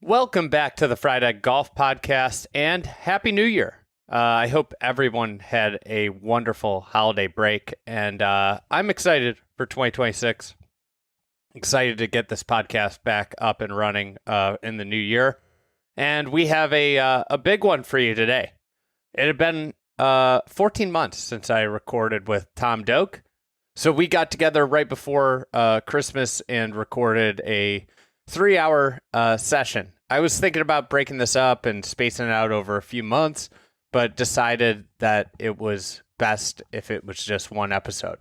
Welcome back to the Fried Egg Golf Podcast and Happy New Year. I hope everyone had a wonderful holiday break, and I'm excited for 2026. Excited to get this podcast back up and running in the new year. And we have a big one for you today. It had been 14 months since I recorded with Tom Doak. So we got together right before Christmas and recorded a 3-hour session. I was thinking about breaking this up and spacing it out over a few months, but decided that it was best if it was just one episode.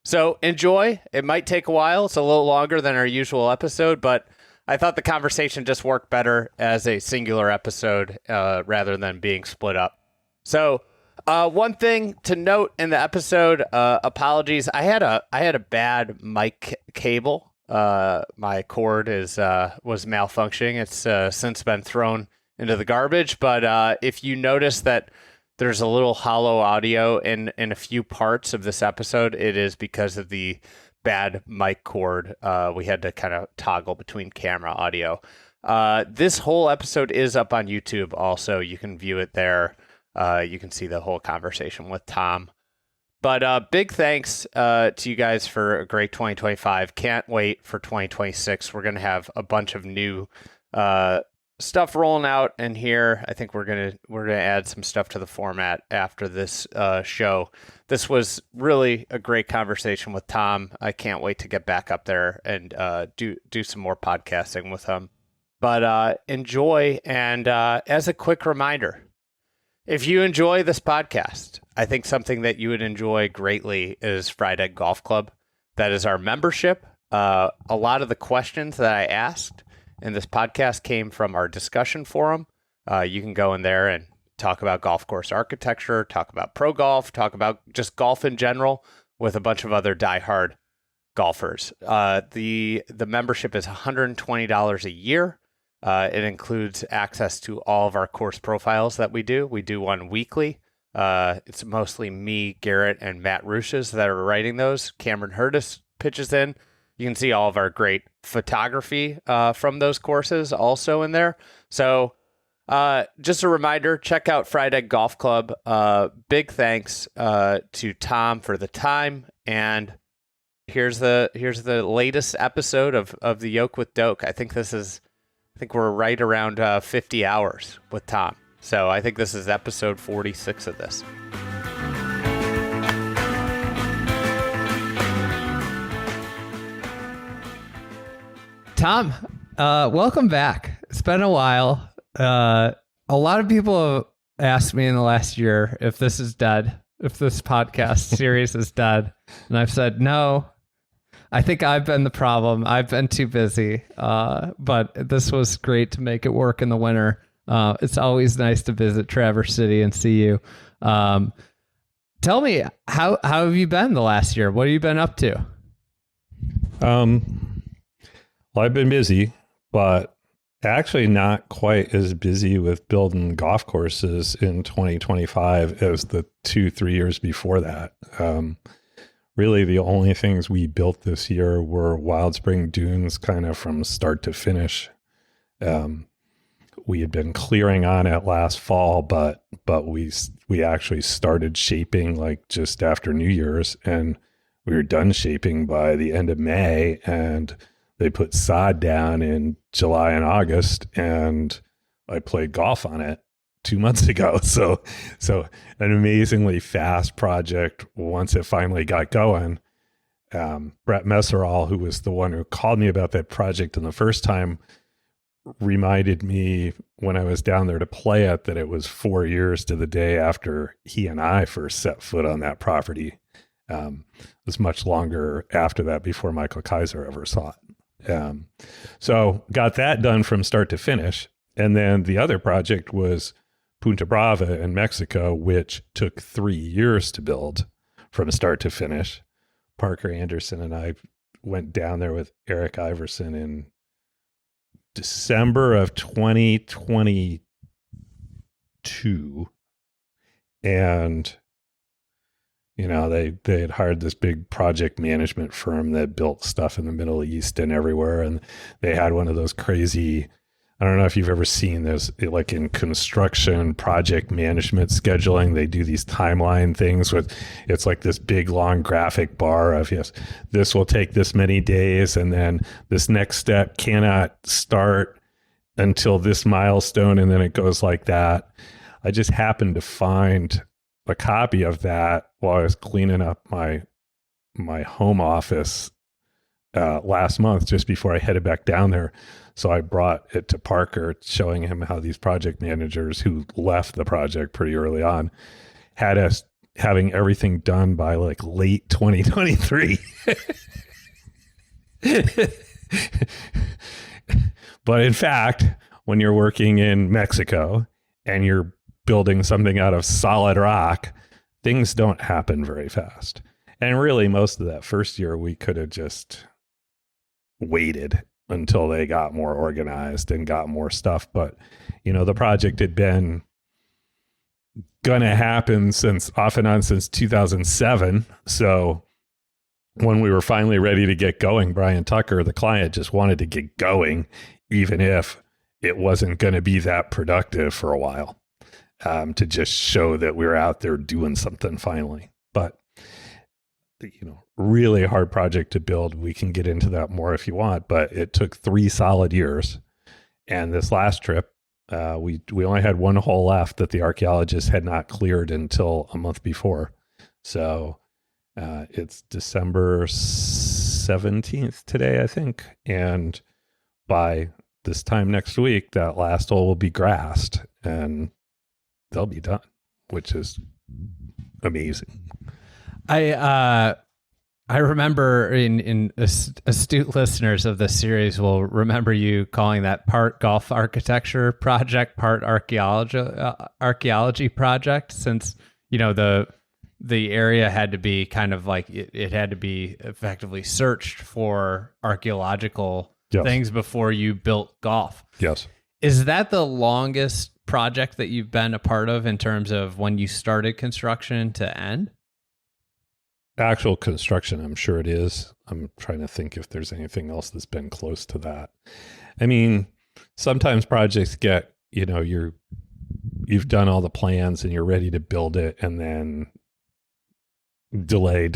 So enjoy. It might take a while. It's a little longer than our usual episode, but I thought the conversation just worked better as a singular episode rather than being split up. So one thing to note in the episode, apologies. I had a bad mic cable. My cord was malfunctioning. It's since been thrown into the garbage. But if you notice that there's a little hollow audio in a few parts of this episode, it is because of the bad mic cord. We had to kind of toggle between camera audio. This whole episode is up on YouTube. Also, you can view it there. You can see the whole conversation with Tom. But big thanks to you guys for a great 2025. Can't wait for 2026. We're going to have a bunch of new stuff rolling out in here. I think we're gonna add some stuff to the format after this show. This was really a great conversation with Tom. I can't wait to get back up there and do some more podcasting with him. But enjoy. And as a quick reminder, if you enjoy this podcast, I think something that you would enjoy greatly is Fried Egg Golf Club. That is our membership. A lot of the questions that I asked in this podcast came from our discussion forum. You can go in there and talk about golf course architecture, talk about pro golf, talk about just golf in general with a bunch of other diehard golfers. The membership is $120 a year. It includes access to all of our course profiles that we do. We do one weekly. It's mostly me, Garrett, and Matt Rusches that are writing those. Cameron Hurtis pitches in. You can see all of our great photography from those courses also in there. So just a reminder, check out Fried Egg Golf Club. Big thanks to Tom for the time. And here's the latest episode of the Yolk with Doak. I think we're right around 50 hours with Tom. So I think this is episode 46 of this. Tom, welcome back. It's been a while. A lot of people have asked me in the last year if this is dead, if this podcast series is dead. And I've said, no, I think I've been the problem. I've been too busy. But this was great to make it work in the winter. It's always nice to visit Traverse City and see you. Tell me, how have you been the last year? What have you been up to? Well, I've been busy, but actually not quite as busy with building golf courses in 2025 as the 2-3 years before that. Really, the only things we built this year were Wild Spring Dunes kind of from start to finish. We had been clearing on it last fall, but we actually started shaping like just after New Year's, and we were done shaping by the end of May, and they put sod down in July and August, and I played golf on it 2 months ago. So an amazingly fast project once it finally got going. Brett Messerall, who was the one who called me about that project and the first time, reminded me when I was down there to play it that it was 4 years to the day after he and I first set foot on that property. It was much longer after that before Michael Kaiser ever saw it. So got that done from start to finish. And then the other project was Punta Brava in Mexico, which took 3 years to build from start to finish. Parker Anderson and I went down there with Eric Iverson in December of 2022. And you know, they had hired this big project management firm that built stuff in the Middle East and everywhere. And they had one of those crazy I don't know if you've ever seen this, like in construction project management scheduling, they do these timeline things with, it's like this big long graphic bar of, yes, this will take this many days, and then this next step cannot start until this milestone, and then it goes like that. I just happened to find a copy of that while I was cleaning up my home office last month, just before I headed back down there. So I brought it to Parker, showing him how these project managers who left the project pretty early on had us having everything done by like late 2023. But in fact, when you're working in Mexico and you're building something out of solid rock, things don't happen very fast. And really, most of that first year, we could have just waited until they got more organized and got more stuff. But, you know, the project had been going to happen off and on since 2007. So when we were finally ready to get going, Brian Tucker, the client, just wanted to get going, even if it wasn't going to be that productive for a while, to just show that we were out there doing something finally. But, you know, really hard project to build. We can get into that more if you want, but it took 3 solid years. And this last trip, we only had one hole left that the archaeologists had not cleared until a month before. So it's December 17th today, I think. And by this time next week, that last hole will be grassed and they'll be done, which is amazing. I remember in astute listeners of this series will remember you calling that part golf architecture project, part archaeology project, since, you know, the area had to be kind of like it had to be effectively searched for archaeological things before you built golf. Yes. Is that the longest project that you've been a part of in terms of when you started construction to end? Actual construction, I'm sure it is. I'm trying to think if there's anything else that's been close to that. I mean, sometimes projects get, you know, you've done all the plans and you're ready to build it, and then delay.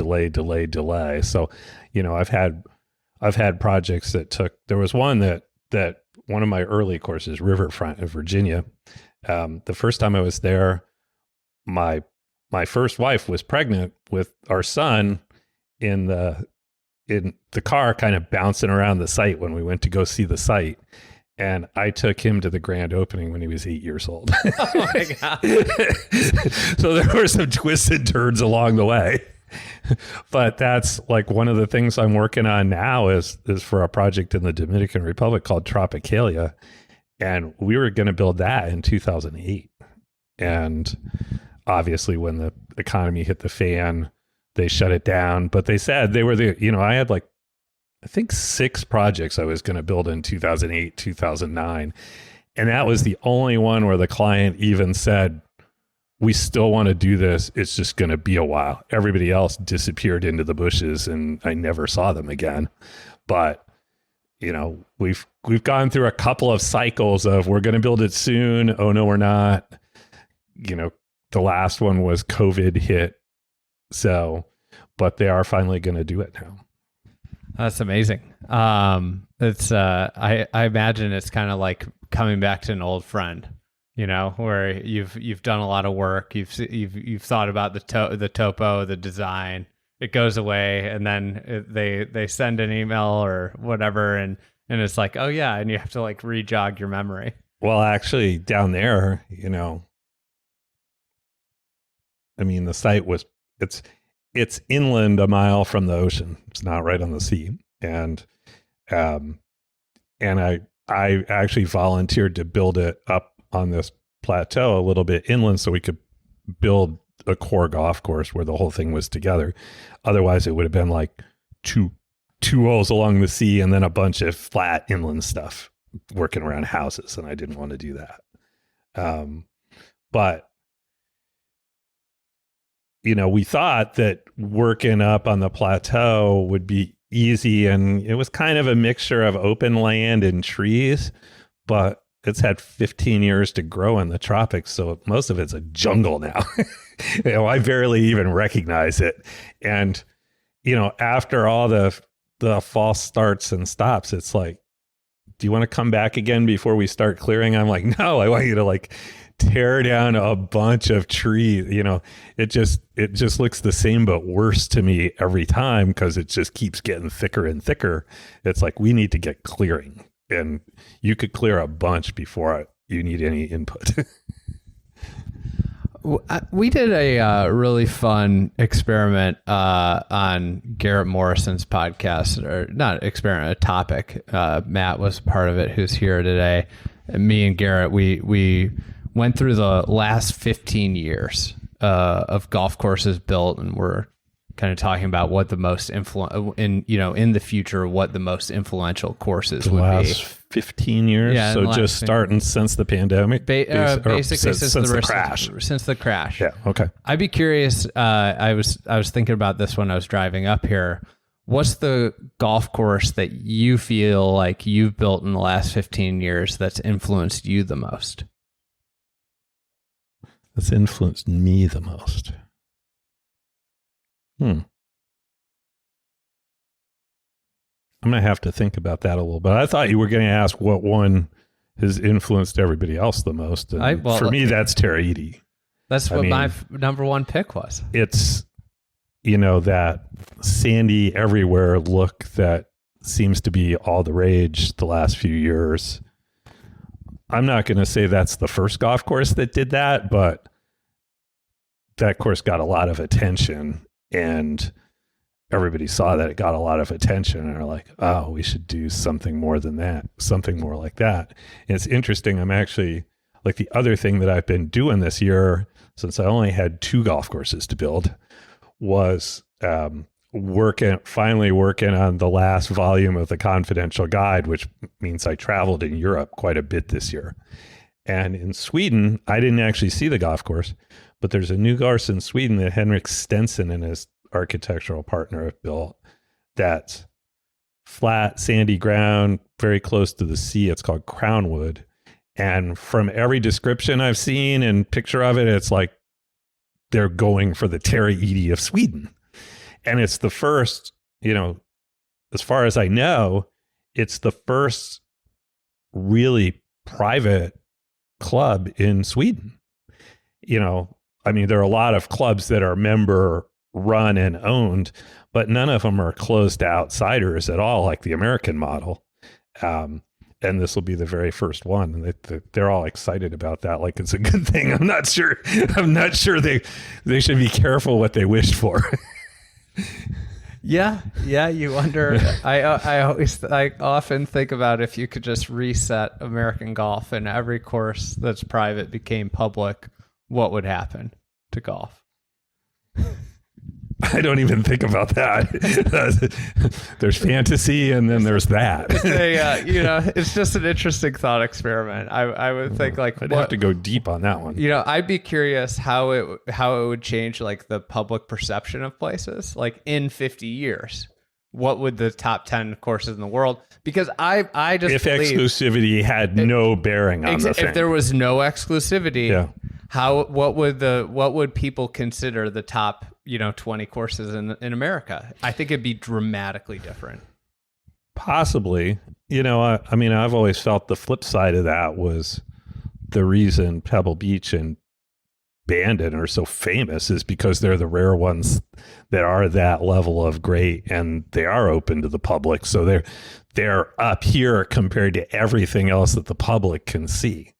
So, you know, I've had projects that there was one that one of my early courses, Riverfront in Virginia. The first time I was there, my first wife was pregnant with our son in the car, kind of bouncing around the site when we went to go see the site. And I took him to the grand opening when he was 8 years old. Oh my God. So there were some twists and turns along the way. But that's like one of the things I'm working on now is for a project in the Dominican Republic called Tropicalia. And we were going to build that in 2008. And obviously, when the economy hit the fan, they shut it down. But they said they were I had like, I think 6 projects I was going to build in 2008, 2009. And that was the only one where the client even said, we still want to do this. It's just going to be a while. Everybody else disappeared into the bushes and I never saw them again. But, you know, we've gone through a couple of cycles of we're going to build it soon. Oh, no, we're not. You know, the last one was COVID hit. So, but they are finally going to do it now. That's amazing. It's I imagine it's kind of like coming back to an old friend, you know, where you've done a lot of work. You've thought about the topo, the design. It goes away, and then they send an email or whatever, and it's like, oh yeah, and you have to like re-jog your memory. Well, actually, down there, you know, I mean, the site was it's inland a mile from the ocean. It's not right on the sea. And I actually volunteered to build it up on this plateau a little bit inland so we could build a core golf course where the whole thing was together. Otherwise, it would have been like two holes along the sea and then a bunch of flat inland stuff working around houses. And I didn't want to do that. But you know, we thought that working up on the plateau would be easy, and it was kind of a mixture of open land and trees. But it's had 15 years to grow in the tropics, so most of it's a jungle now. I barely even recognize it. And after all the false starts and stops, it's like, do you want to come back again before we start clearing? I'm like, no, I want you to tear down a bunch of trees. It just looks the same but worse to me every time, because it just keeps getting thicker and thicker. It's like, we need to get clearing, and you could clear a bunch before you need any input. We did a really fun experiment on Garrett Morrison's podcast, or not experiment, a topic. Matt was part of it, who's here today. And me and Garrett, we went through the last 15 years of golf courses built, and we're kind of talking about what the most in the future, what the most influential courses would be. Last 15 years, yeah, so just starting since the pandemic, basically since the crash. Since the crash. Yeah. Okay. I'd be curious. I was thinking about this when I was driving up here. What's the golf course that you feel like you've built in the last 15 years that's influenced you the most? That's influenced me the most. I'm going to have to think about that a little bit. I thought you were going to ask what one has influenced everybody else the most. And for me, that's Taraiti. That's what my number one pick was. It's, that sandy everywhere look that seems to be all the rage the last few years. I'm not going to say that's the first golf course that did that, but that course got a lot of attention, and everybody saw that it got a lot of attention, and are like, oh, we should do something more than that, something more like that. And it's interesting. I'm actually, the other thing that I've been doing this year, since I only had 2 golf courses to build, was finally working on the last volume of the Confidential Guide, which means I traveled in Europe quite a bit this year. And in Sweden, I didn't actually see the golf course, but there's a new course in Sweden that Henrik Stenson and his architectural partner have built, that's flat, sandy ground, very close to the sea. It's called Crownwood. And from every description I've seen and picture of it, it's like they're going for the Taraiti of Sweden. And it's the first, as far as I know, it's the first really private club in Sweden. There are a lot of clubs that are member run and owned, but none of them are closed to outsiders at all, like the American model. And this will be the very first one. And they're all excited about that. Like, it's a good thing. I'm not sure they should be careful what they wished for. Yeah. You wonder. I often think about if you could just reset American golf and every course that's private became public, what would happen to golf? I don't even think about that. There's fantasy, and then there's that. It's just an interesting thought experiment. I would think I'd have to go deep on that one. I'd be curious how it would change the public perception of places in 50 years. What would the top 10 courses in the world? Because I just if exclusivity had no bearing on the thing. If there was no exclusivity, yeah. What would people consider the top 20 courses in America? I think it'd be dramatically different. Possibly. I've always felt the flip side of that was the reason Pebble Beach and Bandon are so famous is because they're the rare ones that are that level of great, and they are open to the public. So they're up here compared to everything else that the public can see,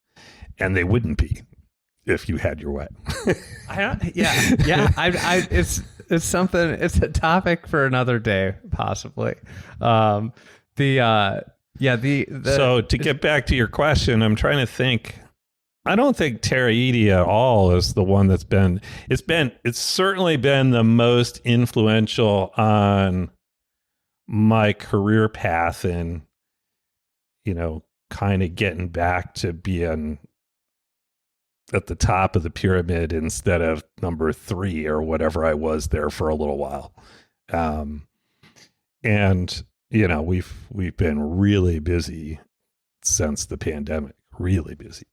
and they wouldn't be if you had your way. It's something. It's a topic for another day, possibly. So to get back to your question, I'm trying to think. I don't think Taraiti at all is the one that's been. It's certainly been the most influential on my career path, and kind of getting back to being at the top of the pyramid instead of number 3 or whatever I was there for a little while. And we've been really busy since the pandemic, really busy.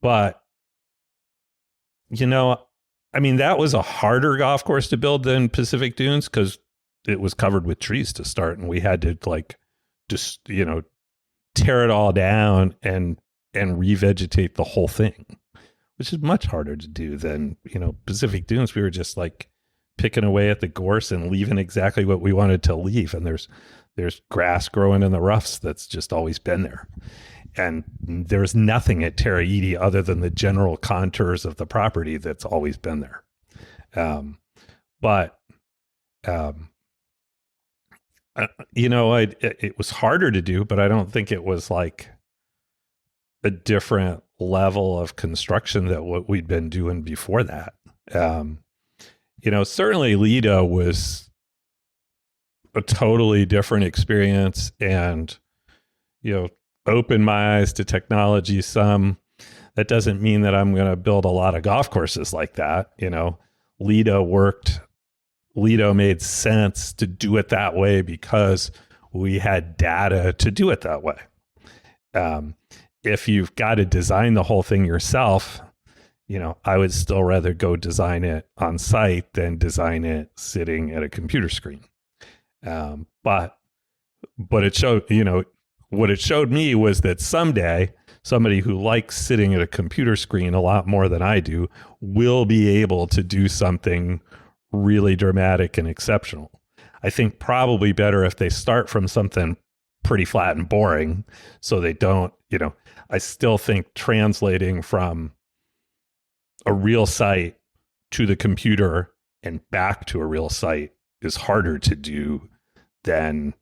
But, you know, I mean, that was a harder golf course to build than Pacific Dunes because it was covered with trees to start, and we had to like just, you know, tear it all down and revegetate the whole thing, which is much harder to do than, you know, Pacific Dunes. We were just like picking away at the gorse and leaving exactly what we wanted to leave. And there's grass growing in the roughs that's just always been there. And there's nothing at Taraiti other than the general contours of the property that's always been there. You know, it was harder to do, but I don't think it was like a different level of construction that what we'd been doing before that. You know, certainly Lido was a totally different experience, and, you know, opened my eyes to technology some. That doesn't mean that I'm going to build a lot of golf courses like that. You know, Lido made sense to do it that way because we had data to do it that way. If you've got to design the whole thing yourself, you know, I would still rather go design it on site than design it sitting at a computer screen. But it showed, you know, what it showed me was that someday somebody who likes sitting at a computer screen a lot more than I do will be able to do something really dramatic and exceptional. I think probably better if they start from something pretty flat and boring, so they don't, you know, I still think translating from a real site to the computer and back to a real site is harder to do than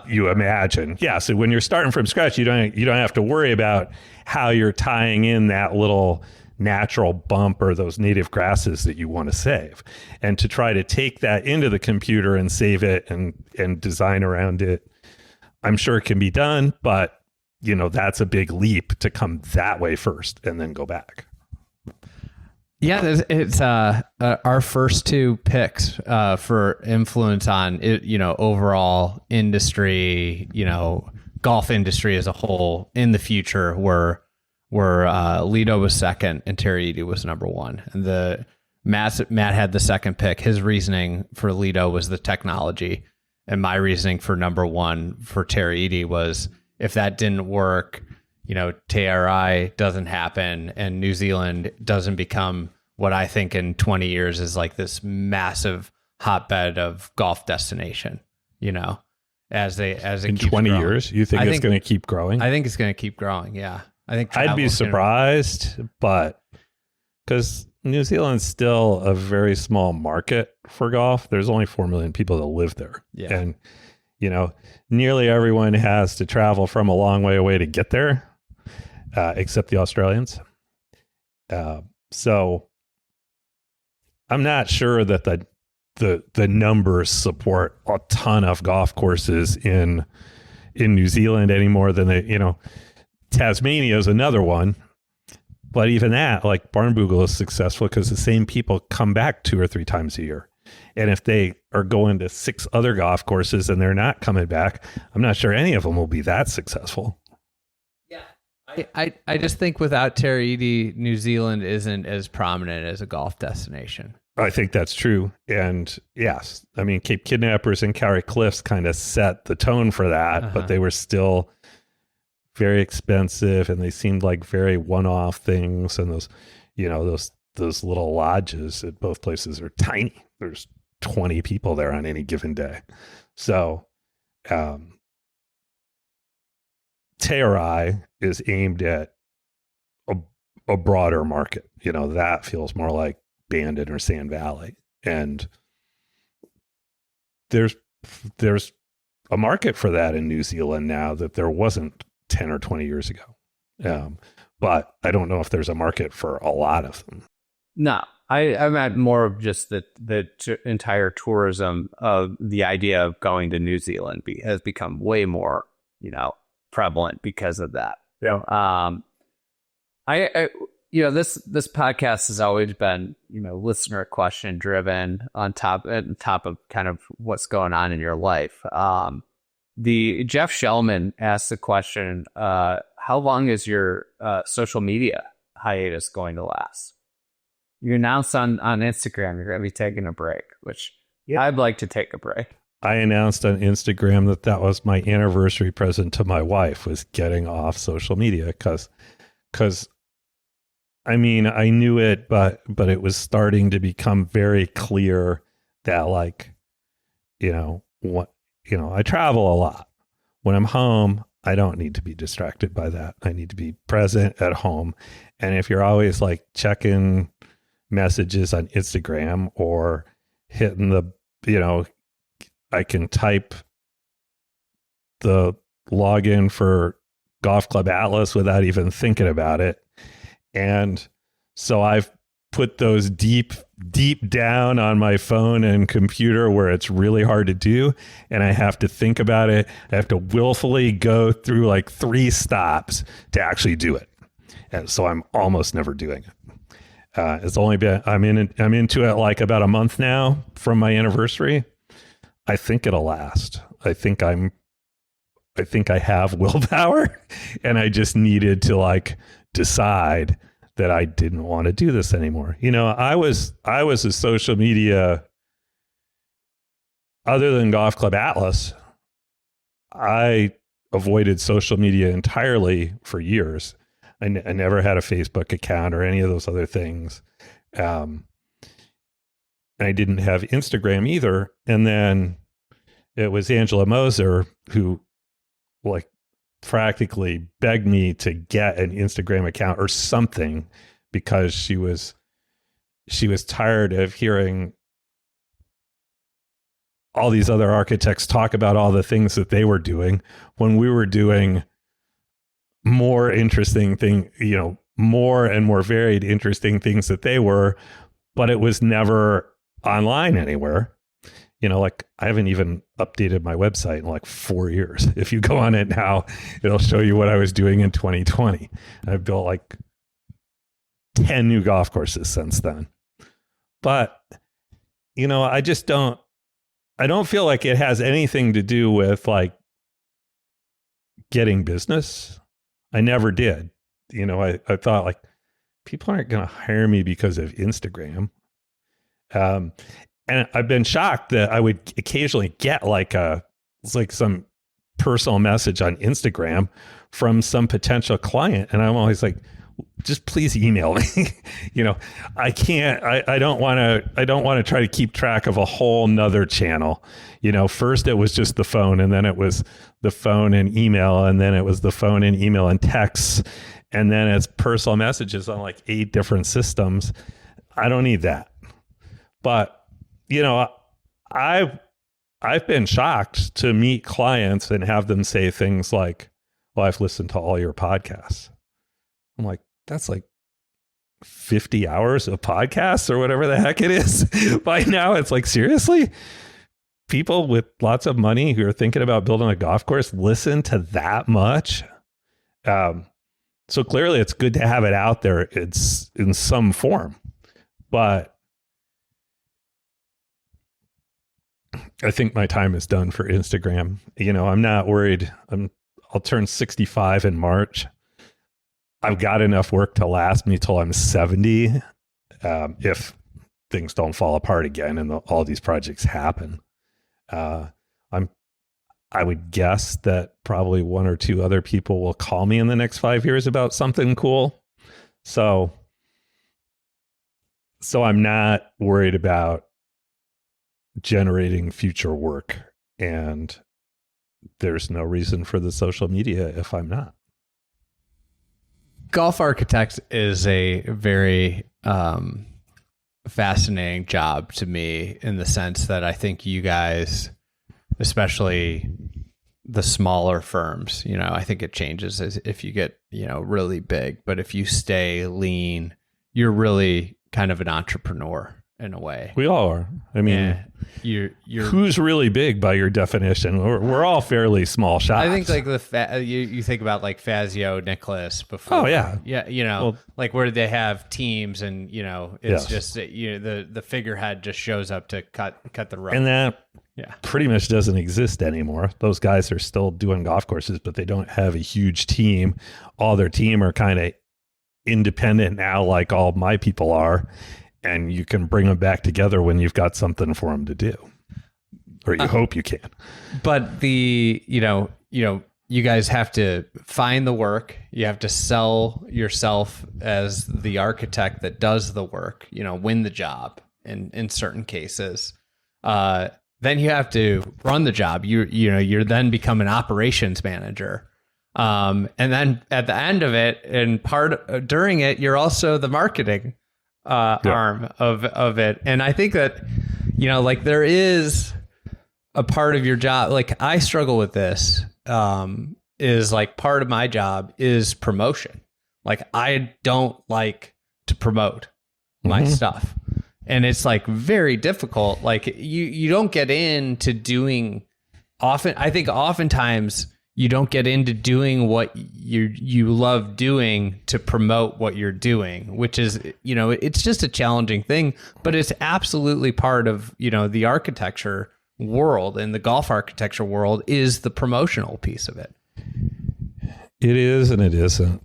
you imagine. Yeah. So when you're starting from scratch, you don't have to worry about how you're tying in that little natural bump or those native grasses that you want to save. And to try to take that into the computer and save it and design around it, I'm sure it can be done, but, you know, that's a big leap to come that way first and then go back. Yeah, it's our first two picks for influence on it, you know, overall industry, you know, golf industry as a whole in the future were Lido was second and Taraiti was number one. And Matt had the second pick. His reasoning for Lido was the technology, and my reasoning for number one for Taraiti was if that didn't work, you know, TRI doesn't happen and New Zealand doesn't become what I think in 20 years is like this massive hotbed of golf destination, you know, as it in keeps 20 growing. years, you think it's going to keep growing? I think it's going to keep growing. Yeah. I think I'd be surprised, but because New Zealand's still a very small market for golf, there's only 4 million people that live there. Yeah. And, you know, nearly everyone has to travel from a long way away to get there, except the Australians. So I'm not sure that the numbers support a ton of golf courses in New Zealand any more than they, you know, Tasmania is another one. But even that, like Barnbougle is successful because the same people come back 2 or 3 times a year. And if they are going to 6 other golf courses and they're not coming back, I'm not sure any of them will be that successful. Yeah. I just think without Taraiti, New Zealand isn't as prominent as a golf destination. I think that's true. And yes, I mean, Cape Kidnappers and Kauri Cliffs kind of set the tone for that, but they were still very expensive and they seemed like very one-off things. And those, you know, those little lodges at both places are tiny. There's 20 people there on any given day. So, Tearai is aimed at a broader market. You know, that feels more like Bandon or Sand Valley. And there's a market for that in New Zealand now that there wasn't 10 or 20 years ago. But I don't know if there's a market for a lot of them. No, I'm at more of just the entire tourism of the idea of going to New Zealand has become way more, you know, prevalent because of that. Yeah. I you know, this podcast has always been, you know, listener question driven on top of kind of what's going on in your life. The Jeff Shellman asked the question, how long is your social media hiatus going to last? You announced on Instagram you're going to be taking a break, which I'd like to take a break. I announced on Instagram that was my anniversary present to my wife, was getting off social media because I mean, I knew it, but it was starting to become very clear that, like, I travel a lot. When I'm home, I don't need to be distracted by that. I need to be present at home. And if you're always like checking messages on Instagram or hitting I can type the login for Golf Club Atlas without even thinking about it. And so I've put those deep down on my phone and computer where it's really hard to do. And I have to think about it. I have to willfully go through like 3 stops to actually do it. And so I'm almost never doing it. It's only been, I'm into it like about a month now from my anniversary. I think it'll last. I think I have willpower, and I just needed to like decide that I didn't want to do this anymore. I was a social media, other than Golf Club Atlas, I avoided social media entirely for years. I never had a Facebook account or any of those other things. And I didn't have Instagram either. And then it was Angela Moser who like practically begged me to get an Instagram account or something, because she was tired of hearing all these other architects talk about all the things that they were doing when we were doing more interesting thing, more and more varied, interesting things that they were, but it was never online anywhere. Like I haven't even updated my website in like 4 years. If you go on it now, it'll show you what I was doing in 2020. I've built like 10 new golf courses since then. But, I don't feel like it has anything to do with like getting business. I never did. I thought like people aren't going to hire me because of Instagram. And I've been shocked that I would occasionally get like some personal message on Instagram from some potential client. And I'm always like, just please email me. I can't, I don't want to try to keep track of a whole nother channel. First it was just the phone, and then it was the phone and email, and then it was the phone and email and texts. And then it's personal messages on like 8 different systems. I don't need that. But I've been shocked to meet clients and have them say things like, well, I've listened to all your podcasts. I'm like, that's like 50 hours of podcasts or whatever the heck it is. By now, it's like, seriously? People with lots of money who are thinking about building a golf course listen to that much? So clearly it's good to have it out there. It's in some form. But I think my time is done for Instagram. I'm not worried. I'll turn 65 in March. I've got enough work to last me till I'm 70. If things don't fall apart again and all these projects happen, I would guess that probably 1 or 2 other people will call me in the next 5 years about something cool. So I'm not worried about generating future work, and there's no reason for the social media if I'm not. Golf architect is a very fascinating job to me, in the sense that I think you guys, especially the smaller firms, I think it changes as if you get, really big, but if you stay lean, you're really kind of an entrepreneur in a way. We all are. I mean, you're who's really big by your definition? We're all fairly small shops. I think like you think about like Fazio, Nicholas before. Oh yeah. Yeah. Like where they have teams, and it's just, the figurehead just shows up to cut the rope. And that, Yeah. pretty much doesn't exist anymore. Those guys are still doing golf courses, but they don't have a huge team. All their team are kind of independent now, like all my people are. And you can bring them back together when you've got something for them to do, or you hope you can. But you guys have to find the work. You have to sell yourself as the architect that does the work, win the job in certain cases. Then you have to run the job. You're then become an operations manager. And then at the end of it and during it, you're also the marketing arm of it. And I think that, there is a part of your job, like I struggle with this, is like part of my job is promotion. Like I don't like to promote my stuff. And it's like very difficult. Like you don't get into doing oftentimes you don't get into doing what you love doing to promote what you're doing, which is, it's just a challenging thing, but it's absolutely part of, the architecture world, and the golf architecture world is the promotional piece of it. It is and it isn't.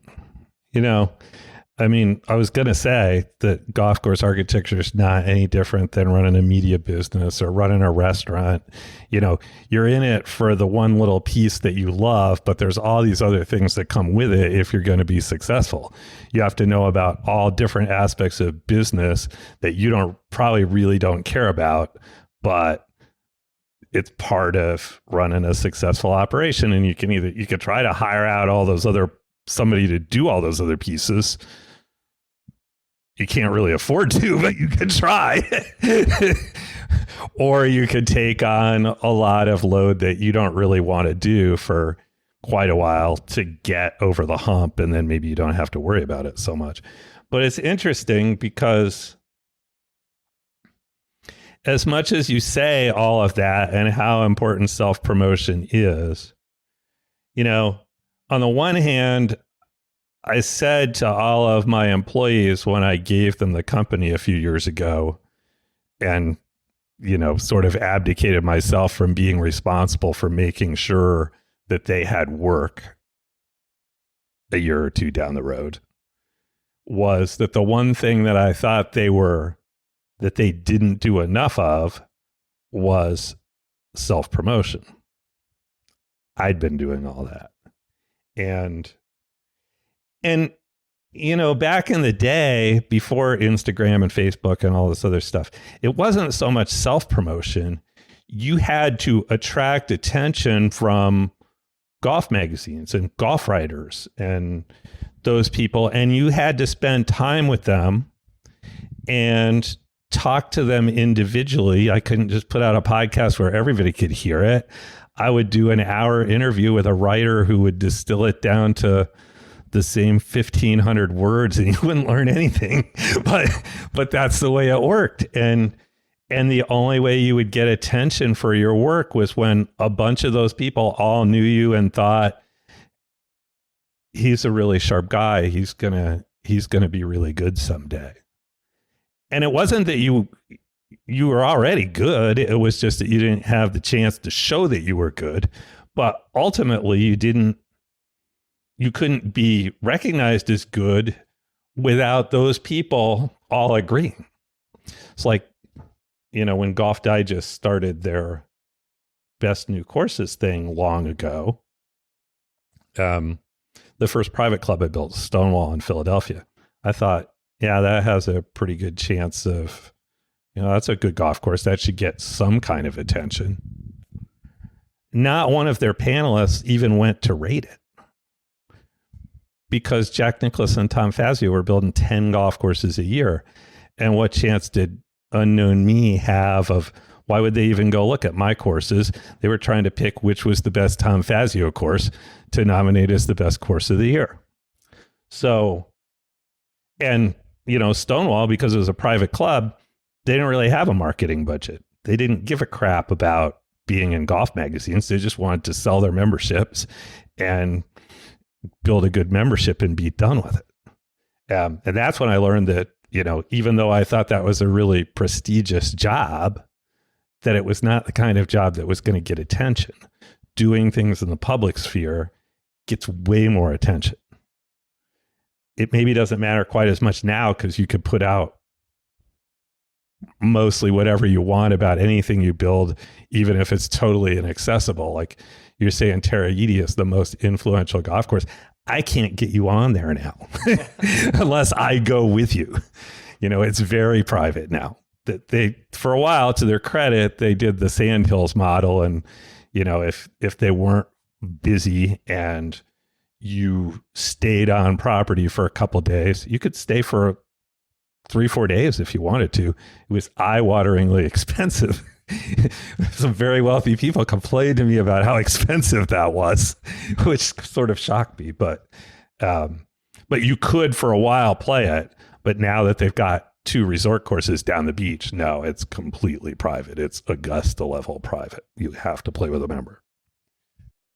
I was going to say that golf course architecture is not any different than running a media business or running a restaurant. You're in it for the one little piece that you love, but there's all these other things that come with it if you're going to be successful. You have to know about all different aspects of business that you probably really don't care about, but it's part of running a successful operation. And you could try to hire out somebody to do all those other pieces. You can't really afford to, but you can try. Or you could take on a lot of load that you don't really want to do for quite a while to get over the hump, and then maybe you don't have to worry about it so much. But it's interesting because as much as you say all of that and how important self-promotion is, on the one hand, I said to all of my employees when I gave them the company a few years ago and, sort of abdicated myself from being responsible for making sure that they had work a year or two down the road, was that the one thing that I thought that they didn't do enough of was self-promotion. I'd been doing all that. And back in the day, before Instagram and Facebook and all this other stuff, it wasn't so much self-promotion. You had to attract attention from golf magazines and golf writers and those people, and you had to spend time with them and talk to them individually. I couldn't just put out a podcast where everybody could hear it. I would do an hour interview with a writer who would distill it down to the same 1,500 words, and you wouldn't learn anything, but that's the way it worked. And the only way you would get attention for your work was when a bunch of those people all knew you and thought, he's a really sharp guy. He's gonna be really good someday. And it wasn't that you were already good. It was just that you didn't have the chance to show that you were good. But ultimately, you couldn't be recognized as good without those people all agreeing. It's like, when Golf Digest started their best new courses thing long ago, the first private club I built, Stonewall in Philadelphia, I thought, yeah, that has a pretty good chance of, that's a good golf course. That should get some kind of attention. Not one of their panelists even went to rate it, because Jack Nicklaus and Tom Fazio were building 10 golf courses a year. And what chance did unknown me have of, why would they even go look at my courses? They were trying to pick which was the best Tom Fazio course to nominate as the best course of the year. So, and, Stonewall, because it was a private club, they didn't really have a marketing budget. They didn't give a crap about being in golf magazines. They just wanted to sell their memberships and build a good membership and be done with it. And that's when I learned that, even though I thought that was a really prestigious job, that it was not the kind of job that was going to get attention. Doing things in the public sphere gets way more attention. It maybe doesn't matter quite as much now because you could put out mostly whatever you want about anything you build, even if it's totally inaccessible. Like you're saying, Terraiti is the most influential golf course. I can't get you on there now unless I go with you. You know, it's very private now. That they, for a while, to their credit, they did the Sandhills model, and you know, if they weren't busy and you stayed on property for a couple of days, you could stay for 3-4 days if you wanted to. It was eye-wateringly expensive. Some very wealthy people complained to me about how expensive that was, which sort of shocked me. But you could for a while play it. But now that they've got 2 resort courses down the beach, no, it's completely private. It's Augusta level private. You have to play with a member.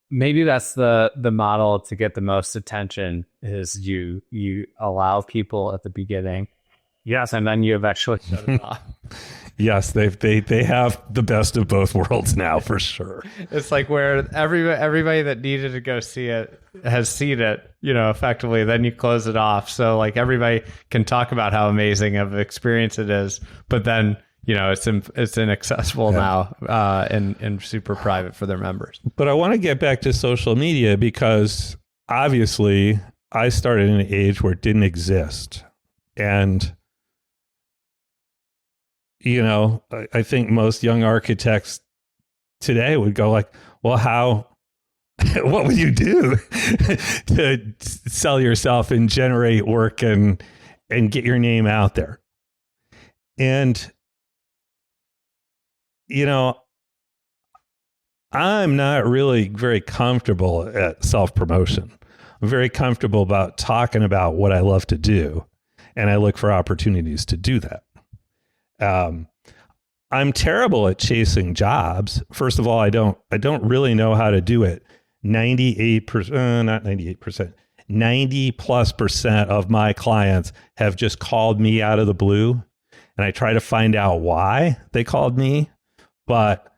Maybe that's the model to get the most attention is you allow people at the beginning. Yes, and then you eventually shut it off. Yes, they have the best of both worlds now for sure. It's like where everybody that needed to go see it has seen it, you know, effectively. Then you close it off, so like everybody can talk about how amazing of an experience it is, but then you know it's inaccessible now and super private for their members. But I want to get back to social media because obviously I started in an age where it didn't exist, and you know, I think most young architects today would go like, well, what would you do to sell yourself and generate work and get your name out there? And, you know, I'm not really very comfortable at self-promotion. I'm very comfortable about talking about what I love to do, and I look for opportunities to do that. I'm terrible at chasing jobs. First of all, I don't really know how to do it. 98%, not 98%, 90+% of my clients have just called me out of the blue, and I try to find out why they called me, but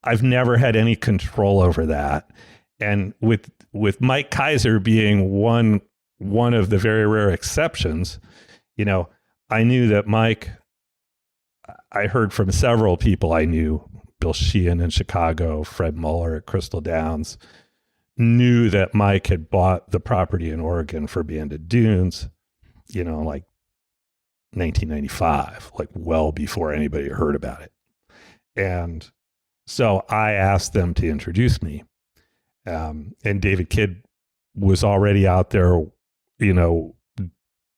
I've never had any control over that. And with Mike Kaiser being one of the very rare exceptions, you know, I knew that Mike, I heard from several people I knew, Bill Sheehan in Chicago, Fred Muller at Crystal Downs, knew that Mike had bought the property in Oregon for Banded Dunes, you know, like 1995, like well before anybody heard about it. And so I asked them to introduce me. And David Kidd was already out there, you know,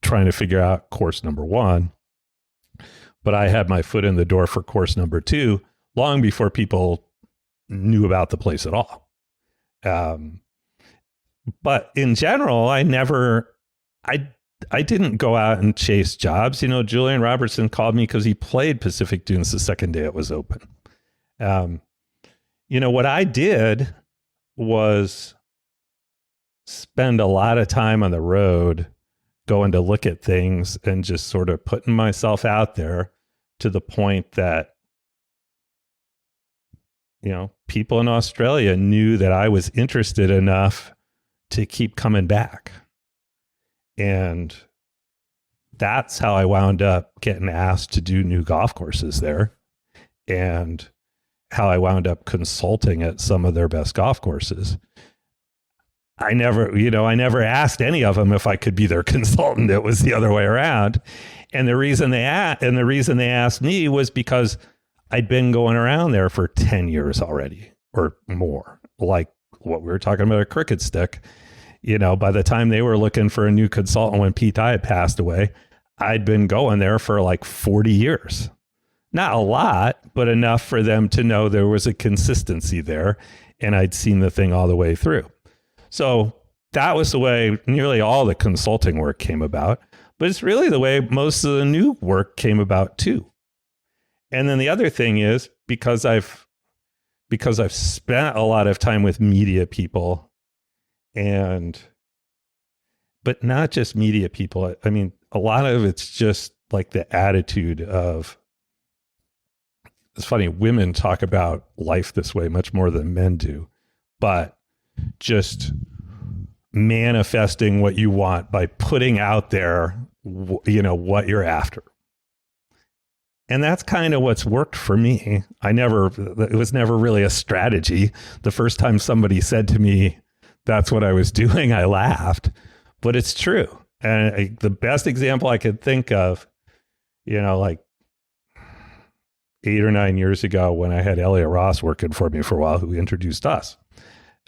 trying to figure out course number 1. But I had my foot in the door for course number 2 long before people knew about the place at all. But in general, I didn't go out and chase jobs. You know, Julian Robertson called me because he played Pacific Dunes the second day it was open. You know, what I did was spend a lot of time on the road going to look at things and just sort of putting myself out there to the point that, you know, people in Australia knew that I was interested enough to keep coming back. And that's how I wound up getting asked to do new golf courses there, and how I wound up consulting at some of their best golf courses. I never asked any of them if I could be their consultant. It was the other way around. And the reason they asked me was because I'd been going around there for 10 years already or more. Like what we were talking about, a cricket stick. You know, by the time they were looking for a new consultant when Pete Dye had passed away, I'd been going there for like 40 years. Not a lot, but enough for them to know there was a consistency there, and I'd seen the thing all the way through. So that was the way nearly all the consulting work came about, but it's really the way most of the new work came about too. And then the other thing is because I've spent a lot of time with media people, but not just media people. I mean, a lot of it's just like the attitude of it's funny, women talk about life this way much more than men do, but just manifesting what you want by putting out there, what you're after. And that's kind of what's worked for me. It was never really a strategy. The first time somebody said to me, that's what I was doing, I laughed, but it's true. And the best example I could think of, like 8 or 9 years ago when I had Elliot Ross working for me for a while, who introduced us.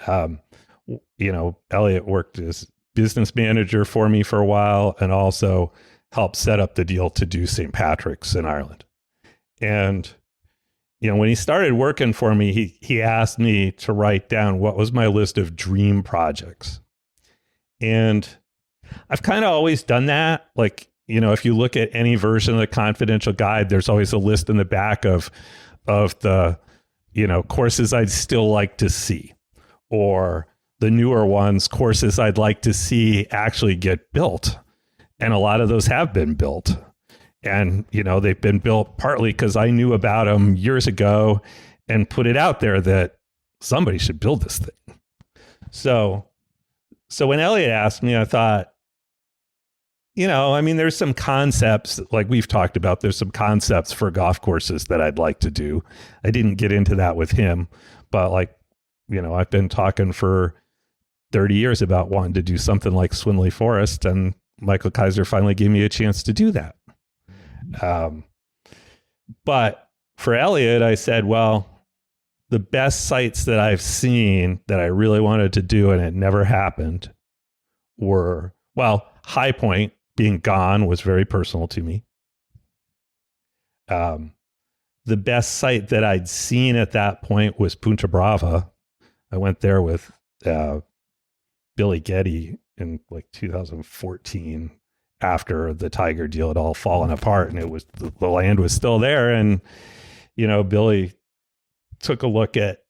Elliot worked as business manager for me for a while and also helped set up the deal to do St. Patrick's in Ireland. And, when he started working for me, he asked me to write down what was my list of dream projects. And I've kind of always done that. Like, if you look at any version of the confidential guide, there's always a list in the back of the, courses I'd still like to see, or the newer ones, courses I'd like to see actually get built. And a lot of those have been built. And, they've been built partly because I knew about them years ago and put it out there that somebody should build this thing. So when Elliot asked me, I thought, there's some concepts like we've talked about. There's some concepts for golf courses that I'd like to do. I didn't get into that with him, but I've been talking for 30 years about wanting to do something like Swinley Forest, and Michael Kaiser finally gave me a chance to do that. But for Elliot, I said, well, the best sites that I've seen that I really wanted to do and it never happened were, High Point being gone was very personal to me. The best site that I'd seen at that point was Punta Brava. I went there with Billy Getty in 2014 after the Tiger deal had all fallen apart, and the land was still there. And, Billy took a look at,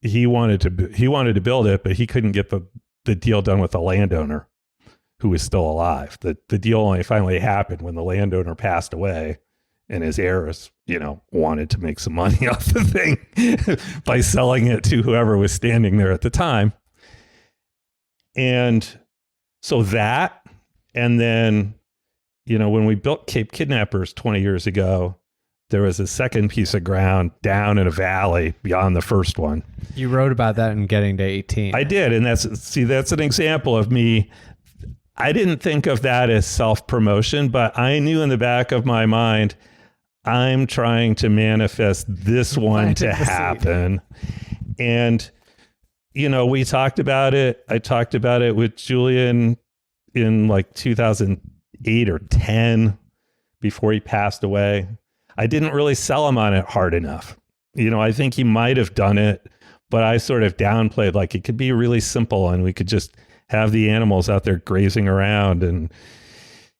he wanted to build it, but he couldn't get the deal done with the landowner who was still alive. The deal only finally happened when the landowner passed away and his heirs, wanted to make some money off the thing by selling it to whoever was standing there at the time. And so that, and then, when we built Cape Kidnappers 20 years ago, there was a second piece of ground down in a valley beyond the first one. You wrote about that in Getting to 18. I did. And that's an example of me. I didn't think of that as self-promotion, but I knew in the back of my mind, I'm trying to manifest this one to happen. And, we talked about it. I talked about it with Julian in 2008 or 10 before he passed away. I didn't really sell him on it hard enough. I think he might have done it, but I sort of downplayed, it could be really simple and we could just have the animals out there grazing around. And,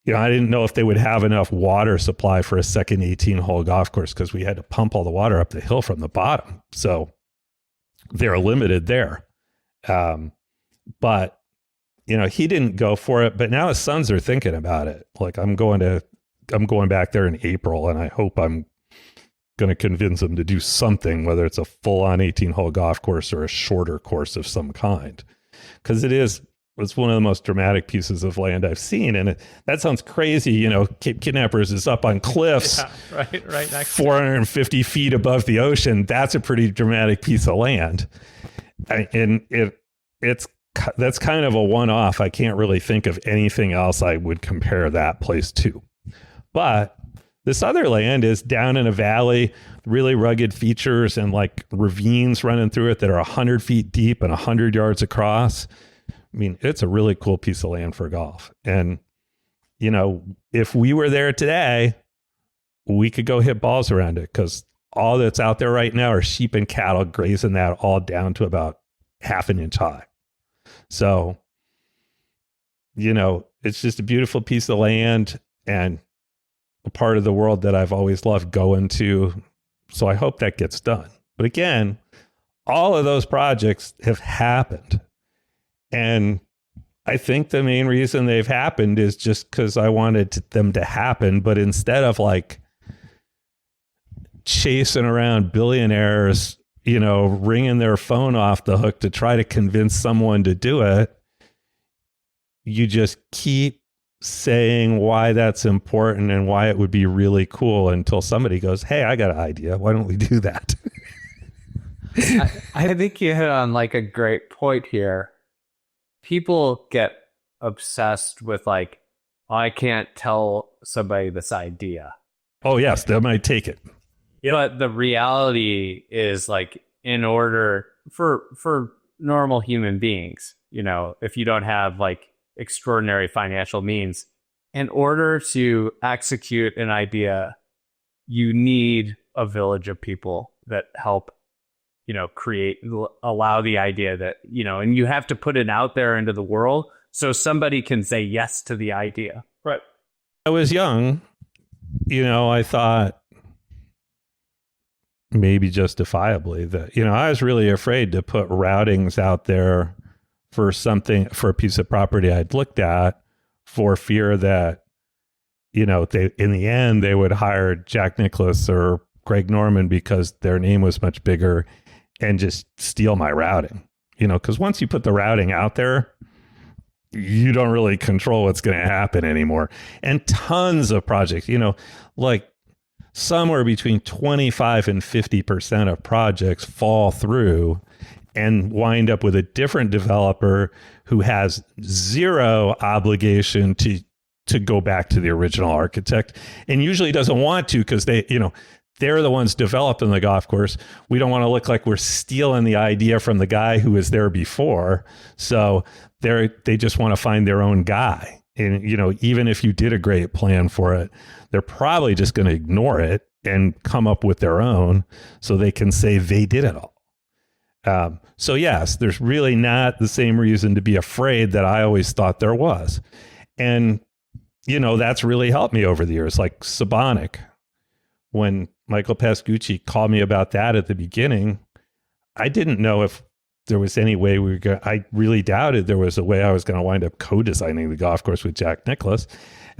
I didn't know if they would have enough water supply for a second 18-hole golf course because we had to pump all the water up the hill from the bottom. So they're limited there. But, he didn't go for it, but now his sons are thinking about it. I'm going back there in April, and I hope I'm going to convince them to do something, whether it's a full-on 18-hole golf course or a shorter course of some kind. Because it's one of the most dramatic pieces of land I've seen. And that sounds crazy. Cape Kidnappers is up on cliffs, right next 450 feet above the ocean. That's a pretty dramatic piece of land. And that's kind of a one-off. I can't really think of anything else I would compare that place to. But this other land is down in a valley, really rugged features and ravines running through it that are 100 feet deep and 100 yards across. It's a really cool piece of land for golf. And, if we were there today, we could go hit balls around it because all that's out there right now are sheep and cattle grazing that all down to about half an inch high. So, it's just a beautiful piece of land and a part of the world that I've always loved going to. So I hope that gets done. But again, all of those projects have happened. And I think the main reason they've happened is just because I wanted them to happen. But instead of chasing around billionaires, ringing their phone off the hook to try to convince someone to do it. You just keep saying why that's important and why it would be really cool until somebody goes, hey, I got an idea. Why don't we do that? I think you hit on like a great point here. People get obsessed with like, I can't tell somebody this idea. Oh, yes, they might take it. But the reality is like, in order for normal human beings, if you don't have like extraordinary financial means, in order to execute an idea, you need a village of people that help, allow the idea that, and you have to put it out there into the world so somebody can say yes to the idea. Right. I was young, I thought, maybe justifiably, that, I was really afraid to put routings out there for a piece of property I'd looked at, for fear that, they, in the end, they would hire Jack Nicklaus or Greg Norman because their name was much bigger and just steal my routing, because once you put the routing out there, you don't really control what's going to happen anymore. And tons of projects, like somewhere between 25 and 50% of projects fall through and wind up with a different developer who has zero obligation to go back to the original architect, and usually doesn't want to, because they're the ones developing the golf course. We don't want to look like we're stealing the idea from the guy who was there before. So they just want to find their own guy. And, even if you did a great plan for it, they're probably just going to ignore it and come up with their own so they can say they did it all. So yes, there's really not the same reason to be afraid that I always thought there was. And, that's really helped me over the years. Like Sabonic, when Michael Pascucci called me about that at the beginning, I didn't know if there was any way I really doubted there was a way I was going to wind up co-designing the golf course with Jack Nicklaus.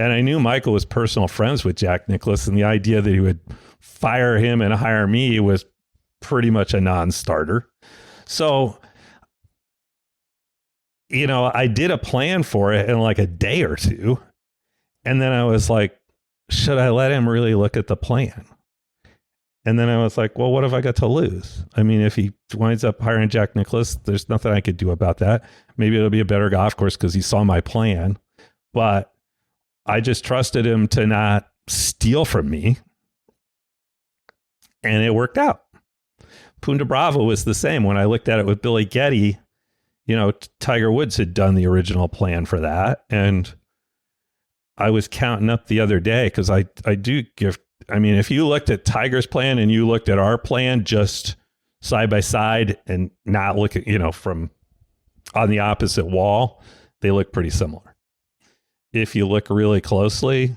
And I knew Michael was personal friends with Jack Nicklaus, and the idea that he would fire him and hire me was pretty much a non-starter. So, I did a plan for it in like a day or two. And then I was like, should I let him really look at the plan? And then I was like, well, what have I got to lose? I mean, if he winds up hiring Jack Nicklaus, there's nothing I could do about that. Maybe it'll be a better golf course because he saw my plan. But I just trusted him to not steal from me. And it worked out. Punta Brava was the same. When I looked at it with Billy Getty, Tiger Woods had done the original plan for that. And I was counting up the other day, because I do give, if you looked at Tiger's plan and you looked at our plan just side by side and not look at, from on the opposite wall, they look pretty similar. If you look really closely,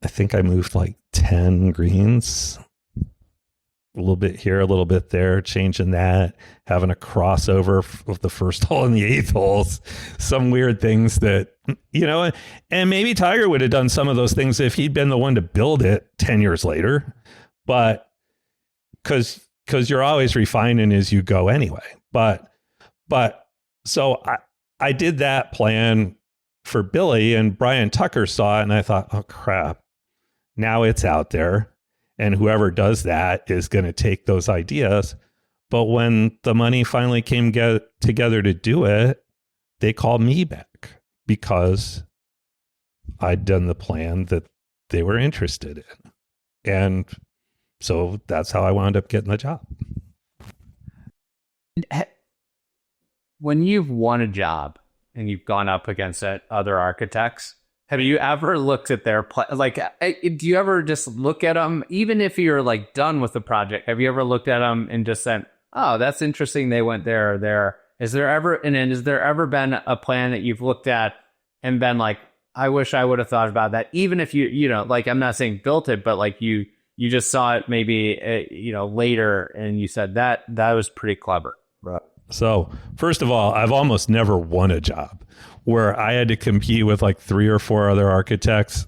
I think I moved like 10 greens, a little bit here, a little bit there, changing that, having a crossover of the first hole and the eighth holes, some weird things that, and maybe Tiger would have done some of those things if he'd been the one to build it 10 years later, but because you're always refining as you go anyway. But so I did that plan for Billy, and Brian Tucker saw it, and I thought, oh crap, now it's out there. And whoever does that is going to take those ideas. But when the money finally came together to do it, they called me back because I'd done the plan that they were interested in. And so that's how I wound up getting the job. When you've won a job and you've gone up against other architects, have you ever looked at their do you ever just look at them, even if you're like done with the project? Have you ever looked at them and just said, "Oh, that's interesting. They went there or there." Has there ever been a plan that you've looked at and been like, "I wish I would have thought about that," even if I'm not saying built it, but like you just saw it maybe later and you said that was pretty clever. Right. So first of all, I've almost never won a job where I had to compete with like 3 or 4 other architects.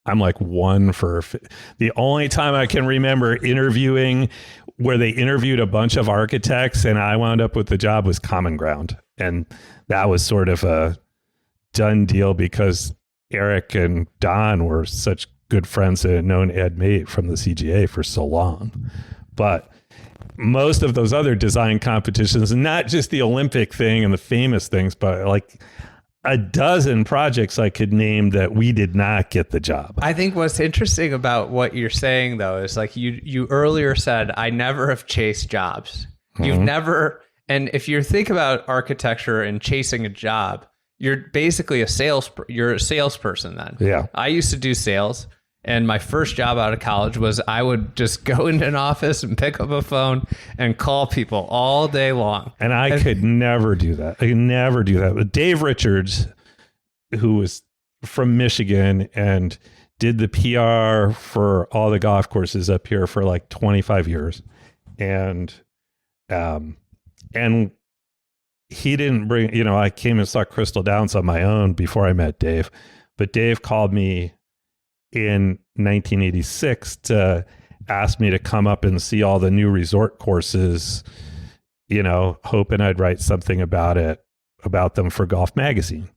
I'm like the only time I can remember interviewing where they interviewed a bunch of architects and I wound up with the job was Common Ground. And that was sort of a done deal because Eric and Don were such good friends and had known Ed Mate from the CGA for so long. But most of those other design competitions, not just the Olympic thing and the famous things, but like a dozen projects I could name that we did not get the job. I think what's interesting about what you're saying, though, is like you earlier said, I never have chased jobs. You've never, and if you think about architecture and chasing a job, you're basically you're a salesperson then. Yeah. I used to do sales. And my first job out of college was I would just go into an office and pick up a phone and call people all day long. And I could never do that. I could never do that. But Dave Richards, who was from Michigan and did the PR for all the golf courses up here for like 25 years. And he didn't bring, I came and saw Crystal Downs on my own before I met Dave. But Dave called me in 1986 to ask me to come up and see all the new resort courses, hoping I'd write something about them for Golf Magazine.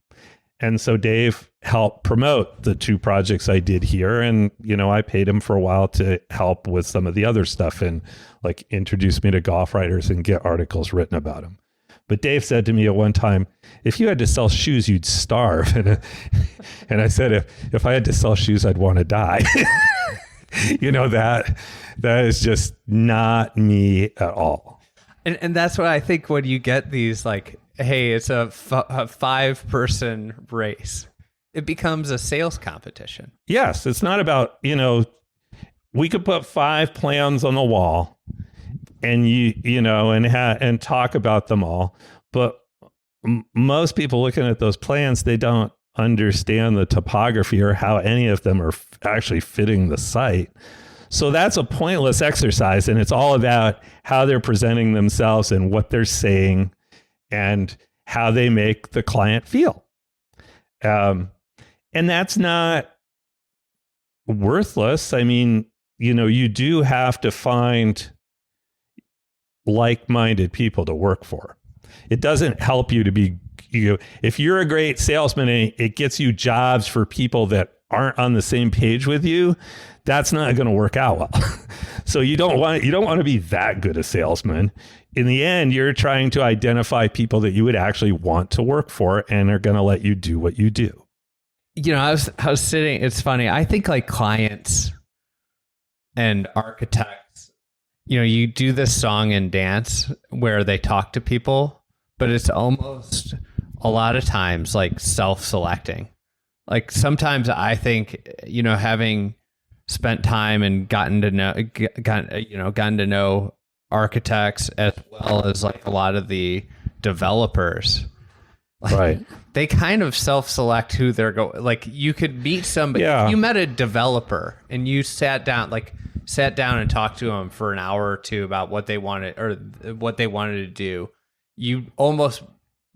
And so Dave helped promote the two projects I did here. And, I paid him for a while to help with some of the other stuff and like introduce me to golf writers and get articles written about them. But Dave said to me at one time, if you had to sell shoes, you'd starve. And I said, if I had to sell shoes, I'd want to die. That is just not me at all. And that's what I think when you get these like, hey, it's a 5-person race, it becomes a sales competition. Yes, it's not about, we could put 5 plans on the wall and and talk about them all. But most people looking at those plans, they don't understand the topography or how any of them are actually fitting the site. So that's a pointless exercise. And it's all about how they're presenting themselves and what they're saying and how they make the client feel. And that's not worthless. I mean, you do have to find like-minded people to work for. It doesn't help you to be, if you're a great salesman and it gets you jobs for people that aren't on the same page with you, that's not going to work out well. So you don't want to be that good a salesman. In the end, you're trying to identify people that you would actually want to work for and are going to let you do what you do. I was sitting, it's funny. I think like clients and architects, you do this song and dance where they talk to people, but it's almost a lot of times like self-selecting. Like sometimes I think, having spent time and gotten to know architects as well as like a lot of the developers, like, right? They kind of self-select who they're going. Like you could meet somebody. Yeah. If you met a developer and you sat down and talked to them for an hour or two about what they wanted to do, you almost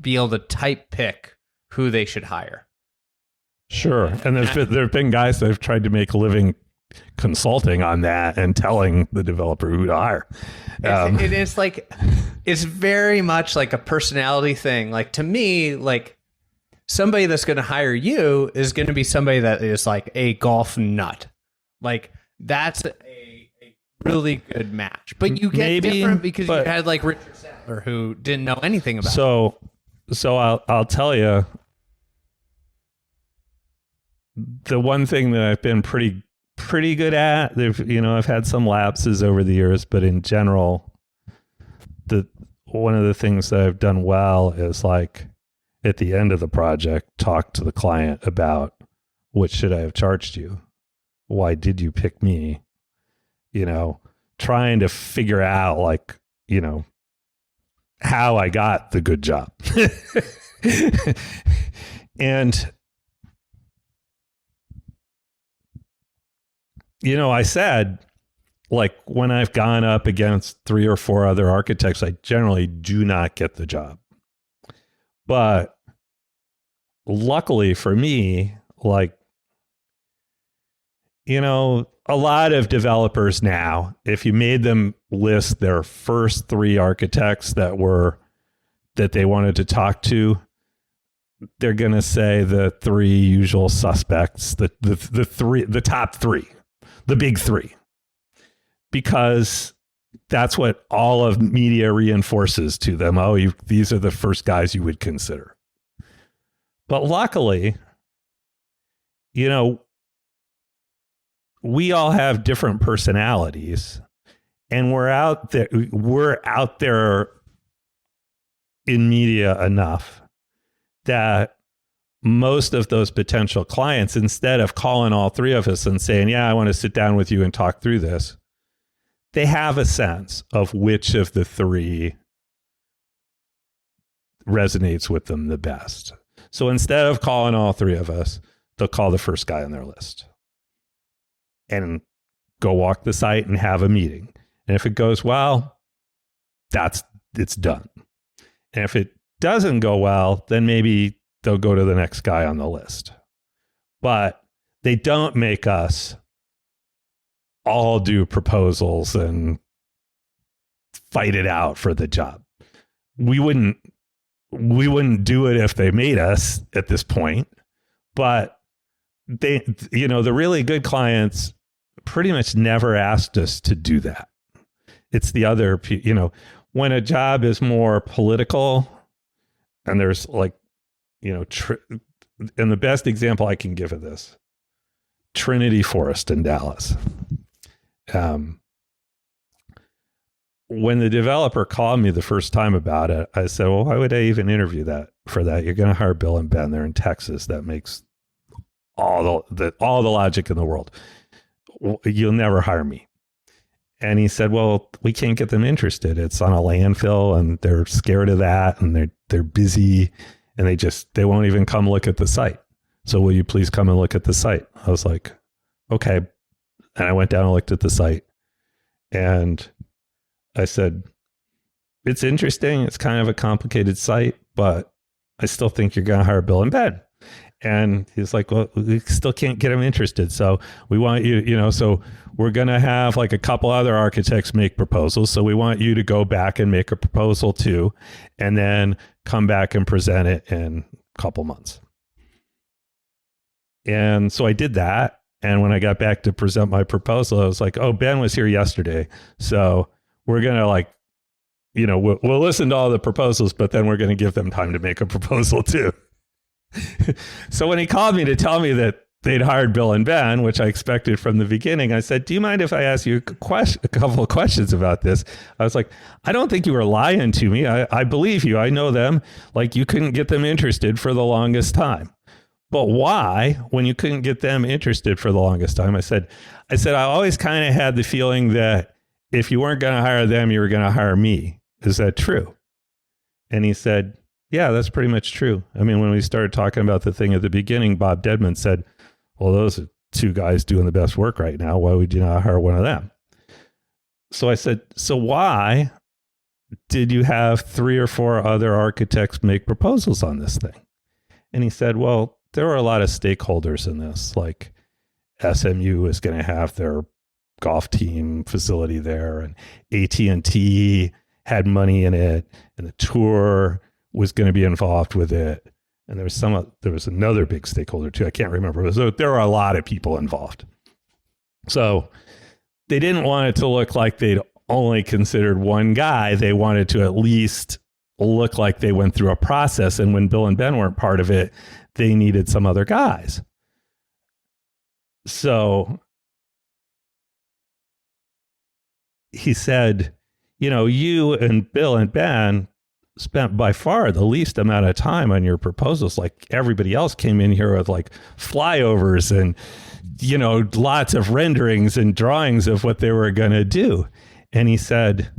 be able to type pick who they should hire. Sure. And there have been guys that have tried to make a living consulting on that and telling the developer who to hire. It's very much like a personality thing. Like to me, like somebody that's going to hire you is going to be somebody that is like a golf nut. Like that's a really good match. But you get different because you had like Richard Sadler who didn't know anything about it. So I'll tell you, the one thing that I've been pretty good at, I've had some lapses over the years, but in general, one of the things that I've done well is like at the end of the project, talk to the client about what should I have charged you? Why did you pick me? Trying to figure out like, how I got the good job. And I said, like, when I've gone up against 3 or 4 other architects, I generally do not get the job. But luckily for me, like, a lot of developers now, if you made them list their first 3 architects that they wanted to talk to, they're going to say the 3 usual suspects, the top 3, the big 3, because that's what all of media reinforces to them. Oh, these are the first guys you would consider. But luckily, we all have different personalities, and we're out there in media enough that most of those potential clients, instead of calling all 3 of us and saying, yeah, I want to sit down with you and talk through this, they have a sense of which of the 3 resonates with them the best. So instead of calling all 3 of us, they'll call the first guy on their list and go walk the site and have a meeting. And if it goes well, it's done. And if it doesn't go well, then maybe they'll go to the next guy on the list. But they don't make us all do proposals and fight it out for the job. We wouldn't do it if they made us at this point, but the really good clients pretty much never asked us to do that. It's the other, when a job is more political and there's and the best example I can give of this, Trinity Forest in Dallas. When the developer called me the first time about it, I said, well, why would I even interview for that? You're going to hire Bill and Ben. They're in Texas. That makes all the logic in the world. You'll never hire me. And he said, well, we can't get them interested. It's on a landfill and they're scared of that and they're busy and they won't even come look at the site. So will you please come and look at the site? I was like, okay. And I went down and looked at the site and I said, it's interesting. It's kind of a complicated site, but I still think you're going to hire Bill and Ben. And he's like, well, we still can't get him interested. So we want you, so we're going to have like a couple other architects make proposals. So we want you to go back and make a proposal too, and then come back and present it in a couple months. And so I did that. And when I got back to present my proposal, I was like, oh, Ben was here yesterday. So we're going to we'll listen to all the proposals, but then we're going to give them time to make a proposal too. So when he called me to tell me that they'd hired Bill and Ben, which I expected from the beginning, I said, do you mind if I ask you a couple of questions about this? I was like, I don't think you were lying to me. I believe you. I know them. Like, you couldn't get them interested for the longest time. But why, when you couldn't get them interested for the longest time? I said, I always kind of had the feeling that if you weren't going to hire them, you were going to hire me. Is that true? And he said, yeah, that's pretty much true. I mean, when we started talking about the thing at the beginning, Bob Dedman said, well, those are 2 guys doing the best work right now. Why would you not hire one of them? So I said, so why did you have 3 or 4 other architects make proposals on this thing? And he said, well, there were a lot of stakeholders in this. Like SMU is going to have their golf team facility there, and AT&T had money in it, and the tour was going to be involved with it. And there was another big stakeholder too. I can't remember. So there were a lot of people involved. So they didn't want it to look like they'd only considered one guy. They wanted to at least look like they went through a process. And when Bill and Ben weren't part of it, they needed some other guys. So he said, you and Bill and Ben spent by far the least amount of time on your proposals. Like, everybody else came in here with like flyovers and, lots of renderings and drawings of what they were going to do. And he said,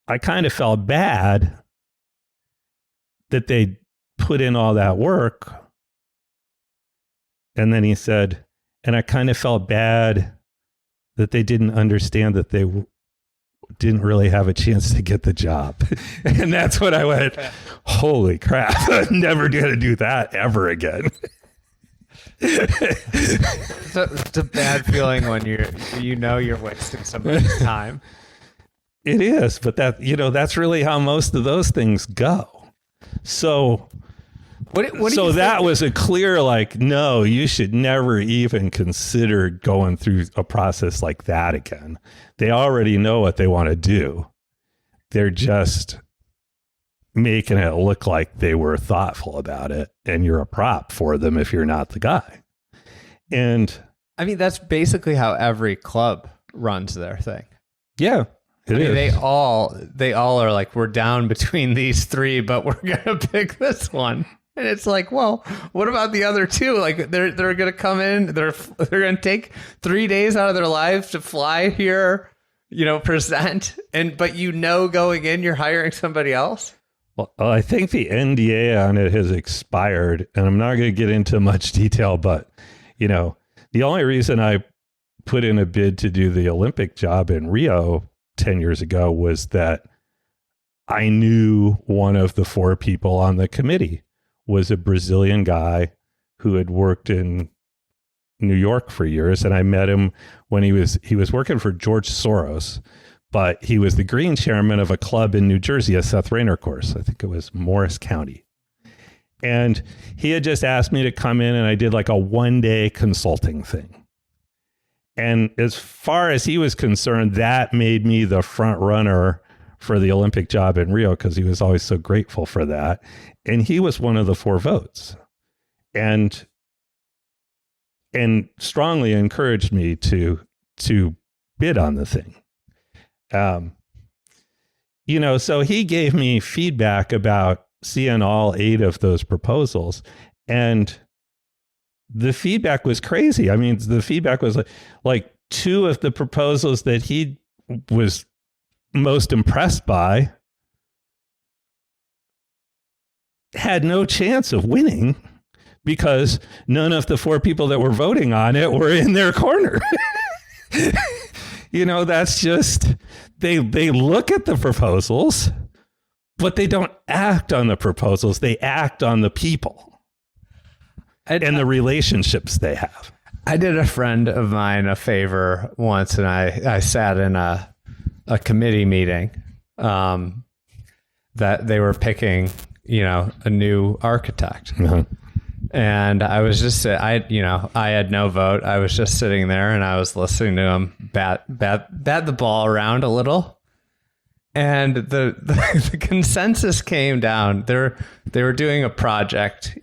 I kind of felt bad that they put in all that work. And then he said, and I kind of felt bad that they didn't understand that they didn't really have a chance to get the job. And that's when I went, holy crap, I'm never going to do that ever again. It's a bad feeling when you're wasting somebody's time. It is, but that's really how most of those things go. So What do so you that think? was a clear, like, no, you should never even consider going through a process like that again. They already know what they want to do. They're just making it look like they were thoughtful about it, and you're a prop for them if you're not the guy. And I mean, that's basically how every club runs their thing. yeah, it is. They all are like, we're down between these three, but we're gonna pick this one. And it's like, well, what about the other two? Like, they're gonna come in, they're gonna take 3 days out of their lives to fly here, present, but going in, you're hiring somebody else. Well, I think the NDA on it has expired, and I'm not going to get into much detail, but, the only reason I put in a bid to do the Olympic job in Rio 10 years ago was that I knew one of the 4 people on the committee was a Brazilian guy who had worked in New York for years, and I met him when he was working for George Soros, but he was the green chairman of a club in New Jersey, a Seth Rayner course. I think it was Morris County. And he had just asked me to come in, and I did like a 1-day consulting thing. And as far as he was concerned, that made me the front runner for the Olympic job in Rio, because he was always so grateful for that. And he was one of the 4 votes, and strongly encouraged me to bid on the thing. So he gave me feedback about seeing all 8 of those proposals, and the feedback was crazy. I mean, the feedback was like 2 of the proposals that he was most impressed by had no chance of winning because none of the 4 people that were voting on it were in their corner. That's just, they look at the proposals, but they don't act on the proposals. They act on the people and the relationships they have. I did a friend of mine a favor once, and I sat in a committee meeting that they were picking, a new architect. Uh-huh. And I was just, I had no vote. I was just sitting there, and I was listening to him bat the ball around a little. And the consensus came down. They were doing a project,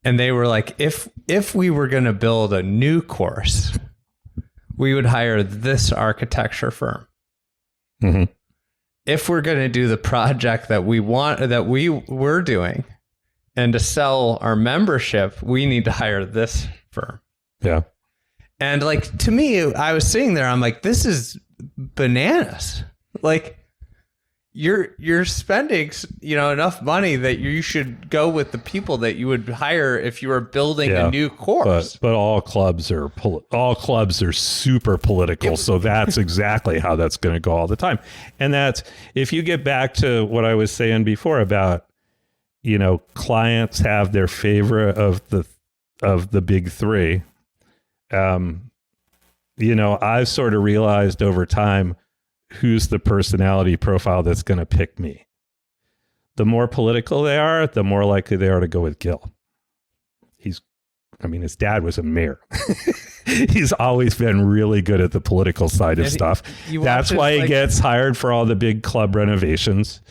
and they were like, if we were going to build a new course, we would hire this architecture firm. Mm-hmm. If we're going to do the project that we were doing, and to sell our membership, we need to hire this firm. Yeah. And like, to me, I was sitting there, I'm like, this is bananas. Like, you're spending, enough money that you should go with the people that you would hire if you were building a new course. But all clubs are super political. So that's exactly how that's going to go all the time. And that's, if you get back to what I was saying before about, clients have their favorite of the big 3. I've sort of realized over time who's the personality profile that's going to pick me. The more political they are, the more likely they are to go with Gil. His dad was a mayor. He's always been really good at the political side of stuff. That's why he gets hired for all the big club renovations.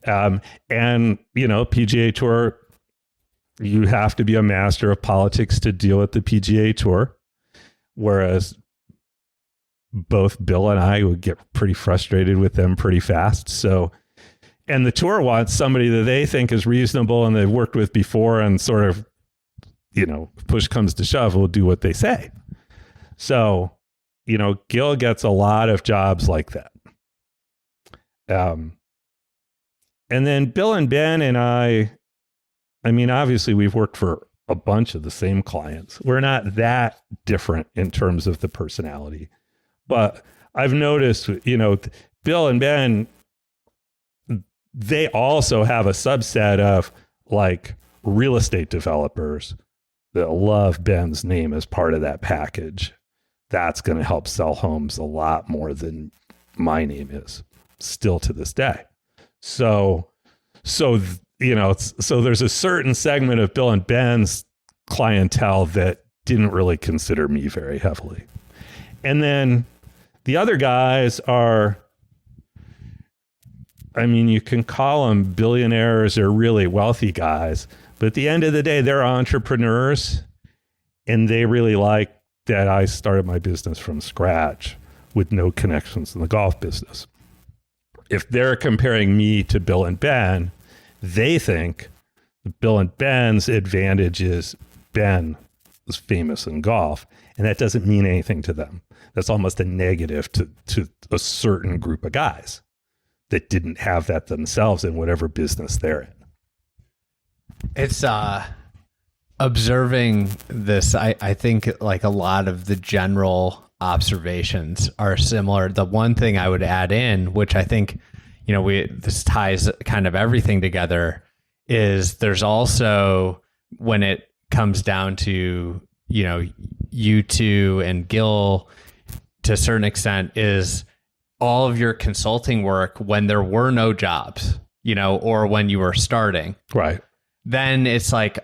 PGA Tour, you have to be a master of politics to deal with the PGA Tour. Whereas both Bill and I would get pretty frustrated with them pretty fast. So, and the tour wants somebody that they think is reasonable and they've worked with before, and sort of, push comes to shove, will do what they say. So, Gil gets a lot of jobs like that. And then Bill and Ben and I obviously we've worked for a bunch of the same clients. We're not that different in terms of the personality, but I've noticed, Bill and Ben, they also have a subset of like real estate developers that love Ben's name as part of that package. That's going to help sell homes a lot more than my name is, still to this day. So there's a certain segment of Bill and Ben's clientele that didn't really consider me very heavily. And then the other guys are, I mean, you can call them billionaires or really wealthy guys, but at the end of the day, they're entrepreneurs, and they really like that I started my business from scratch with no connections in the golf business. If they're comparing me to Bill and Ben, they think Bill and Ben's advantage is Ben is famous in golf, and that doesn't mean anything to them. That's almost a negative to a certain group of guys that didn't have that themselves in whatever business they're in. It's observing this. I think like a lot of the general observations are similar. The one thing I would add in, which I think, this ties kind of everything together, is there's also, when it comes down to, you two and Gil to a certain extent, is all of your consulting work when there were no jobs, or when you were starting. Right. Then it's like,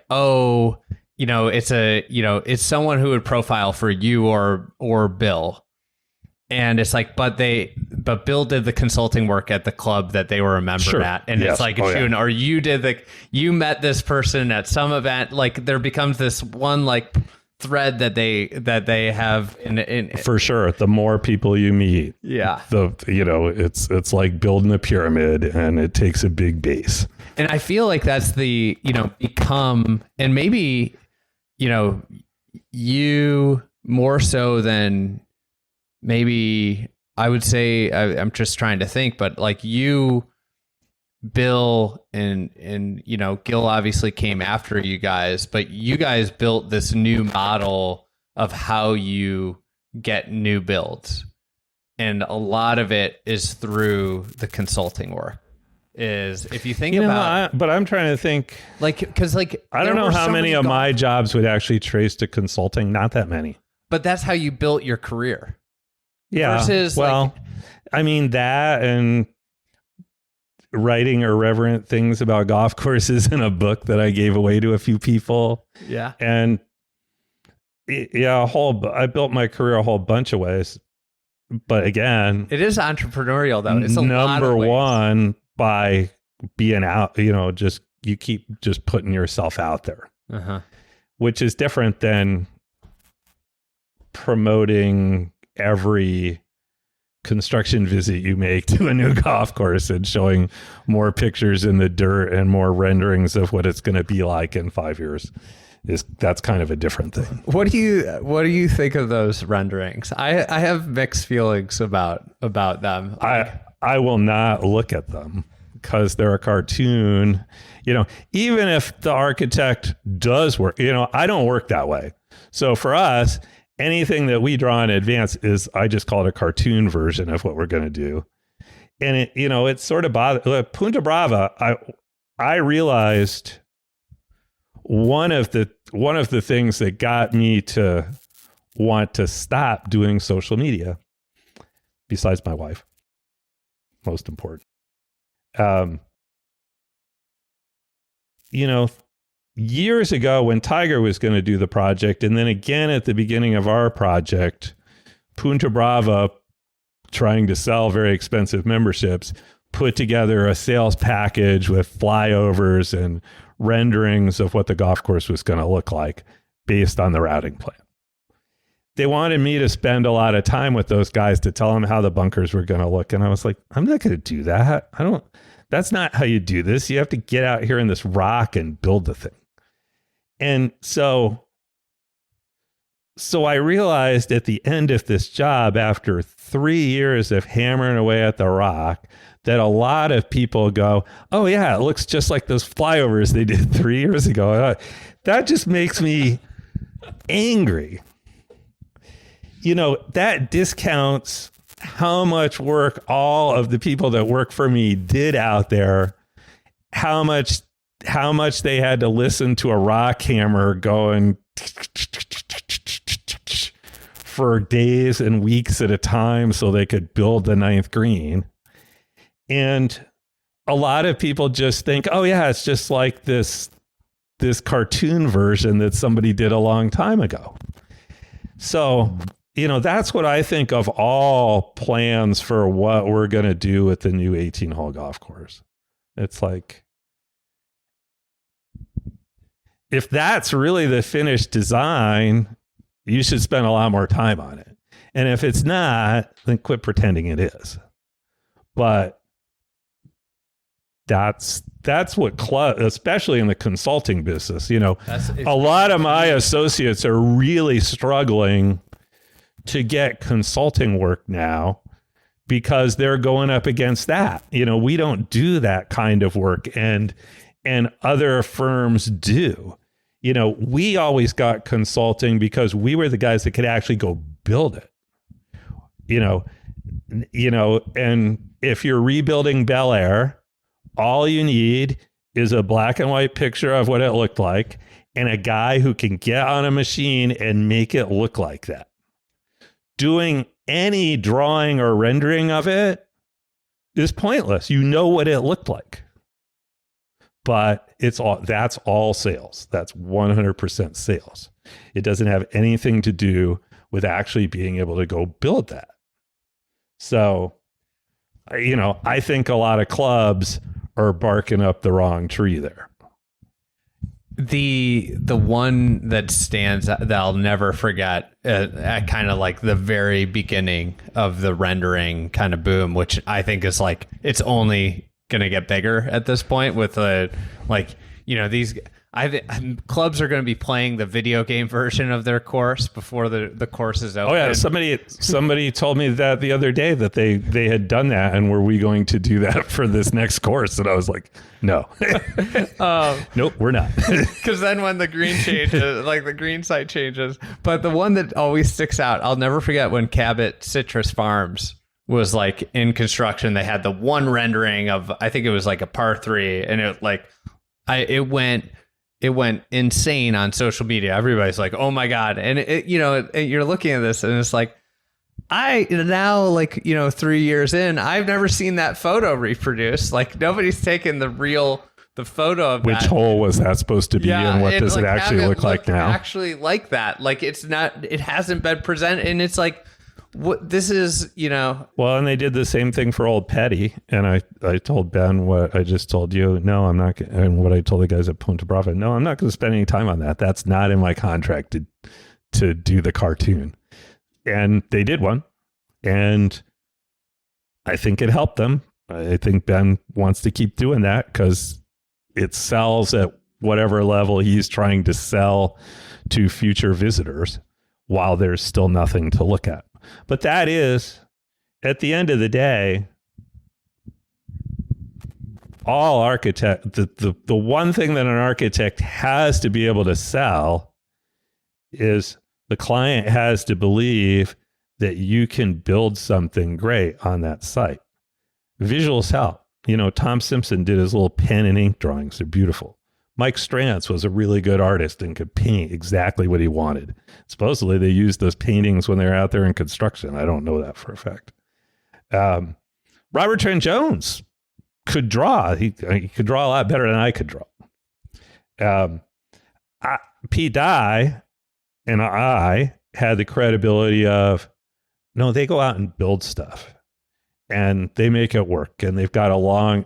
it's someone who would profile for you or Bill. And it's like, but Bill did the consulting work at the club that they were a member at. And it's like, or you met this person at some event. Like there becomes this one like thread that they have in for sure. The more people you meet, it's like building a pyramid, and it takes a big base. And I feel like that's the, become, and maybe, you more so than maybe, I would say, I'm just trying to think, but like you, Bill, and Gil obviously came after you guys, but you guys built this new model of how you get new builds. And a lot of it is through the consulting work. Is if you think about, but I'm trying to think, because I don't know how many of my jobs would actually trace to consulting. Not that many. But that's how you built your career. Yeah. Versus, I mean that, and writing irreverent things about golf courses in a book that I gave away to a few people. Yeah. And I built my career a whole bunch of ways. But again, it is entrepreneurial though. It's number one by being out, you keep just putting yourself out there, which is different than promoting every construction visit you make to a new golf course and showing more pictures in the dirt and more renderings of what it's going to be like in 5 years. That's kind of a different thing. What do you think of those renderings? I have mixed feelings about them. I will not look at them because they're a cartoon. Even if the architect does work, I don't work that way. So for us, anything that we draw in advance is, I just call it a cartoon version of what we're going to do. And it's sort of Punta Brava. I realized one of the things that got me to want to stop doing social media, besides my wife, most important, years ago when Tiger was going to do the project, and then again at the beginning of our project, Punta Brava, trying to sell very expensive memberships, put together a sales package with flyovers and renderings of what the golf course was going to look like based on the routing plan. They wanted me to spend a lot of time with those guys to tell them how the bunkers were going to look. And I was like, I'm not going to do that. That's not how you do this. You have to get out here in this rock and build the thing. And so I realized at the end of this job, after 3 years of hammering away at the rock, that a lot of people go, oh yeah, it looks just like those flyovers they did 3 years ago. That just makes me angry. That discounts how much work all of the people that work for me did out there, how much they had to listen to a rock hammer going for days and weeks at a time so they could build the ninth green. And a lot of people just think, oh yeah, it's just like this cartoon version that somebody did a long time ago. So, that's what I think of all plans for what we're going to do with the new 18-hole golf course. It's like, if that's really the finished design, you should spend a lot more time on it. And if it's not, then quit pretending it is. But that's what especially in the consulting business, a lot of my associates are really struggling to get consulting work now because they're going up against that. We don't do that kind of work, and other firms do. We always got consulting because we were the guys that could actually go build it. And if you're rebuilding Bel Air, all you need is a black and white picture of what it looked like and a guy who can get on a machine and make it look like that. Doing any drawing or rendering of it is pointless. You know what it looked like. But that's all sales. That's 100% sales. It doesn't have anything to do with actually being able to go build that. So, I think a lot of clubs are barking up the wrong tree there. The one that stands that I'll never forget at kind of like the very beginning of the rendering kind of boom, which I think is like, it's only going to get bigger at this point with these clubs are going to be playing the video game version of their course before the course is open. Oh yeah, somebody told me that the other day that they had done that, and were we going to do that for this next course? And I was like, no, nope, we're not. Because then when the green changes, like the green site changes, but the one that always sticks out, I'll never forget when Cabot Citrus Farms was like in construction. They had the one rendering of, I think it was like a par 3, and it went insane on social media. Everybody's like, oh my God. And you're looking at this and it's like, I now 3 years in, I've never seen that photo reproduced. Like nobody's taken the photo of which that. hole was that supposed to be, and what does it actually look like now? Actually like that. Like it hasn't been presented, and it's like, what this is, Well, and they did the same thing for Old Petty, and I told Ben what I just told you. No, I'm not, and what I told the guys at Punta Brava. No, I'm not going to spend any time on that. That's not in my contract to do the cartoon. And they did one, and I think it helped them. I think Ben wants to keep doing that because it sells at whatever level he's trying to sell to future visitors while there's still nothing to look at. But that is, at the end of the day, all the one thing that an architect has to be able to sell is the client has to believe that you can build something great on that site. Visuals help. Tom Simpson did his little pen and ink drawings. They're beautiful. Mike Strantz was a really good artist and could paint exactly what he wanted. Supposedly they used those paintings when they were out there in construction. I don't know that for a fact. Robert Trent Jones could draw. He could draw a lot better than I could draw. Pete Dye and I had the credibility of, no, they go out and build stuff. And they make it work, and they've got a long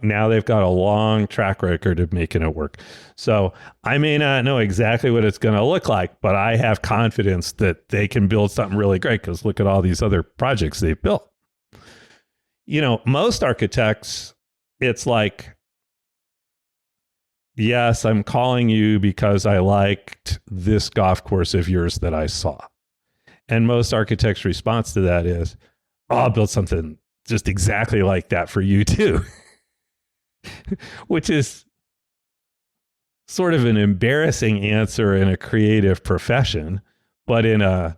track record of making it work. So I may not know exactly what it's going to look like, but I have confidence that they can build something really great because look at all these other projects they've built. Most architects, it's like, yes, I'm calling you because I liked this golf course of yours that I saw. And most architects' response to that is, oh, I'll build something just exactly like that for you too. Which is sort of an embarrassing answer in a creative profession, but in a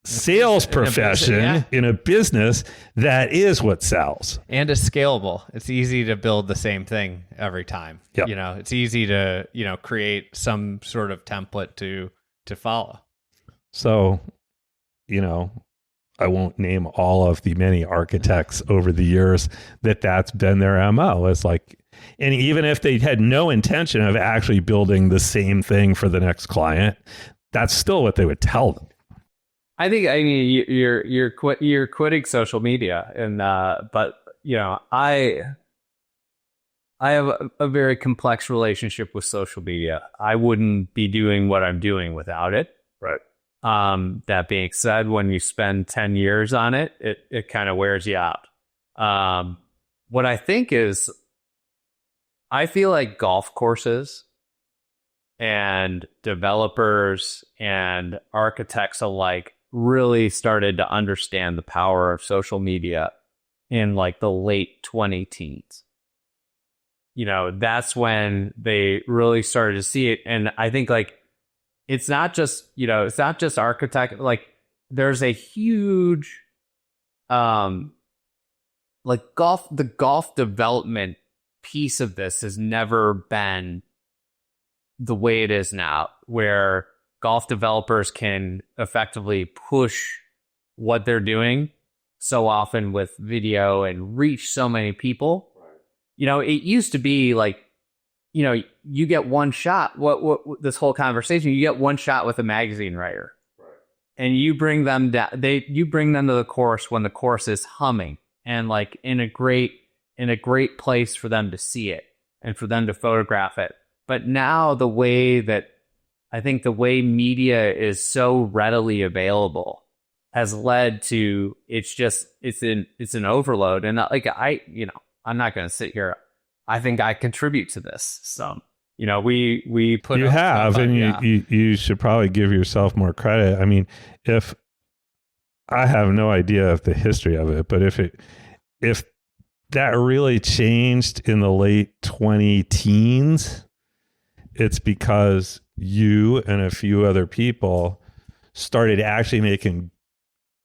sales profession, in a business, that is what sells. And it's scalable. It's easy to build the same thing every time. Yep. It's easy to, create some sort of template to to follow. So, I won't name all of the many architects over the years that's been their MO. It's like, and even if they had no intention of actually building the same thing for the next client, that's still what they would tell them. I mean, you're quitting social media, and but I have a very complex relationship with social media. I wouldn't be doing what I'm doing without it. Right. That being said, when you spend 10 years on it, it kind of wears you out. What I think is, I feel like golf courses and developers and architects alike really started to understand the power of social media in like the late 2010s. That's when they really started to see it. And I think like, it's not just architect, like there's a huge, the golf development piece of this has never been the way it is now, where golf developers can effectively push what they're doing so often with video and reach so many people. It used to be like, you get one shot. What this whole conversation, you get one shot with a magazine writer, right? And you bring them down. You bring them to the course when the course is humming and like in a great place for them to see it and for them to photograph it. But now the way media is so readily available has led to it's an overload. And like I'm not going to sit here. I think I contribute to this. So, we put you have, and you should probably give yourself more credit. I mean, if I have no idea of the history of it, but if that really changed in the late 2010s, it's because you and a few other people started actually making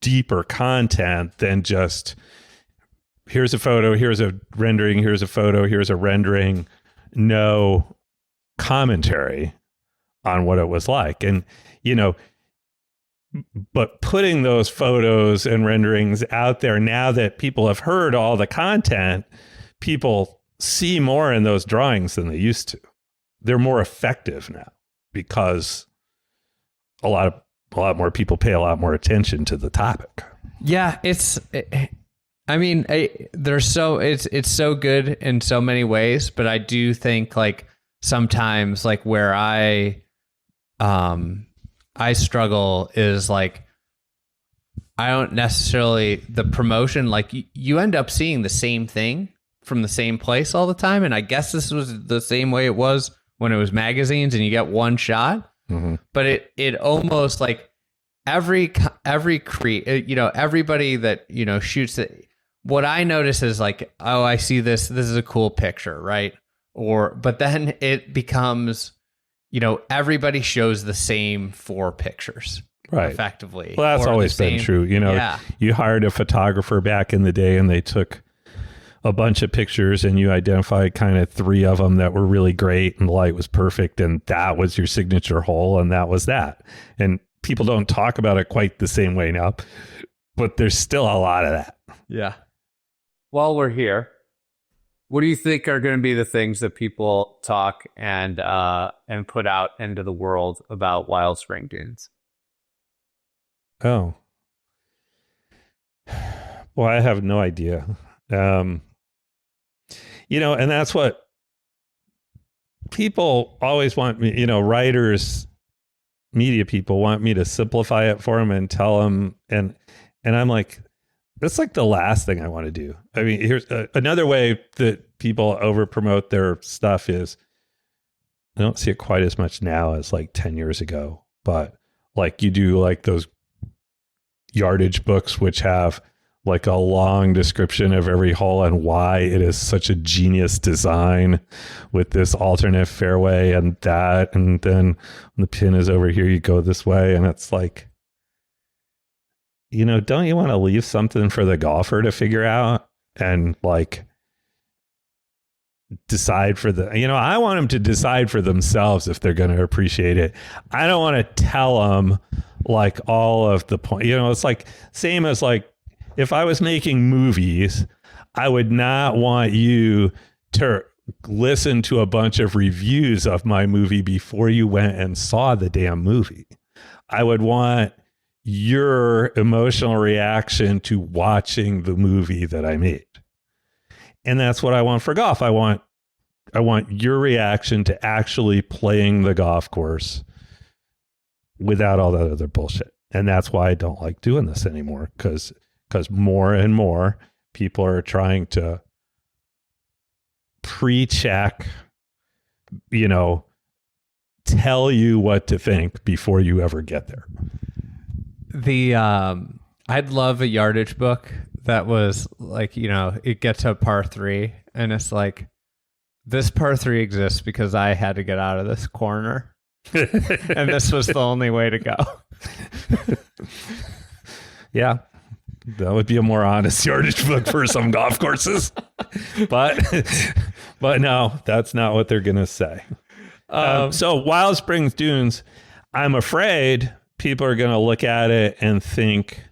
deeper content than just, here's a photo, here's a rendering, here's a photo, here's a rendering, no commentary on what it was like. And, but putting those photos and renderings out there, now that people have heard all the content, people see more in those drawings than they used to. They're more effective now because a lot more people pay a lot more attention to the topic. Yeah, it's so good in so many ways, but I do think like sometimes like where I struggle is like, I don't necessarily, the promotion, like you end up seeing the same thing from the same place all the time. And I guess this was the same way it was when it was magazines and you get one shot, but it almost like everybody that, shoots it. What I notice is like, oh, I see this is a cool picture. Right. But then it becomes, everybody shows the same 4 pictures. Right. Effectively. Well, that's always been true. You hired a photographer back in the day and they took a bunch of pictures and you identified kind of 3 of them that were really great and the light was perfect. And that was your signature hole. And that was that. And people don't talk about it quite the same way now, but there's still a lot of that. Yeah. While we're here, what do you think are going to be the things that people talk and put out into the world about Wild Spring Dunes? Oh. Well, I have no idea. And that's what people always want me, writers, media people want me to simplify it for them and tell them. And I'm like, that's like the last thing I want to do. I mean, here's another way that people over promote their stuff is, I don't see it quite as much now as like 10 years ago, but like you do like those yardage books, which have like a long description of every hole and why it is such a genius design with this alternate fairway and that. And then when the pin is over here, you go this way. And it's like, don't you want to leave something for the golfer to figure out? And like, decide for I want them to decide for themselves if they're going to appreciate it. I don't want to tell them like all of the point. It's like same as like if I was making movies, I would not want you to listen to a bunch of reviews of my movie before you went and saw the damn movie. I would want your emotional reaction to watching the movie that I made. And that's what I want for golf. I want your reaction to actually playing the golf course without all that other bullshit. And that's why I don't like doing this anymore, because more and more people are trying to pre-check, tell you what to think before you ever get there. I'd love a yardage book that was like, it gets to par 3 and it's like, this par 3 exists because I had to get out of this corner and this was the only way to go. Yeah. That would be a more honest yardage book for some golf courses. But no, that's not what they're going to say. So Wild Springs Dunes, I'm afraid people are going to look at it and think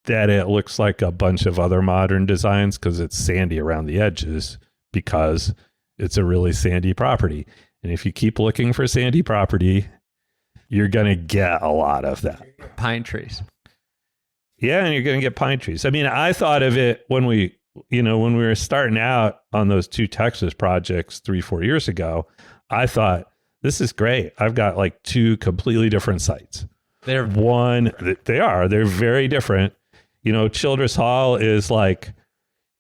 that it looks like a bunch of other modern designs because it's sandy around the edges, because it's a really sandy property. And if you keep looking for sandy property, you're going to get a lot of that. Pine trees. Yeah, and you're going to get pine trees. I mean, I thought of it when we were starting out on those 2 Texas projects 3-4 years ago. I thought, this is great. I've got like 2 completely different sites. They're very different. Childress Hall is like,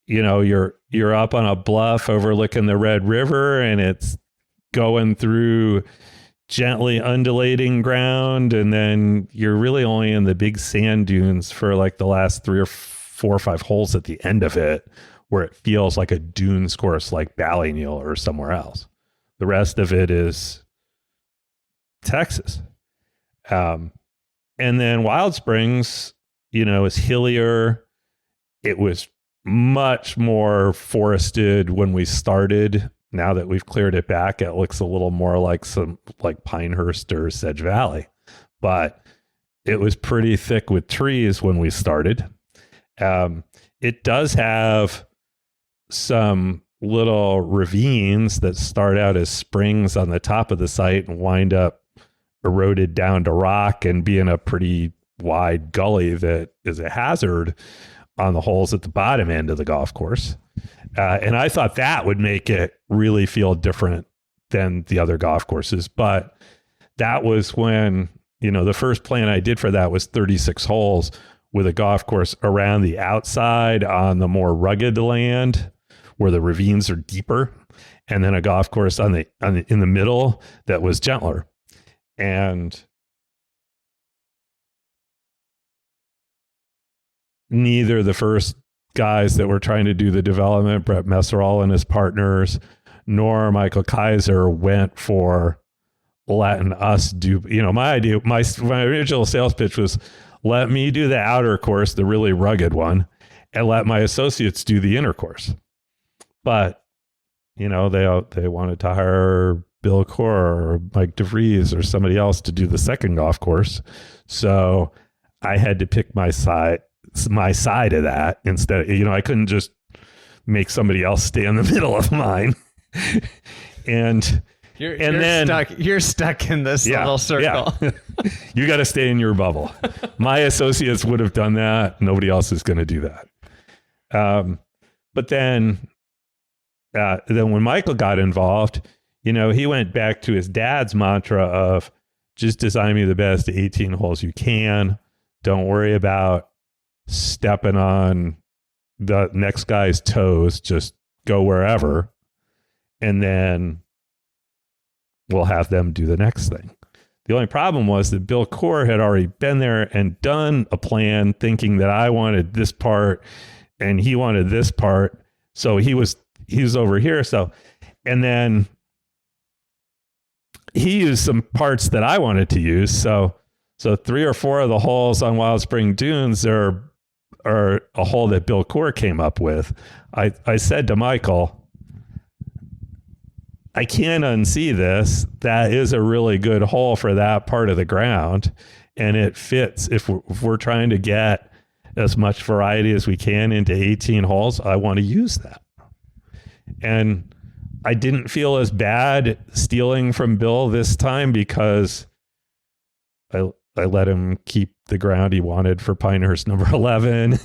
you're up on a bluff overlooking the Red River, and it's going through gently undulating ground, and then you're really only in the big sand dunes for like the last 3 or 4 or 5 holes at the end of it, where it feels like a dunes course like Ballyneal or somewhere else. The rest of it is Texas. And then Wild Springs, is hillier. It was much more forested when we started. Now that we've cleared it back, it looks a little more like Pinehurst or Sedge Valley, but it was pretty thick with trees when we started. It does have some little ravines that start out as springs on the top of the site and wind up eroded down to rock and being a pretty wide gully that is a hazard on the holes at the bottom end of the golf course. And I thought that would make it really feel different than the other golf courses. But that was when, the first plan I did for that was 36 holes with a golf course around the outside on the more rugged land where the ravines are deeper, and then a golf course in the middle that was gentler. And neither the first guys that were trying to do the development, Brett Messerall and his partners, nor Michael Kaiser, went for letting us do, my idea, my original sales pitch was, let me do the outer course, the really rugged one, and let my associates do the inner course. But, they wanted to hire Bill Core or Mike DeVries or somebody else to do the second golf course. So I had to pick my side of that instead. I couldn't just make somebody else stay in the middle of mine. And you're stuck in this little circle. Yeah. You got to stay in your bubble. My associates would have done that. Nobody else is going to do that. But then when Michael got involved, he went back to his dad's mantra of just design me the best 18 holes you can. Don't worry about stepping on the next guy's toes. Just go wherever. And then we'll have them do the next thing. The only problem was that Bill Core had already been there and done a plan thinking that I wanted this part and he wanted this part. So he was over here. So, and then he used some parts that I wanted to use. So 3 or 4 of the holes on Wild Spring Dunes are or a hole that Bill Core came up with. I said to Michael, I can't unsee this. That is a really good hole for that part of the ground. And it fits. If we're trying to get as much variety as we can into 18 holes, I want to use that. And I didn't feel as bad stealing from Bill this time because I let him keep the ground he wanted for Pinehurst number 11.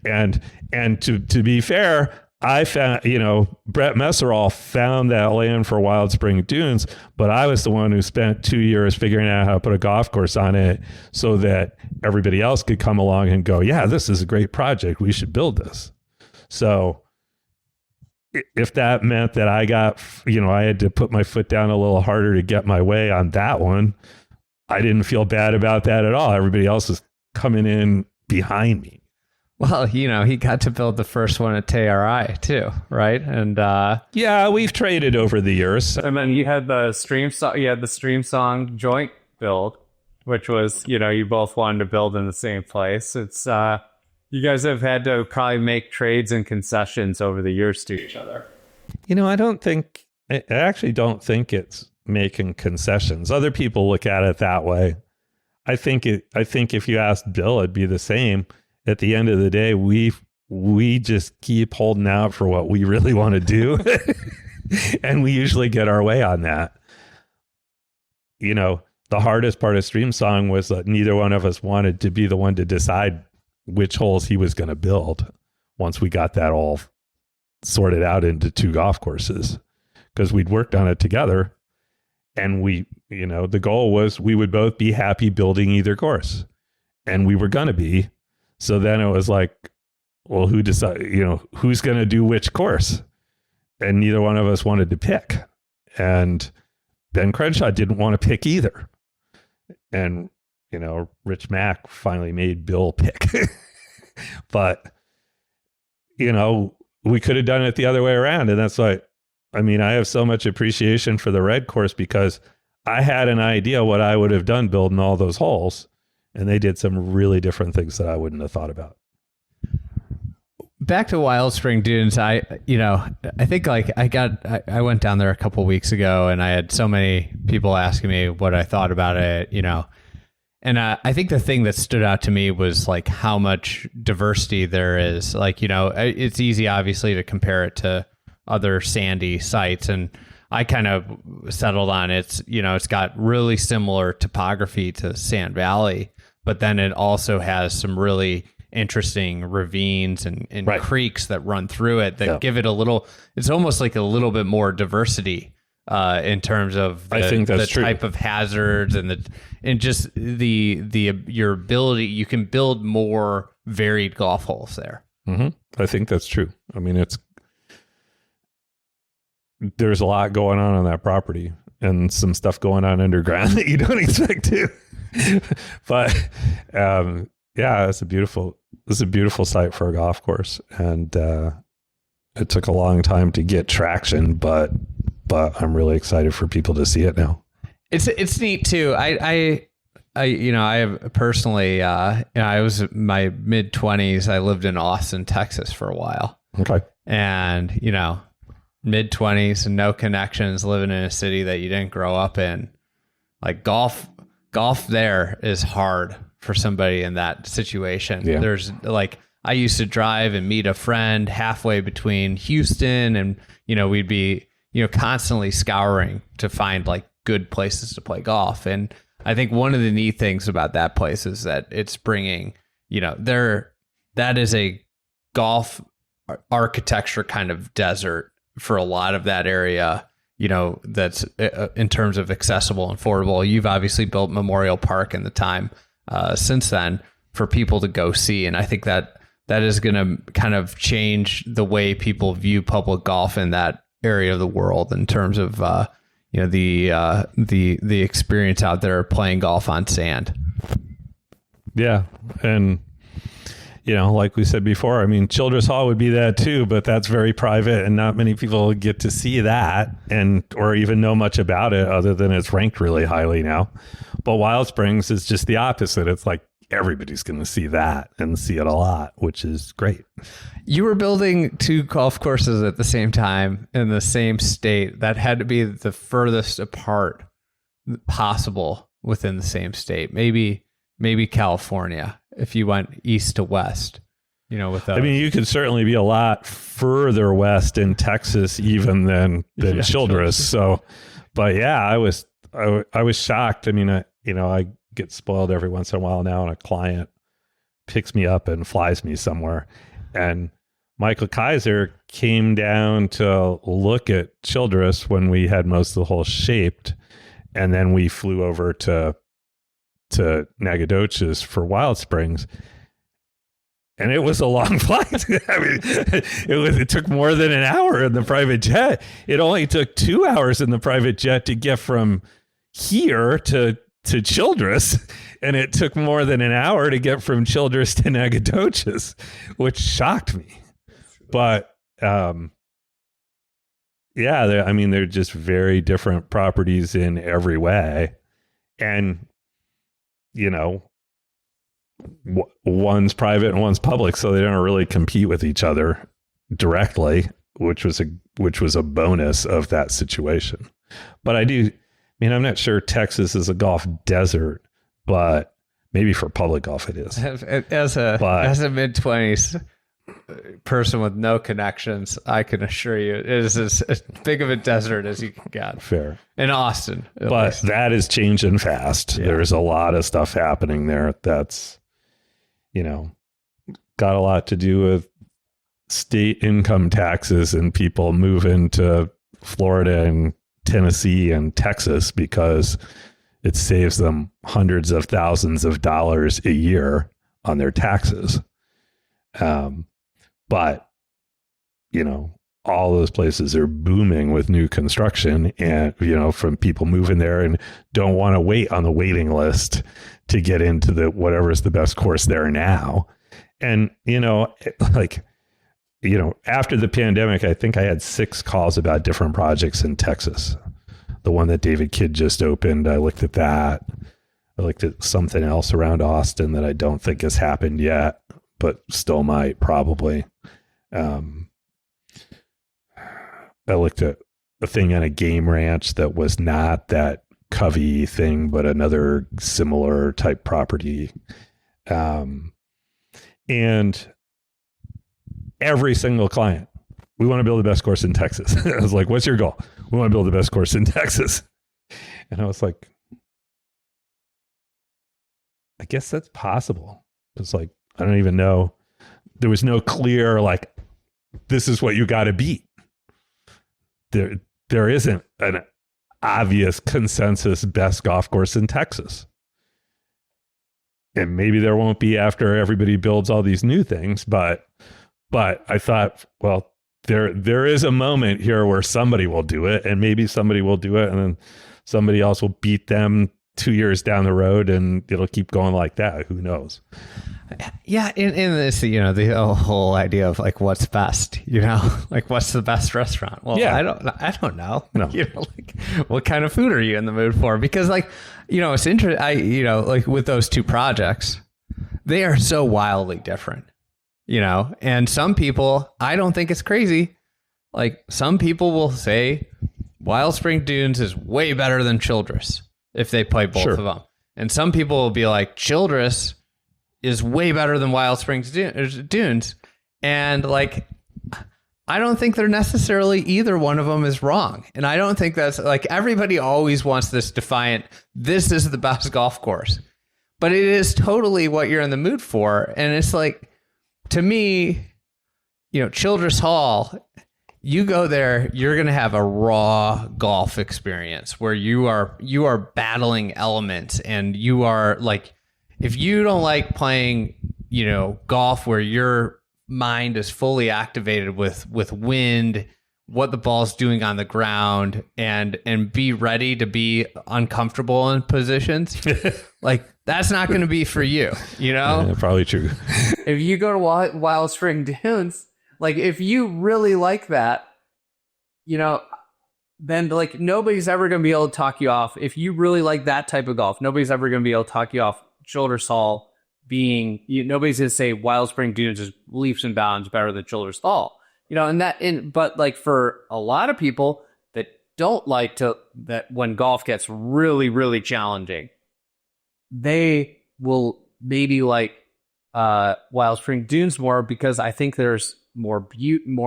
and to be fair, I found, Brett Messerall found that land for Wild Spring Dunes, but I was the one who spent 2 years figuring out how to put a golf course on it so that everybody else could come along and go, yeah, this is a great project. We should build this. So if that meant that I got, I had to put my foot down a little harder to get my way on that one, I didn't feel bad about that at all. Everybody else was coming in behind me. Well, he got to build the first one at TRI too, right? And yeah, we've traded over the years. And then you had the stream song joint build, which was, you both wanted to build in the same place. It's you guys have had to probably make trades and concessions over the years to each other. I actually don't think it's making concessions. Other people look at it that way. I think if you asked Bill, it'd be the same. At the end of the day, we just keep holding out for what we really want to do. And we usually get our way on that. The hardest part of Stream Song was that neither one of us wanted to be the one to decide which holes he was going to build once we got that all sorted out into 2 golf courses, because we'd worked on it together. And the goal was we would both be happy building either course, and we were going to be. So then it was like, well, who's going to do which course? And neither one of us wanted to pick. And Ben Crenshaw didn't want to pick either. And, Rich Mack finally made Bill pick. But, we could have done it the other way around. And that's why, I have so much appreciation for the red course, because I had an idea what I would have done building all those holes. And they did some really different things that I wouldn't have thought about. Back to Wild Spring Dunes, I think I went down there a couple weeks ago, and I had so many people asking me what I thought about it, and I think the thing that stood out to me was like how much diversity there is. Like, it's easy obviously to compare it to other sandy sites, and I kind of settled on it's got really similar topography to Sand Valley, but then it also has some really interesting ravines and right. creeks that run through it that give it it's almost like a little bit more diversity in terms of I think that's the true. Type of hazards and just your ability, you can build more varied golf holes there. Mm-hmm. I think that's true. There's a lot going on that property, and some stuff going on underground that you don't expect to. But it's a beautiful site for a golf course, and it took a long time to get traction, but I'm really excited for people to see it now. It's neat too. I have personally, I was in my mid-20s. I lived in Austin, Texas for a while. Okay, and mid-20s and no connections, living in a city that you didn't grow up in. Like golf there is hard for somebody in that situation. Yeah. There's I used to drive and meet a friend halfway between Houston and, we'd be, constantly scouring to find like good places to play golf. And I think one of the neat things about that place is that it's bringing, that is a golf architecture kind of desert for a lot of that area, that's in terms of accessible and affordable. You've obviously built Memorial Park in the time since then for people to go see. And I think that is going to kind of change the way people view public golf in that area of the world in terms of, the experience out there playing golf on sand. Yeah. And, like we said before, Childress Hall would be that too, but that's very private and not many people get to see that or even know much about it other than it's ranked really highly now. But Wild Springs is just the opposite. It's like everybody's going to see that and see it a lot, which is great. You were building 2 golf courses at the same time in the same state. That had to be the furthest apart possible within the same state. Maybe California, if you went east to west, with those. I mean, you could certainly be a lot further west in Texas even than Childress. So, but yeah, I was shocked. I mean, I get spoiled every once in a while now, and a client picks me up and flies me somewhere. And Michael Kaiser came down to look at Childress when we had most of the hole shaped. And then we flew over to Nacogdoches for Wild Springs. And it was a long flight. I mean, it took more than an hour in the private jet. It only took 2 hours in the private jet to get from here to Childress, and it took more than an hour to get from Childress to Nacogdoches, which shocked me. But they're just very different properties in every way, and one's private and one's public, so they don't really compete with each other directly, which was a bonus of that situation. But I'm not sure Texas is a golf desert, but maybe for public golf it is. As a mid-20s person with no connections, I can assure you it is as big of a desert as you can get. Fair. In Austin. But least. That is changing fast. Yeah. There's a lot of stuff happening there that's, got a lot to do with state income taxes and people moving to Florida and Tennessee and Texas because it saves them hundreds of thousands of dollars a year on their taxes. But all those places are booming with new construction, and from people moving there and don't want to wait on the waiting list to get into whatever's the best course there now. And after the pandemic, I think I had 6 calls about different projects in Texas. The one that David Kidd just opened, I looked at that. I looked at something else around Austin that I don't think has happened yet, but still might probably. I looked at a thing on a game ranch that was not that Covey thing, but another similar type property. And every single client, we want to build the best course in Texas. I was like, what's your goal? We want to build the best course in Texas. And I was like, I guess that's possible. It's like, I don't even know. There was no clear, this is what you got to beat. There isn't an obvious consensus best golf course in Texas. And maybe there won't be after everybody builds all these new things, but I thought, well, there is a moment here where somebody will do it, and maybe somebody will do it, and then somebody else will beat them 2 years down the road, and it'll keep going like that. Who knows? Yeah, in this, the whole idea of what's best, what's the best restaurant? Well, yeah. I don't know. No. What kind of food are you in the mood for? Because it's interesting. With those 2 projects, they are so wildly different. And some people, I don't think it's crazy. Some people will say Wild Spring Dunes is way better than Childress if they play both of them. And some people will be like, Childress is way better than Wild Springs Dunes. And I don't think they're necessarily either one of them is wrong. And I don't think that's everybody always wants this defiant, this is the best golf course. But it is totally what you're in the mood for. And it's to me, Childress Hall, you go there, you're going to have a raw golf experience where you are battling elements, and you are if you don't like playing, golf where your mind is fully activated with wind, what the ball's doing on the ground, and be ready to be uncomfortable in positions, that's not going to be for you, Yeah, probably true. If you go to Wild Spring Dunes, if you really like that, then nobody's ever going to be able to talk you off. If you really like that type of golf, nobody's ever going to be able to talk you off Childress Hall nobody's going to say Wild Spring Dunes is leaps and bounds better than Childress Hall. But like for a lot of people that don't like that when golf gets really, really challenging, they will maybe like Wild Spring Dunes more because I think there's more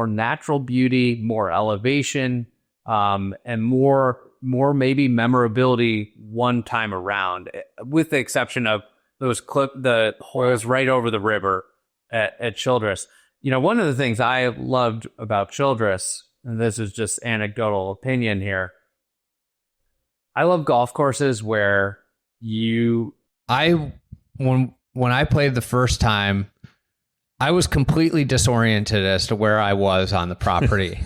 natural beauty, more elevation, and more maybe memorability one time around, with the exception of the holes right over the river at Childress. One of the things I loved about Childress, and this is just anecdotal opinion here, I love golf courses where when I played the first time, I was completely disoriented as to where I was on the property.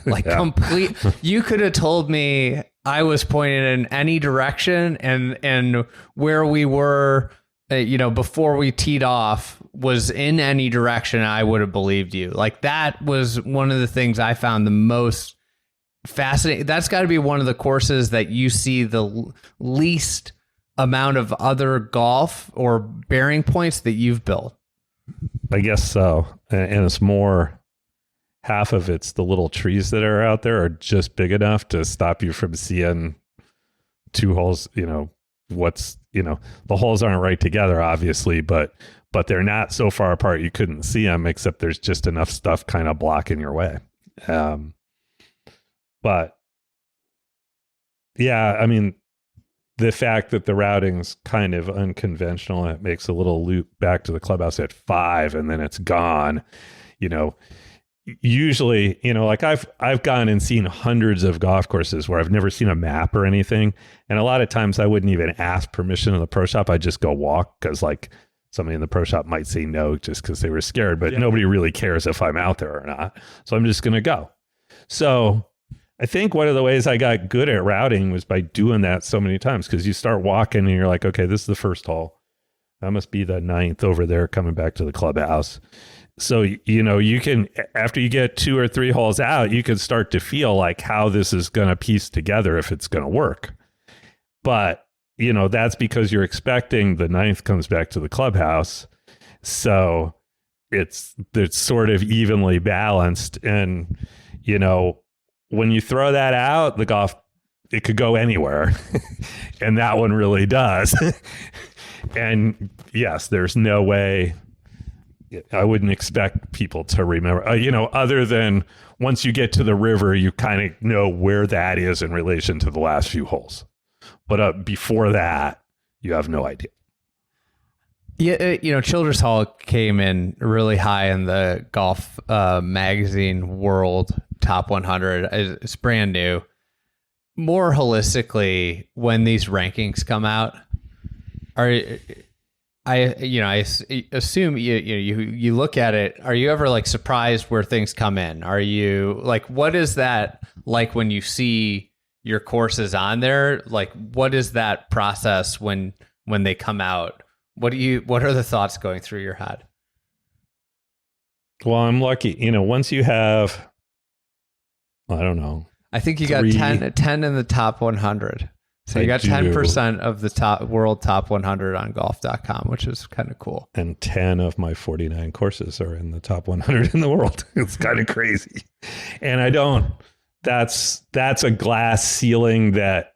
You could have told me I was pointed in any direction, and where we were, before we teed off was in any direction, I would have believed you. Like, that was one of the things I found the most fascinating. That's got to be one of the courses that you see the least amount of other golf or bearing points that you've built. I guess so. And it's more, half of it's the little trees that are out there are just big enough to stop you from seeing two holes. The holes aren't right together, obviously, but they're not so far apart you couldn't see them, except there's just enough stuff kind of blocking your way. But yeah, I mean, the fact that the routing's kind of unconventional, it makes a little loop back to the clubhouse at 5 and then it's gone. Usually, like I've gone and seen hundreds of golf courses where I've never seen a map or anything. And a lot of times I wouldn't even ask permission in the pro shop. I'd just go walk, because like somebody in the pro shop might say no just because they were scared, but nobody really cares if I'm out there or not. So I'm just going to go. So I think one of the ways I got good at routing was by doing that so many times, because you start walking and you're like, okay, this is the first hole. That must be the 9th over there coming back to the clubhouse. So, you can, after you get 2 or 3 holes out, you can start to feel like how this is going to piece together, if it's going to work. But, that's because you're expecting the 9th comes back to the clubhouse. So it's sort of evenly balanced. And, when you throw that out, the golf, it could go anywhere. And that one really does. And yes, there's no way, I wouldn't expect people to remember, other than once you get to the river, you kind of know where that is in relation to the last few holes. But before that, you have no idea. Yeah, Childress Hall came in really high in the golf magazine world top 100. It's brand new. More holistically, when these rankings come out, I assume you look at it. Are you ever like surprised where things come in? Are you like, what is that like when you see your courses on there? Like, what is that process when they come out? What are the thoughts going through your head? Well, I'm lucky. Once you have, I don't know, I think you got 10 in the top 100. So you got 10% of the world top 100 on golf.com, which is kind of cool. And 10 of my 49 courses are in the top 100 in the world. It's kind of crazy. And that's a glass ceiling that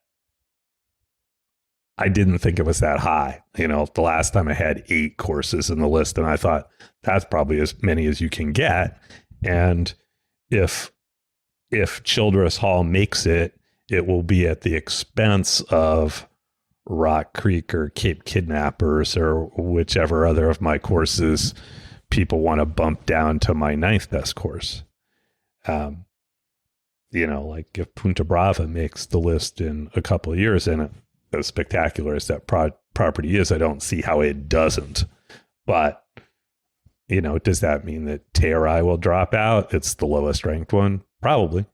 I didn't think it was that high. The last time I had 8 courses in the list, and I thought that's probably as many as you can get. And if Childress Hall makes it, it will be at the expense of Rock Creek or Cape Kidnappers or whichever other of my courses people want to bump down to my 9th best course. Like if Punta Brava makes the list in a couple of years, and as spectacular as that property is, I don't see how it doesn't. But, does that mean that Tearai will drop out? It's the lowest ranked one. Probably.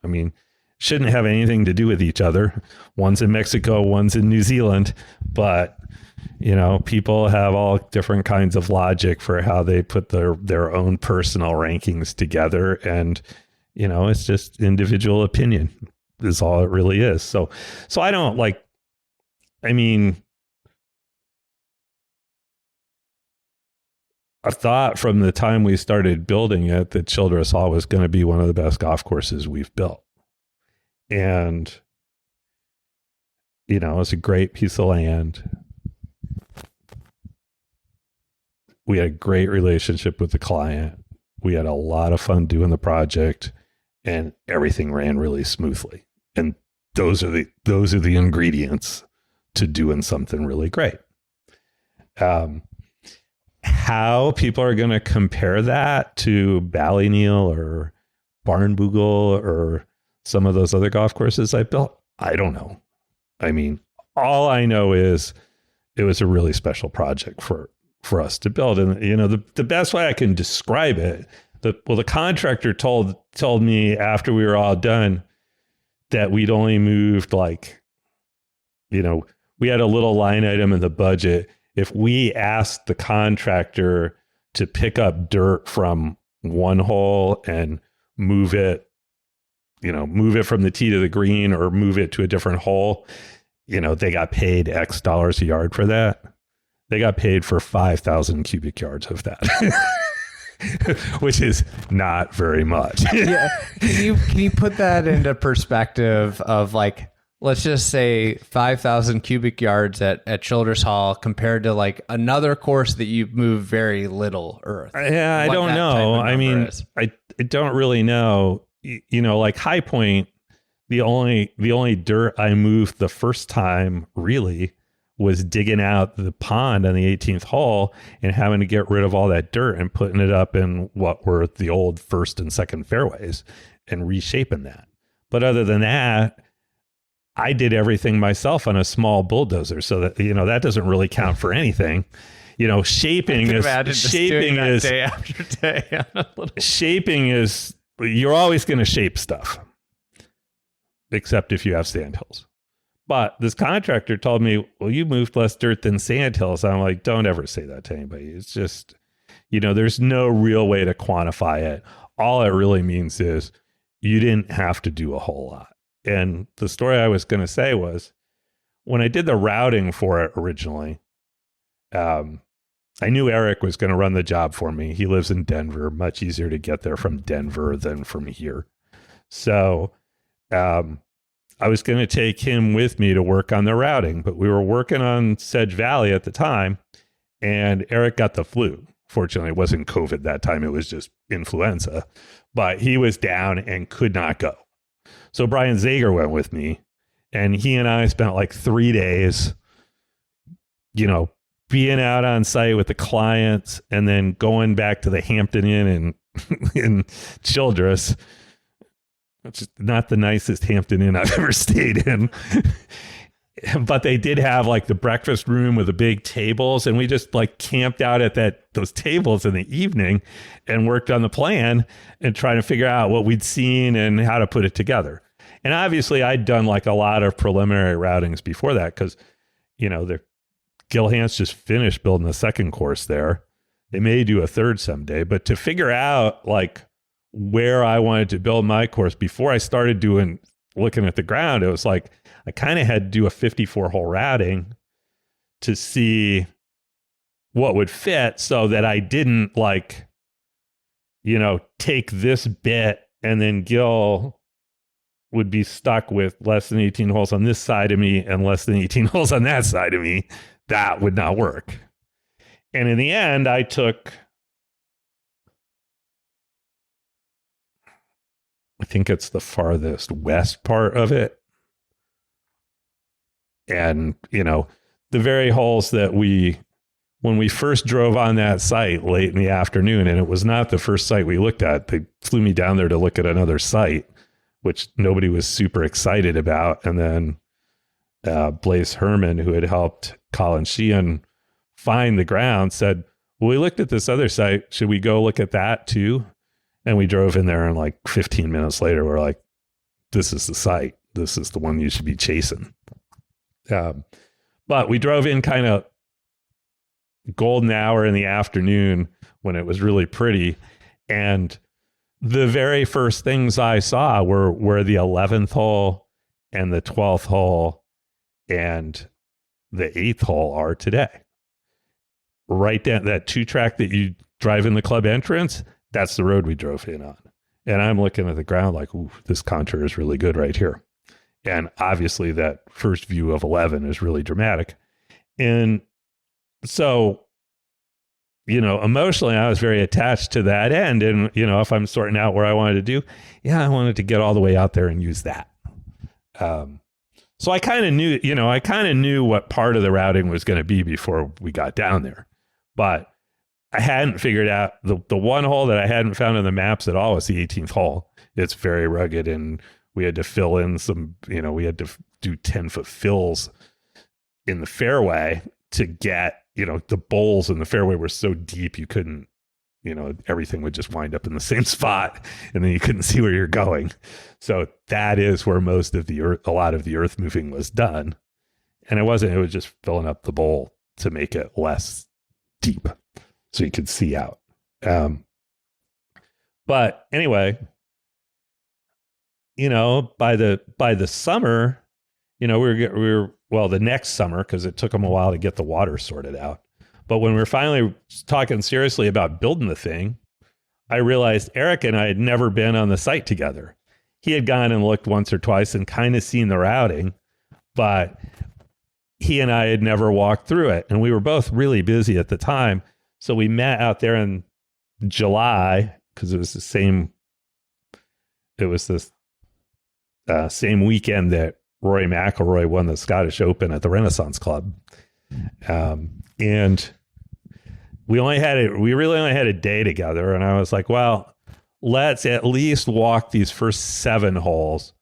I mean, shouldn't have anything to do with each other. One's in Mexico, one's in New Zealand, but people have all different kinds of logic for how they put their own personal rankings together. And, it's just individual opinion is all it really is. So I don't I thought from the time we started building it that Childress Hall was going to be one of the best golf courses we've built. And, you know, it's a great piece of land. We had a great relationship with the client. We had a lot of fun doing the project, and everything ran really smoothly. And those are the ingredients to doing something really great. How people are going to compare that to Ballyneal or Barnbougle or some of those other golf courses I built, I don't know. I mean, all I know is it was a really special project for us to build. And, you know, the best way I can describe it, the contractor told me after we were all done that we'd only moved like, you know, we had a little line item in the budget. If we asked the contractor to pick up dirt from one hole and move it from the tee to the green or move it to a different hole, you know, they got paid X dollars a yard for that. They got paid for 5,000 cubic yards of that, which is not very much. Yeah. Can you put that into perspective of like, let's just say 5,000 cubic yards at Childress Hall compared to like another course that you move very little earth? Yeah, I don't know. I mean, I don't really know. You know, like High Point, the only dirt I moved the first time really was digging out the pond on the 18th hole and having to get rid of all that dirt and putting it up in what were the old first and second fairways and reshaping that. But other than that, I did everything myself on a small bulldozer, so that, you know, that doesn't really count for anything. You know, shaping is day after day. Shaping is, you're always going to shape stuff, except if you have sandhills. But this contractor told me, well, you moved less dirt than sandhills. I'm like, don't ever say that to anybody. It's just, you know, there's no real way to quantify it. All it really means is you didn't have to do a whole lot. And the story I was going to say was, when I did the routing for it originally, I knew Eric was going to run the job for me. He lives in Denver, much easier to get there from Denver than from here. So I was going to take him with me to work on the routing, but we were working on Sedge Valley at the time, and Eric got the flu. Fortunately, it wasn't COVID that time. It was just influenza, but he was down and could not go. So Brian Zager went with me, and he and I spent like 3 days, you know, being out on site with the clients and then going back to the Hampton Inn in Childress. It's not the nicest Hampton Inn I've ever stayed in. But they did have like the breakfast room with the big tables, and we just like camped out at those tables in the evening and worked on the plan and trying to figure out what we'd seen and how to put it together. And obviously I'd done like a lot of preliminary routings before that because, you know, Gil Hans just finished building the second course there. They may do a third someday, but to figure out like where I wanted to build my course before I started looking at the ground, it was like I kind of had to do a 54-hole routing to see what would fit so that I didn't like, you know, take this bit and then Gil would be stuck with less than 18 holes on this side of me and less than 18 holes on that side of me. That would not work. And in the end, I took, I think it's the farthest west part of it. And, you know, the very holes that when we first drove on that site late in the afternoon, and it was not the first site we looked at, they flew me down there to look at another site, which nobody was super excited about. And then Blaise Herman, who had helped Colin Sheehan find the ground, said, well, we looked at this other site. Should we go look at that too? And we drove in there, and like 15 minutes later, we're like, this is the site. This is the one you should be chasing. But we drove in kind of golden hour in the afternoon when it was really pretty. And the very first things I saw were the 11th hole and the 12th hole and the 8th hole are today. Right down that 2-track that you drive in the club entrance, that's the road we drove in on. And I'm looking at the ground like, ooh, this contour is really good right here. And obviously that first view of 11 is really dramatic. And so, emotionally, I was very attached to that end. And, if I'm sorting out where I wanted to do, I wanted to get all the way out there and use that. So I kind of knew what part of the routing was going to be before we got down there. But I hadn't figured out the one hole that I hadn't found on the maps at all was the 18th hole. It's very rugged, and we had to fill in some, we had to do 10-foot fills in the fairway to get, the bowls in the fairway were so deep you couldn't, everything would just wind up in the same spot, and then you couldn't see where you're going. So that is where a lot of the earth moving was done. And it was just filling up the bowl to make it less deep so you could see out. But anyway, by the summer, we were the next summer, because it took them a while to get the water sorted out. But when we were finally talking seriously about building the thing, I realized Eric and I had never been on the site together. He had gone and looked once or twice and kind of seen the routing, but he and I had never walked through it. And we were both really busy at the time. So we met out there in July, because it was the same weekend that Rory McIlroy won the Scottish Open at the Renaissance Club. And we really only had a day together. And I was like, well, let's at least walk these first 7 holes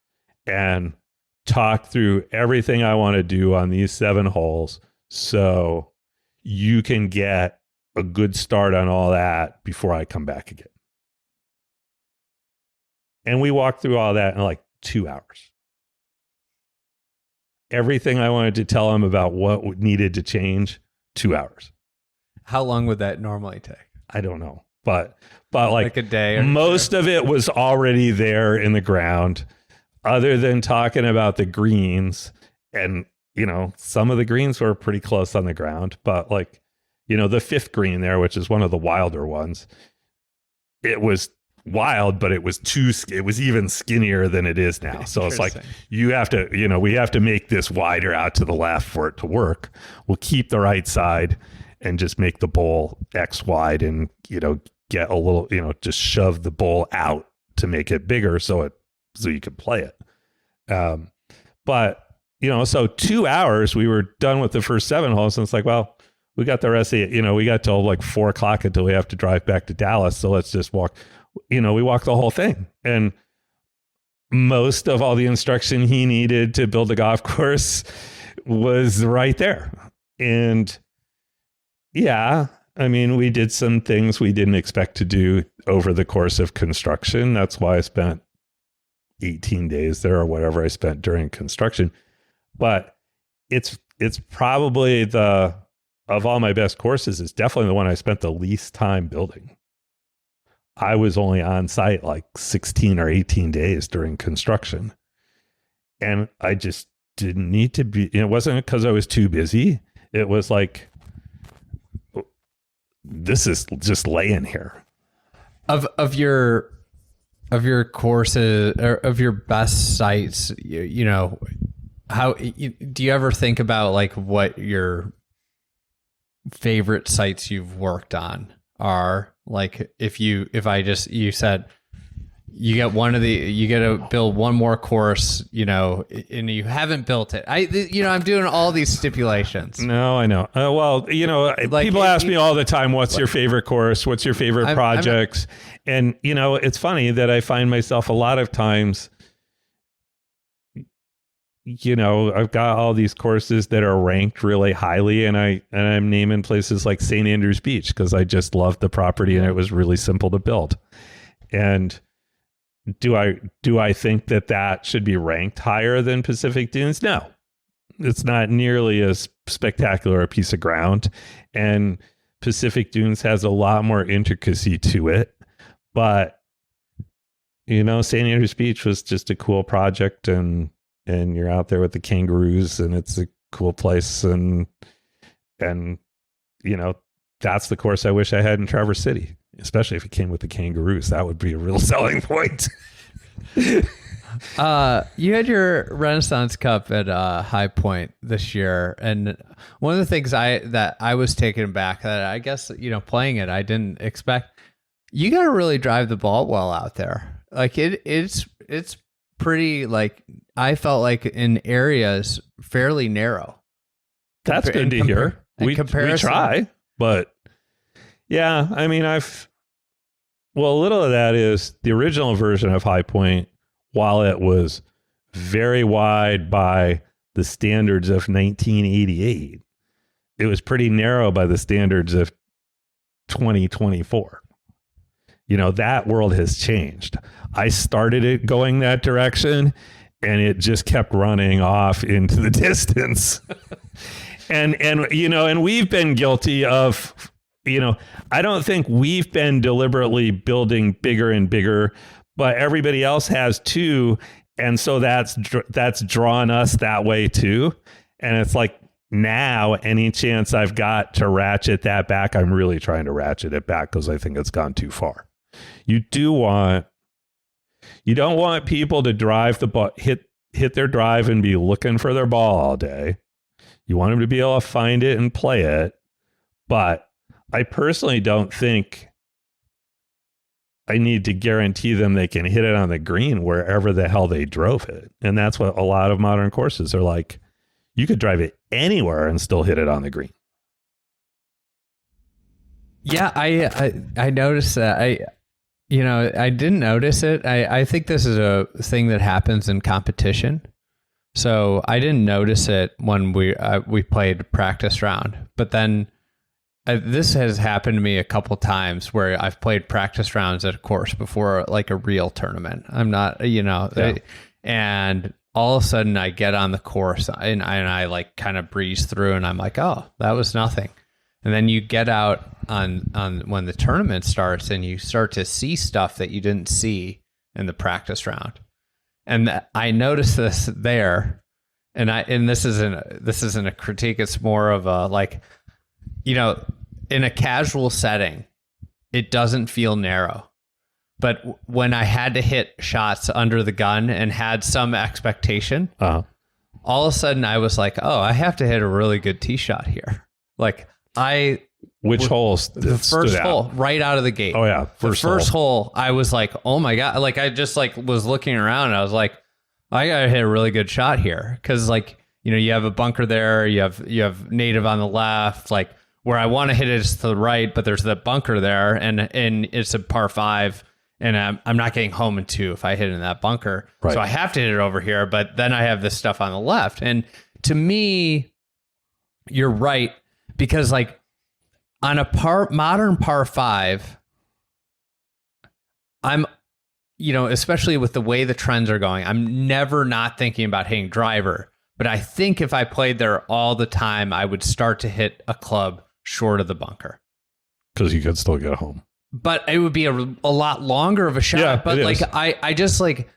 and talk through everything I want to do on these 7 holes, so you can get a good start on all that before I come back again. And we walked through all that in like 2 hours. Everything I wanted to tell him about what needed to change, 2 hours. How long would that normally take? I don't know. But like a day or most of it was already there in the ground, other than talking about the greens. And, some of the greens were pretty close on the ground, but like, the 5th green there, which is one of the wilder ones, it was wild, but it was even skinnier than it is now. So it's like, we have to make this wider out to the left for it to work. We'll keep the right side and just make the bowl X wide and, get a little, just shove the bowl out to make it bigger so you can play it. But, so 2 hours, we were done with the first 7 holes. And it's like, well, we got the rest of it, we got till like 4 o'clock until we have to drive back to Dallas. So let's just walk, we walked the whole thing. And most of all the instruction he needed to build a golf course was right there. And we did some things we didn't expect to do over the course of construction. That's why I spent 18 days there or whatever I spent during construction. But it's probably of all my best courses, it's definitely the one I spent the least time building. I was only on site like 16 or 18 days during construction. And I just didn't need to be, it wasn't because I was too busy. It was like, this is just laying here. Of your courses or of your best sites, how do you ever think about like what your favorite sites you've worked on are? Like you said you get to build one more course, and you haven't built it. I'm doing all these stipulations. No, I know. People ask me all the time, what's your favorite course? What's your favorite projects? And, it's funny that I find myself a lot of times, I've got all these courses that are ranked really highly, and I'm naming places like St. Andrews Beach because I just loved the property and it was really simple to build. And do I think that should be ranked higher than Pacific Dunes? No, it's not nearly as spectacular a piece of ground, and Pacific Dunes has a lot more intricacy to it. But St. Andrews Beach was just a cool project, and you're out there with the kangaroos, and it's a cool place, and that's the course I wish I had in Traverse City, especially if it came with the kangaroos. That would be a real selling point. You had your Renaissance Cup at High Point this year, and one of the things that I was taken aback that I guess playing it I didn't expect. You got to really drive the ball well out there. Like it's pretty, like, I felt like in areas fairly narrow. That's good to hear. We try, but yeah, I mean, a little of that is the original version of High Point, while it was very wide by the standards of 1988, it was pretty narrow by the standards of 2024. That world has changed. I started it going that direction, and it just kept running off into the distance. and we've been guilty of, I don't think we've been deliberately building bigger and bigger, but everybody else has too. And so that's drawn us that way too. And it's like, now any chance I've got to ratchet that back, I'm really trying to ratchet it back because I think it's gone too far. You don't want people to drive the ball, hit their drive and be looking for their ball all day. You want them to be able to find it and play it. But I personally don't think I need to guarantee them they can hit it on the green wherever the hell they drove it. And that's what a lot of modern courses are like. You could drive it anywhere and still hit it on the green. Yeah, I noticed that. I didn't notice it. I think this is a thing that happens in competition. So I didn't notice it when we played practice round. But then this has happened to me a couple times where I've played practice rounds at a course before, like a real tournament. I'm not, and all of a sudden I get on the course and I like kind of breeze through and I'm like, oh, that was nothing. And then you get out on when the tournament starts and you start to see stuff that you didn't see in the practice round. And I noticed this there, and this isn't a critique. It's more of a, like, in a casual setting, it doesn't feel narrow. But when I had to hit shots under the gun and had some expectation, all of a sudden I was like, oh, I have to hit a really good tee shot here. Like which holes? The first hole, right out of the gate. Oh yeah, the first hole. I was like, oh my god! Like I just was looking around. And I was like, I gotta hit a really good shot here because you have a bunker there. You have native on the left. Like where I want to hit it is to the right, but there's the bunker there, and it's a par 5. And I'm not getting home in 2 if I hit in that bunker. Right. So I have to hit it over here. But then I have this stuff on the left. And to me, you're right. Because like on a modern par 5, I'm, especially with the way the trends are going, I'm never not thinking about hitting driver. But I think if I played there all the time, I would start to hit a club short of the bunker. Because you could still get home. But it would be a lot longer of a shot. Yeah, but like I just like,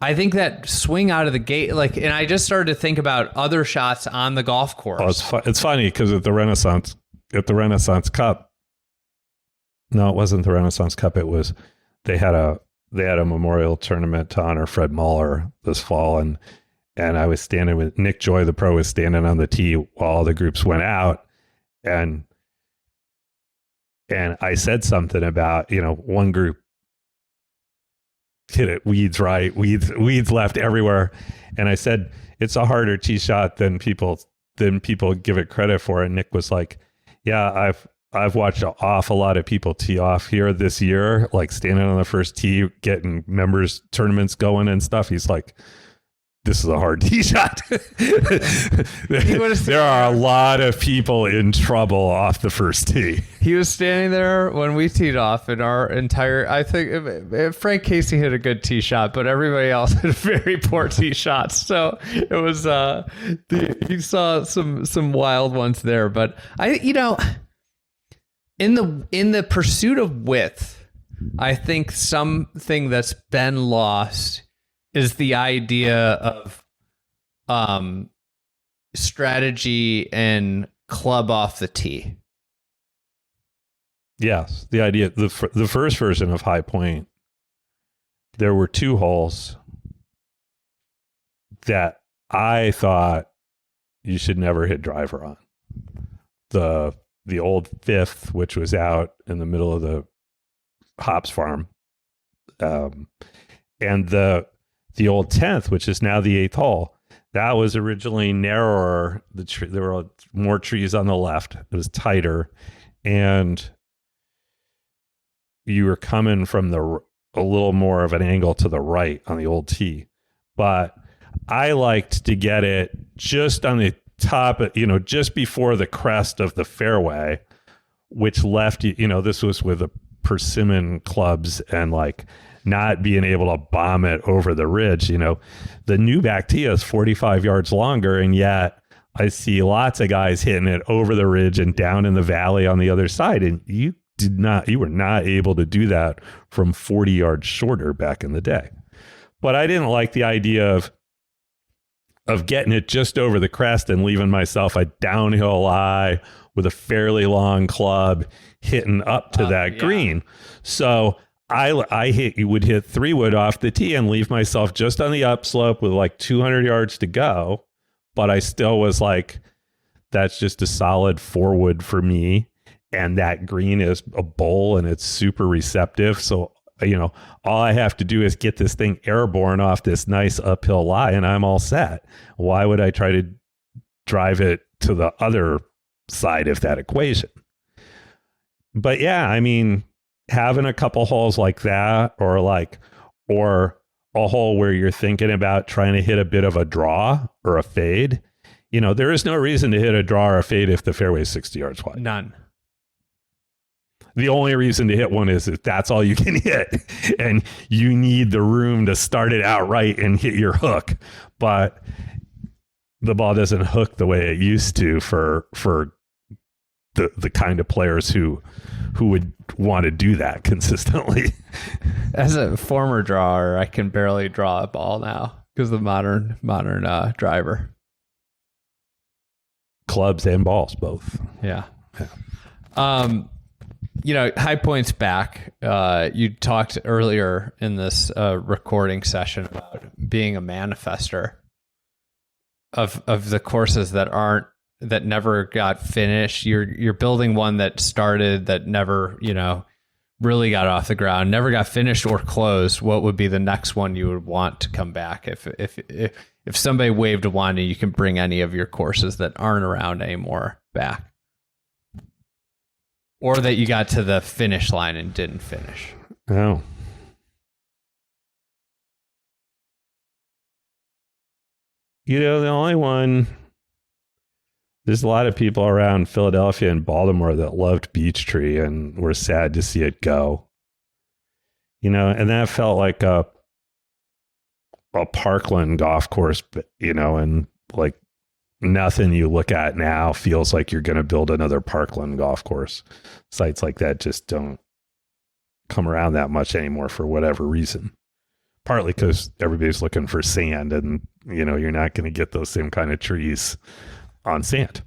I think that swing out of the gate, like, and I just started to think about other shots on the golf course. Oh, it's funny because at the Renaissance Cup, no, it wasn't the Renaissance Cup. It was they had a memorial tournament to honor Fred Muller this fall, and I was standing with Nick Joy, the pro, was standing on the tee while all the groups went out, and I said something about one group hit it weeds right, weeds left everywhere. And I said, it's a harder tee shot than people give it credit for. And Nick was like, yeah, I've watched an awful lot of people tee off here this year, like standing on the first tee, getting members tournaments going and stuff. He's like, this is a hard tee shot. There are a lot of people in trouble off the first tee. He was standing there when we teed off, and I think Frank Casey hit a good tee shot, but everybody else hit a very poor tee shot. So it was, you saw some wild ones there, but in the pursuit of width, I think something that's been lost is the idea of strategy and club off the tee. Yes, the idea, the first version of High Point, there were 2 holes that I thought you should never hit driver on. The old 5th, which was out in the middle of the hops farm, and the old 10th, which is now the 8th hole. That was originally narrower. There were more trees on the left. It was tighter, and you were coming from a little more of an angle to the right on the old tee. But I liked to get it just on the top, just before the crest of the fairway, which left you, this was with the persimmon clubs and like not being able to bomb it over the ridge. The new Bactia is 45 yards longer, and yet I see lots of guys hitting it over the ridge and down in the valley on the other side. And you were not able to do that from 40 yards shorter back in the day. But I didn't like the idea of getting it just over the crest and leaving myself a downhill lie with a fairly long club hitting up to that green. So I would hit 3-wood off the tee and leave myself just on the upslope with like 200 yards to go. But I still was like, that's just a solid 4-wood for me. And that green is a bowl and it's super receptive. So, all I have to do is get this thing airborne off this nice uphill lie and I'm all set. Why would I try to drive it to the other side of that equation? But yeah, having a couple holes like that, or a hole where you're thinking about trying to hit a bit of a draw or a fade, there is no reason to hit a draw or a fade if the fairway is 60 yards wide. None. The only reason to hit one is if that's all you can hit and you need the room to start it out right and hit your hook. But the ball doesn't hook the way it used to for the kind of players who would want to do that consistently. As a former drawer, I can barely draw a ball now because of the modern driver. Clubs and balls, both. Yeah. High Point's back. You talked earlier in this recording session about being a manifester of the courses that never got finished. You're building one that started, that never, really got off the ground, never got finished or closed. What would be the next one you would want to come back? If somebody waved a wand and you can bring any of your courses that aren't around anymore back. Or that you got to the finish line and didn't finish. Oh. The only one, there's a lot of people around Philadelphia and Baltimore that loved Beechtree and were sad to see it go. And that felt like a Parkland golf course, and like nothing you look at now feels like you're going to build another Parkland golf course. Sites like that just don't come around that much anymore for whatever reason. Partly because everybody's looking for sand and, you're not going to get those same kind of trees on sand.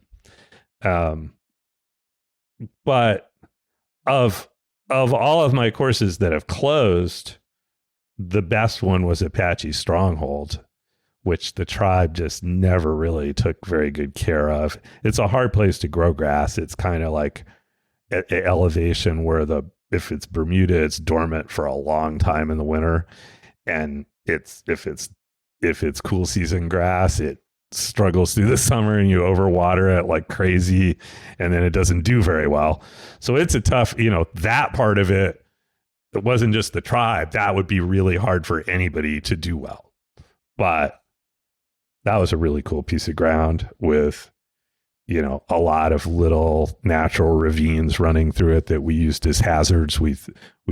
But of all of my courses that have closed, the best one was Apache Stronghold, which the tribe just never really took very good care of. It's a hard place to grow grass. It's kind of like an elevation where if it's Bermuda, it's dormant for a long time in the winter. And if it's cool season grass, it struggles through the summer and you overwater it like crazy and then it doesn't do very well. So it's a tough, that part of it wasn't just the tribe. That would be really hard for anybody to do well. But that was a really cool piece of ground with, a lot of little natural ravines running through it that we used as hazards. We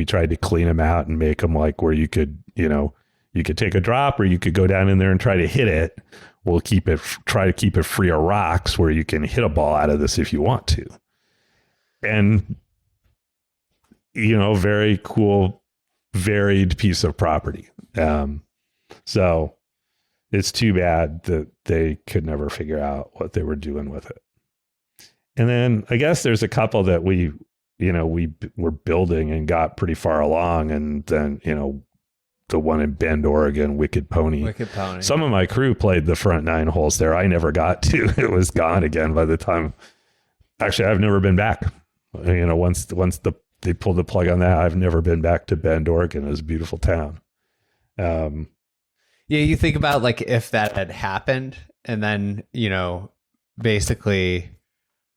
tried to clean them out and make them like where you could, you could take a drop or you could go down in there and try to hit it. We'll try to keep it free of rocks where you can hit a ball out of this if you want to. And, very cool, varied piece of property. So it's too bad that they could never figure out what they were doing with it. And then I guess there's a couple that we we were building and got pretty far along, and then the one in Bend, Oregon, Wicked Pony. Some of my crew played the front 9 holes there. I never got to. It was gone again by the time. Actually, I've never been back. Once they pulled the plug on that, I've never been back to Bend, Oregon. It was a beautiful town. Yeah, you think about like if that had happened, and then basically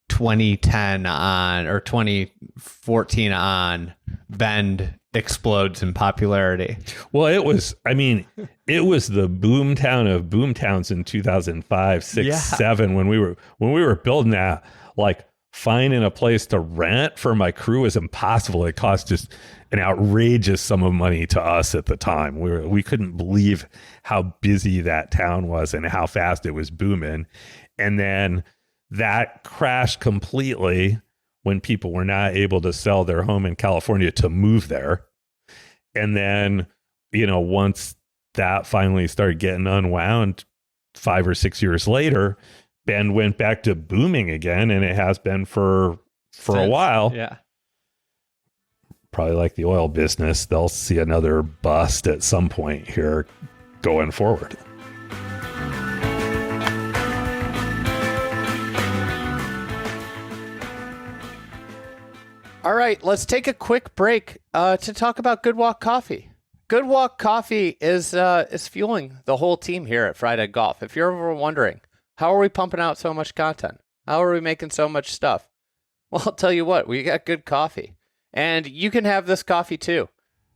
2010 on or 2014 on, Bend explodes in popularity. Well, it was the boom town of boom towns in 2005, 6, 7 when we were building that. Like, finding a place to rent for my crew was impossible. It cost just an outrageous sum of money to us at the time. We couldn't believe how busy that town was and how fast it was booming. And then that crashed completely when people were not able to sell their home in California to move there. And then, once that finally started getting unwound 5 or 6 years later, Bend went back to booming again, and it has been for a while. Yeah. Probably like the oil business, they'll see another bust at some point here going forward. All right, let's take a quick break to talk about Good Walk Coffee. Good Walk Coffee is fueling the whole team here at Friday Golf. If you're ever wondering, how are we pumping out so much content? How are we making so much stuff? Well, I'll tell you what, we got good coffee. And you can have this coffee too.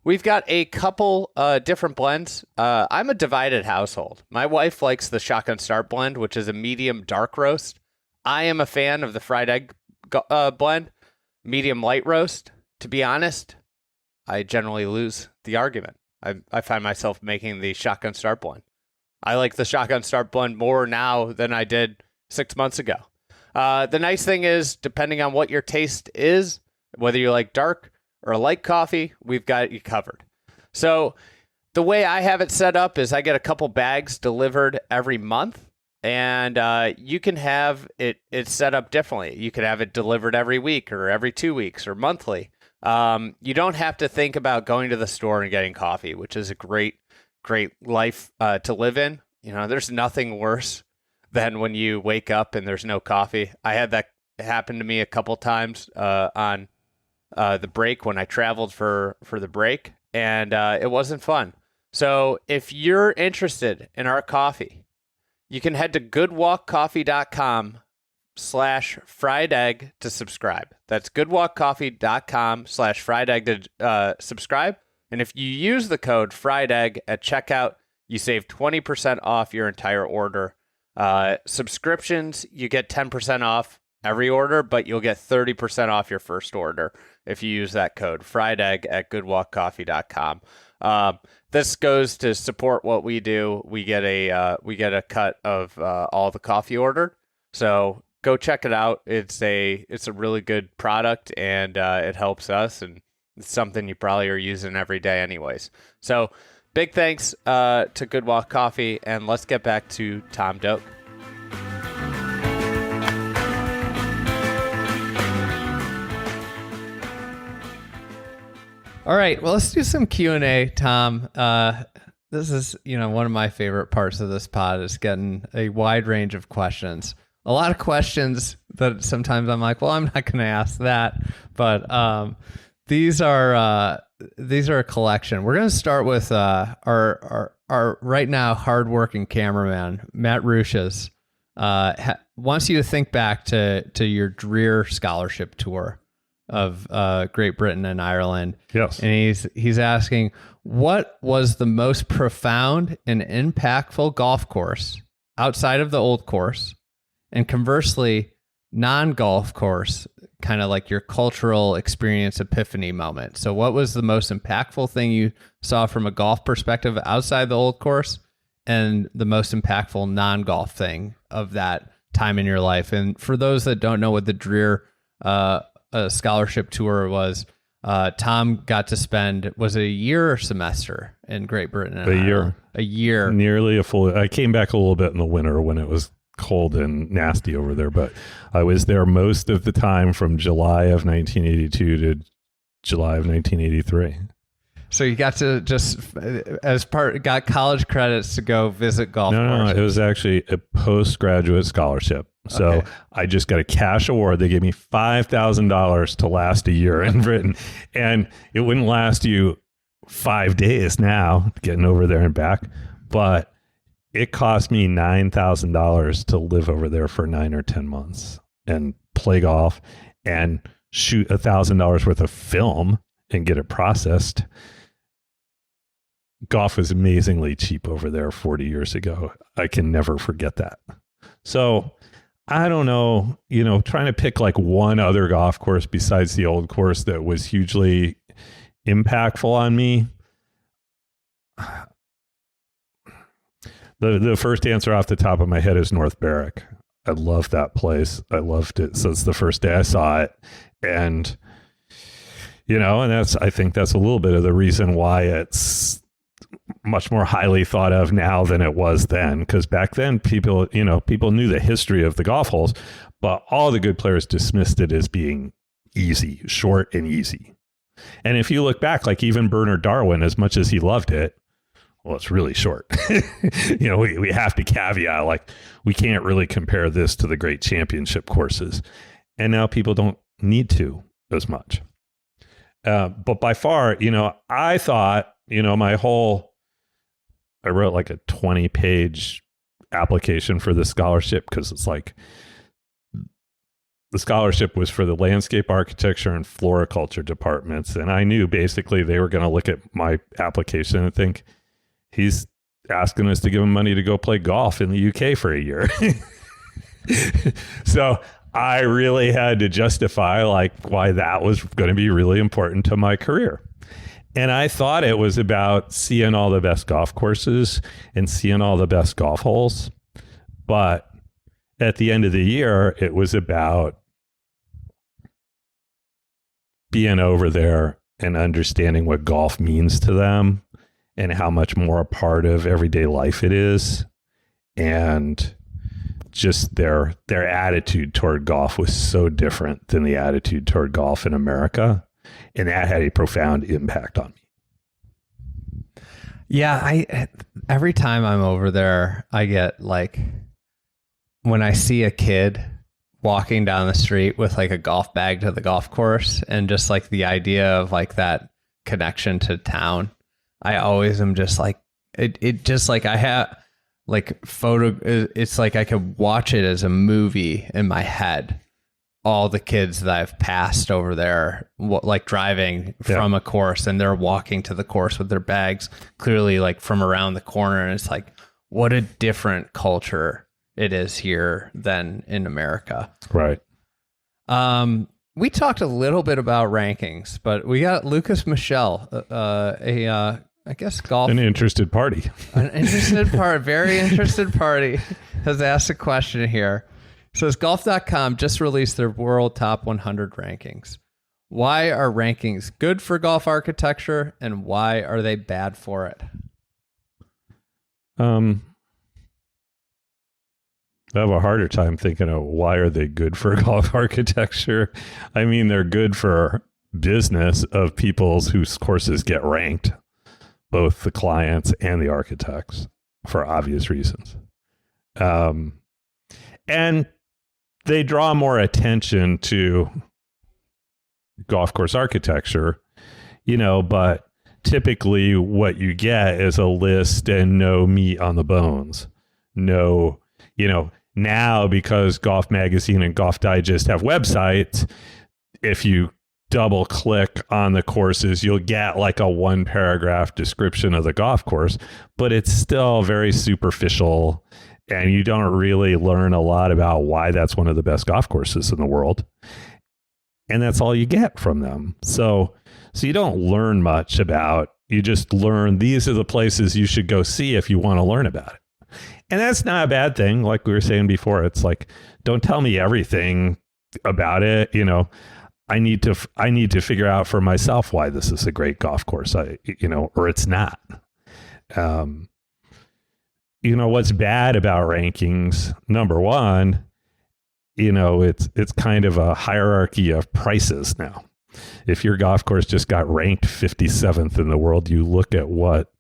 We've got a couple different blends. I'm a divided household. My wife likes the Shotgun Start blend, which is a medium dark roast. I am a fan of the fried egg blend, medium light roast. To be honest, I generally lose the argument. I find myself making the Shotgun Start blend. I like the Shotgun Start blend more now than I did 6 months ago. The nice thing is, depending on what your taste is, whether you like dark or light coffee, we've got you covered. So the way I have it set up is I get a couple bags delivered every month, and you can have it set up differently. You can have it delivered every week or every 2 weeks or monthly. You don't have to think about going to the store and getting coffee, which is a great life to live in. There's nothing worse than when you wake up and there's no coffee. I had that happen to me a couple times on the break when I traveled for the break, and it wasn't fun. So if you're interested in our coffee, you can head to goodwalkcoffee.com/fried egg to subscribe. That's goodwalkcoffee.com/fried egg to subscribe. And if you use the code fried egg at checkout, you save 20% off your entire order. Subscriptions, you get 10% off every order, but you'll get 30% off your first order if you use that code fried egg at goodwalkcoffee.com. This goes to support what we do. We get a cut of all the coffee ordered. So go check it out. It's a really good product, and it helps us, and it's something you probably are using every day anyways. So big thanks to Good Walk Coffee, and let's get back to Tom Doak. All right, well, let's do some Q&A, Tom. This is, one of my favorite parts of this pod is getting a wide range of questions. A lot of questions that sometimes I'm like, well, I'm not going to ask that, but these are a collection. We're going to start with our right now hardworking cameraman, Matt Ruches, wants you to think back to your Dreer scholarship tour of Great Britain and Ireland. Yes. And he's asking, what was the most profound and impactful golf course outside of the old course, and conversely, non-golf course, kind of like your cultural experience epiphany moment? So what was the most impactful thing you saw from a golf perspective outside the old course, and the most impactful non-golf thing of that time in your life? And for those that don't know what the Dreer scholarship tour was, Tom got to spend, was it a year or semester in Great Britain? A year. A year. Nearly a full. I came back a little bit in the winter when it was cold and nasty over there, but I was there most of the time from July of 1982 to July of 1983. So you got to just got college credits to go visit golf courses. No, it was actually a postgraduate scholarship. So Okay. I just got a cash award. They gave me $5,000 to last a year in Britain, and it wouldn't last you 5 days now getting over there and back, but it cost me $9,000 to live over there for 9 or 10 months and play golf and shoot $1,000 worth of film and get it processed. Golf was amazingly cheap over there 40 years ago. I can never forget that. So I don't know, trying to pick like one other golf course besides the old course that was hugely impactful on me. The first answer off the top of my head is North Berwick. I love that place. I loved it since the first day I saw it. And, and I think that's a little bit of the reason why it's much more highly thought of now than it was then. Because back then people knew the history of the golf holes, but all the good players dismissed it as being easy, short and easy. And if you look back, like even Bernard Darwin, as much as he loved it, well, it's really short. We have to caveat, like, we can't really compare this to the great championship courses. And now people don't need to as much. But by far, I thought, I wrote like a 20-page application for the scholarship because it's like, the scholarship was for the landscape architecture and floriculture departments. And I knew basically they were going to look at my application and think, he's asking us to give him money to go play golf in the UK for a year. So I really had to justify like why that was going to be really important to my career. And I thought it was about seeing all the best golf courses and seeing all the best golf holes. But at the end of the year, it was about being over there and understanding what golf means to them and how much more a part of everyday life it is. And just their attitude toward golf was so different than the attitude toward golf in America. And that had a profound impact on me. Yeah, every time I'm over there, I get like, when I see a kid walking down the street with like a golf bag to the golf course and just like the idea of like that connection to town, I always am just like, it just like I have like it's like I could watch it as a movie in my head. All the kids that I've passed over there, like driving from a course, and they're walking to the course with their bags clearly like from around the corner. And it's like, what a different culture it is here than in America. Right. We talked a little bit about rankings, but we got Lucas Michel, I guess golf. An interested party. Very interested party has asked a question here. It says golf.com just released their world top 100 rankings. Why are rankings good for golf architecture and why are they bad for it? I have a harder time thinking of why are they good for golf architecture. I mean, they're good for business of people's whose courses get ranked, both the clients and the architects, for obvious reasons. And they draw more attention to golf course architecture, but typically what you get is a list and no meat on the bones. No, now because Golf Magazine and Golf Digest have websites, if you double click on the courses, you'll get like a 1-paragraph description of the golf course, but it's still very superficial. And you don't really learn a lot about why that's one of the best golf courses in the world. And that's all you get from them. So you don't learn much about, you just learn these are the places you should go see if you want to learn about it. And that's not a bad thing. Like we were saying before, it's like, don't tell me everything about it. I need to figure out for myself why this is a great golf course, or it's not. what's bad about rankings, number one, it's kind of a hierarchy of prices now. If your golf course just got ranked 57th in the world, you look at what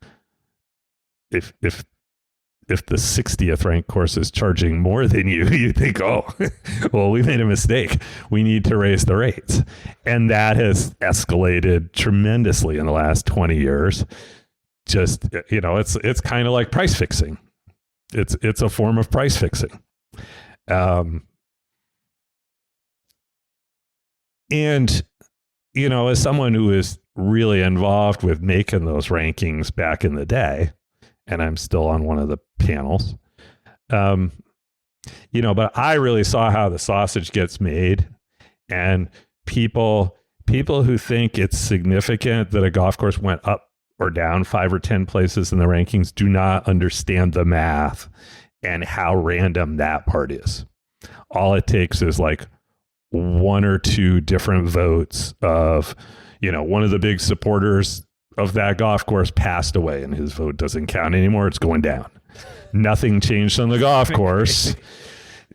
if the 60th ranked course is charging more than you think, oh, well, we made a mistake. We need to raise the rates. And that has escalated tremendously in the last 20 years. Just, it's kind of like price fixing. It's a form of price fixing. And, as someone who is really involved with making those rankings back in the day, and I'm still on one of the panels, but I really saw how the sausage gets made, and people who think it's significant that a golf course went up or down 5 or 10 places in the rankings do not understand the math and how random that part is. All it takes is like 1 or 2 different votes of, one of the big supporters of that golf course passed away and his vote doesn't count anymore. It's going down. Nothing changed on the golf course.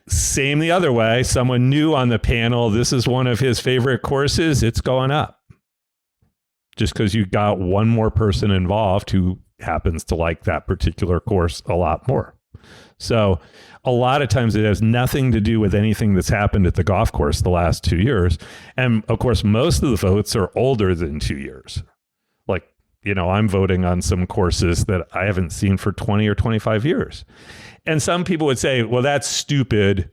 Same the other way. Someone new on the panel, this is one of his favorite courses. It's going up. Just because you got one more person involved who happens to like that particular course a lot more. So a lot of times it has nothing to do with anything that's happened at the golf course the last 2 years. And of course, most of the votes are older than 2 years. Like, I'm voting on some courses that I haven't seen for 20 or 25 years. And some people would say, well, that's stupid.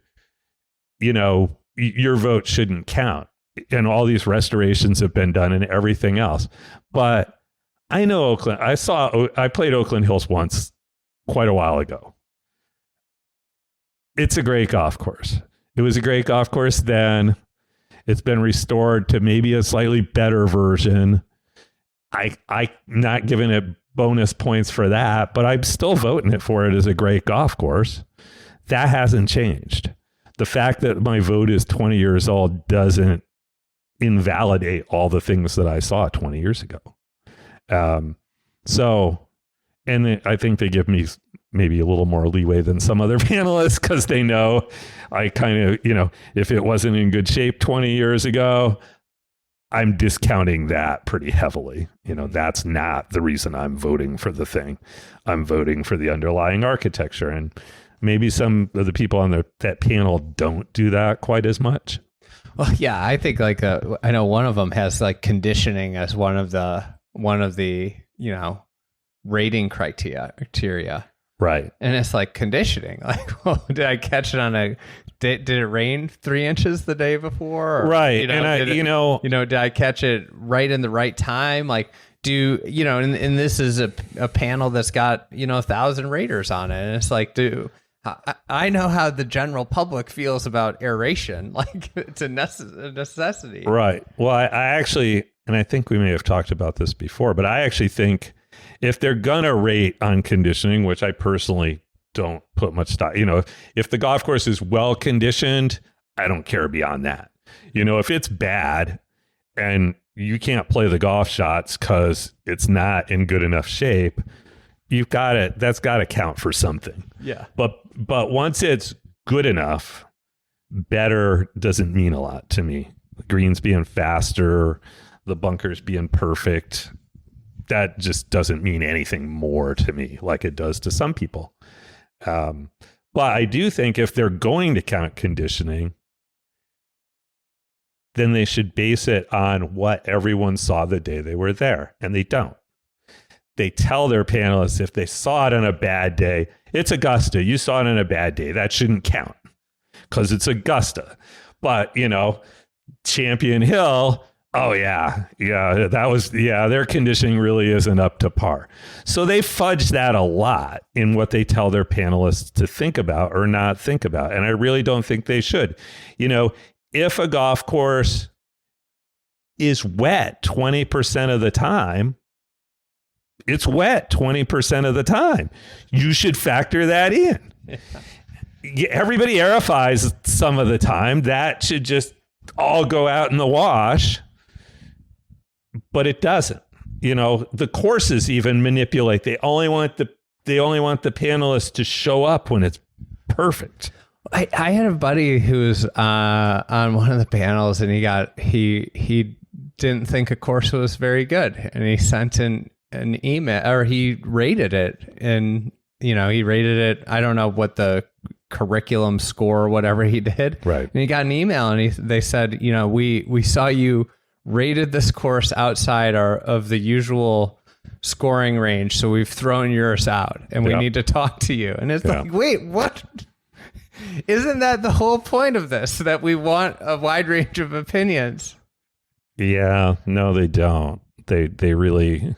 Your vote shouldn't count. And all these restorations have been done and everything else. But I know Oakland. I played Oakland Hills once quite a while ago. It's a great golf course. It was a great golf course then. It's been restored to maybe a slightly better version. I'm not giving it bonus points for that, but I'm still voting it for it as a great golf course. That hasn't changed. The fact that my vote is 20 years old doesn't invalidate all the things that I saw 20 years ago. I think they give me maybe a little more leeway than some other panelists because they know I kind of, if it wasn't in good shape 20 years ago, I'm discounting that pretty heavily. That's not the reason I'm voting for the thing. I'm voting for the underlying architecture. And maybe some of the people on that panel don't do that quite as much. Well, yeah, I think I know one of them has like conditioning as one of the rating criteria. Right. And it's like conditioning. Like, well, did I catch it on did it rain 3 inches the day before? Or, right. Did I catch it right in the right time? Like, and this is a panel that's got, 1,000 raters on it. And it's like, I know how the general public feels about aeration. Like, it's a necessity. Right. Well, I actually, and I think we may have talked about this before, but I actually think if they're going to rate on conditioning, which I personally don't put much stock, if the golf course is well conditioned, I don't care beyond that. If it's bad and you can't play the golf shots because it's not in good enough shape, that's got to count for something. Yeah. But once it's good enough, better doesn't mean a lot to me. The greens being faster, the bunkers being perfect, that just doesn't mean anything more to me like it does to some people. But I do think if they're going to count conditioning, then they should base it on what everyone saw the day they were there. And they don't. They tell their panelists if they saw it on a bad day, it's Augusta. You saw it on a bad day. That shouldn't count because it's Augusta. But, Champion Hill, oh, yeah, their conditioning really isn't up to par. So they fudge that a lot in what they tell their panelists to think about or not think about. And I really don't think they should. If a golf course is wet 20% of the time, it's wet 20% of the time. You should factor that in. Everybody aerifies some of the time. That should just all go out in the wash. But it doesn't. The courses even manipulate. They only want the they only want the panelists to show up when it's perfect. I had a buddy who was on one of the panels, and he didn't think a course was very good, and he sent an email, or he rated it, and he rated it. I don't know what the curriculum score or whatever he did. Right. And he got an email, and they said, we saw you rated this course outside of the usual scoring range, so we've thrown yours out, and we need to talk to you. And it's like, wait, what? Isn't that the whole point of this, that we want a wide range of opinions? Yeah, no, they don't. They really,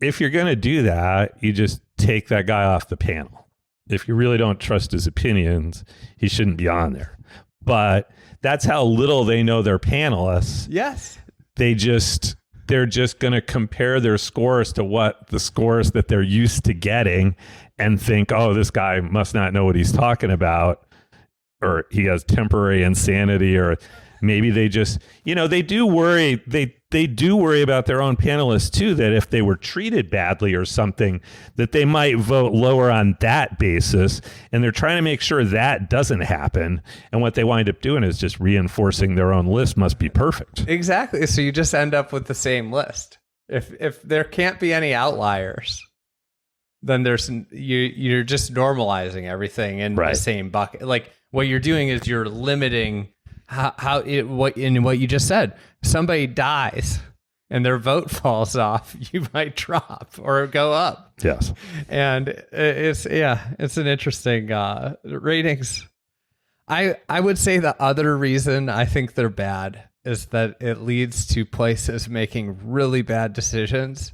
if you're going to do that, you just take that guy off the panel. If you really don't trust his opinions, he shouldn't be on there. But that's how little they know their panelists. Yes. They're just going to compare their scores to what the scores that they're used to getting and think, oh, this guy must not know what he's talking about, or he has temporary insanity, or maybe they just, they do worry. They do worry about their own panelists too, that if they were treated badly or something, that they might vote lower on that basis. And they're trying to make sure that doesn't happen. And what they wind up doing is just reinforcing their own list must be perfect. Exactly. So you just end up with the same list. If there can't be any outliers, then you're just normalizing everything in the same bucket. Like, what you're doing is you're limiting what you just said. Somebody dies and their vote falls off, you might drop or go up. Yes. And it's an interesting ratings. I would say the other reason I think they're bad is that it leads to places making really bad decisions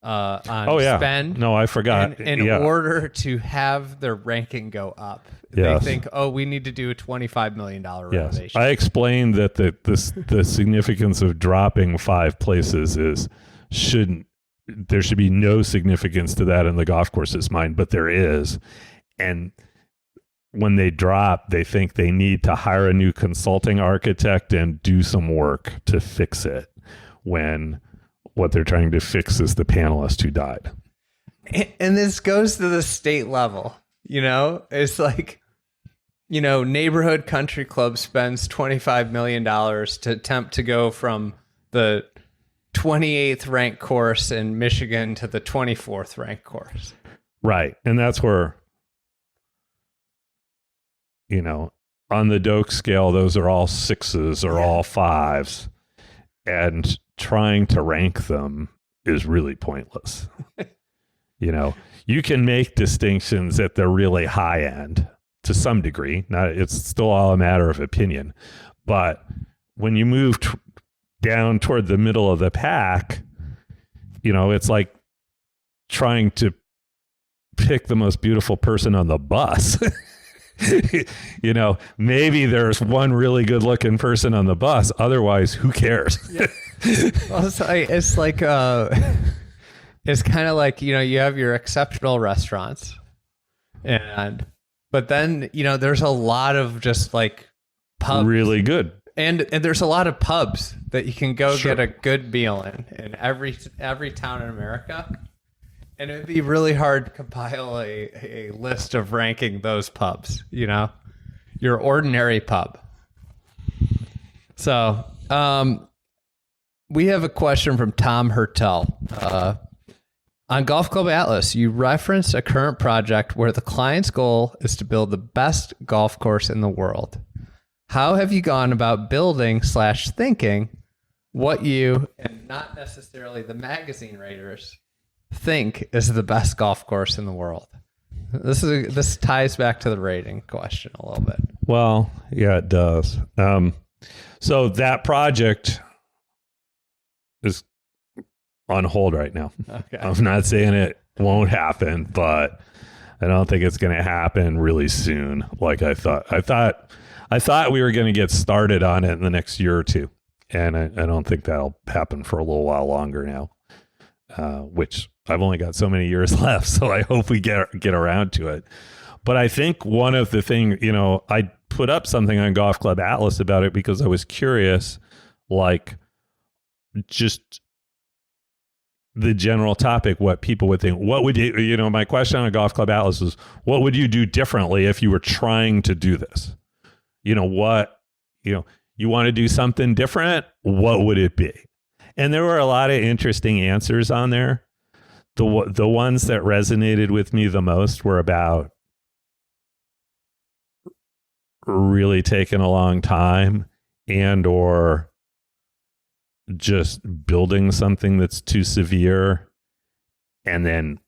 on spend. No, I forgot. In order to have their ranking go up. Yes. They think, we need to do a $25 million renovation. Yes. I explained that the significance of dropping 5 places there should be no significance to that in the golf course's mind, but there is. And when they drop, they think they need to hire a new consulting architect and do some work to fix it, when what they're trying to fix is the panelist who died. And this goes to the state level. It's like, Neighborhood Country Club spends $25 million to attempt to go from the 28th ranked course in Michigan to the 24th ranked course. Right. And that's where, on the Doak scale, those are all 6s or all 5s. And trying to rank them is really pointless. You can make distinctions at the really high end to some degree. It's still all a matter of opinion. But when you move down toward the middle of the pack, it's like trying to pick the most beautiful person on the bus. Maybe there's one really good looking person on the bus. Otherwise, who cares? Yeah. Well, it's kind of like, you have your exceptional restaurants, but then, there's a lot of just like pubs. Really good. And there's a lot of pubs that you can go get a good meal in every town in America. And it would be really hard to compile a list of ranking those pubs, your ordinary pub. So, we have a question from Tom Hertel. On Golf Club Atlas, you referenced a current project where the client's goal is to build the best golf course in the world. How have you gone about building/thinking what you, and not necessarily the magazine raters, think is the best golf course in the world? This ties back to the rating question a little bit. Well, yeah, it does. So that project is on hold right now. Okay. I'm not saying it won't happen, but I don't think it's going to happen really soon. Like I thought we were going to get started on it in the next year or two, and I don't think that'll happen for a little while longer now. Which I've only got so many years left, so I hope we get around to it. But I think one of the things, I put up something on Golf Club Atlas about it because I was curious, like, just the general topic, what people would think. What would you know, my question on Golf Club Atlas is, what would you do differently if you were trying to do this? You know, you want to do something different? What would it be? And there were a lot of interesting answers on there. The ones that resonated with me the most were about really taking a long time and or just building something that's too severe and then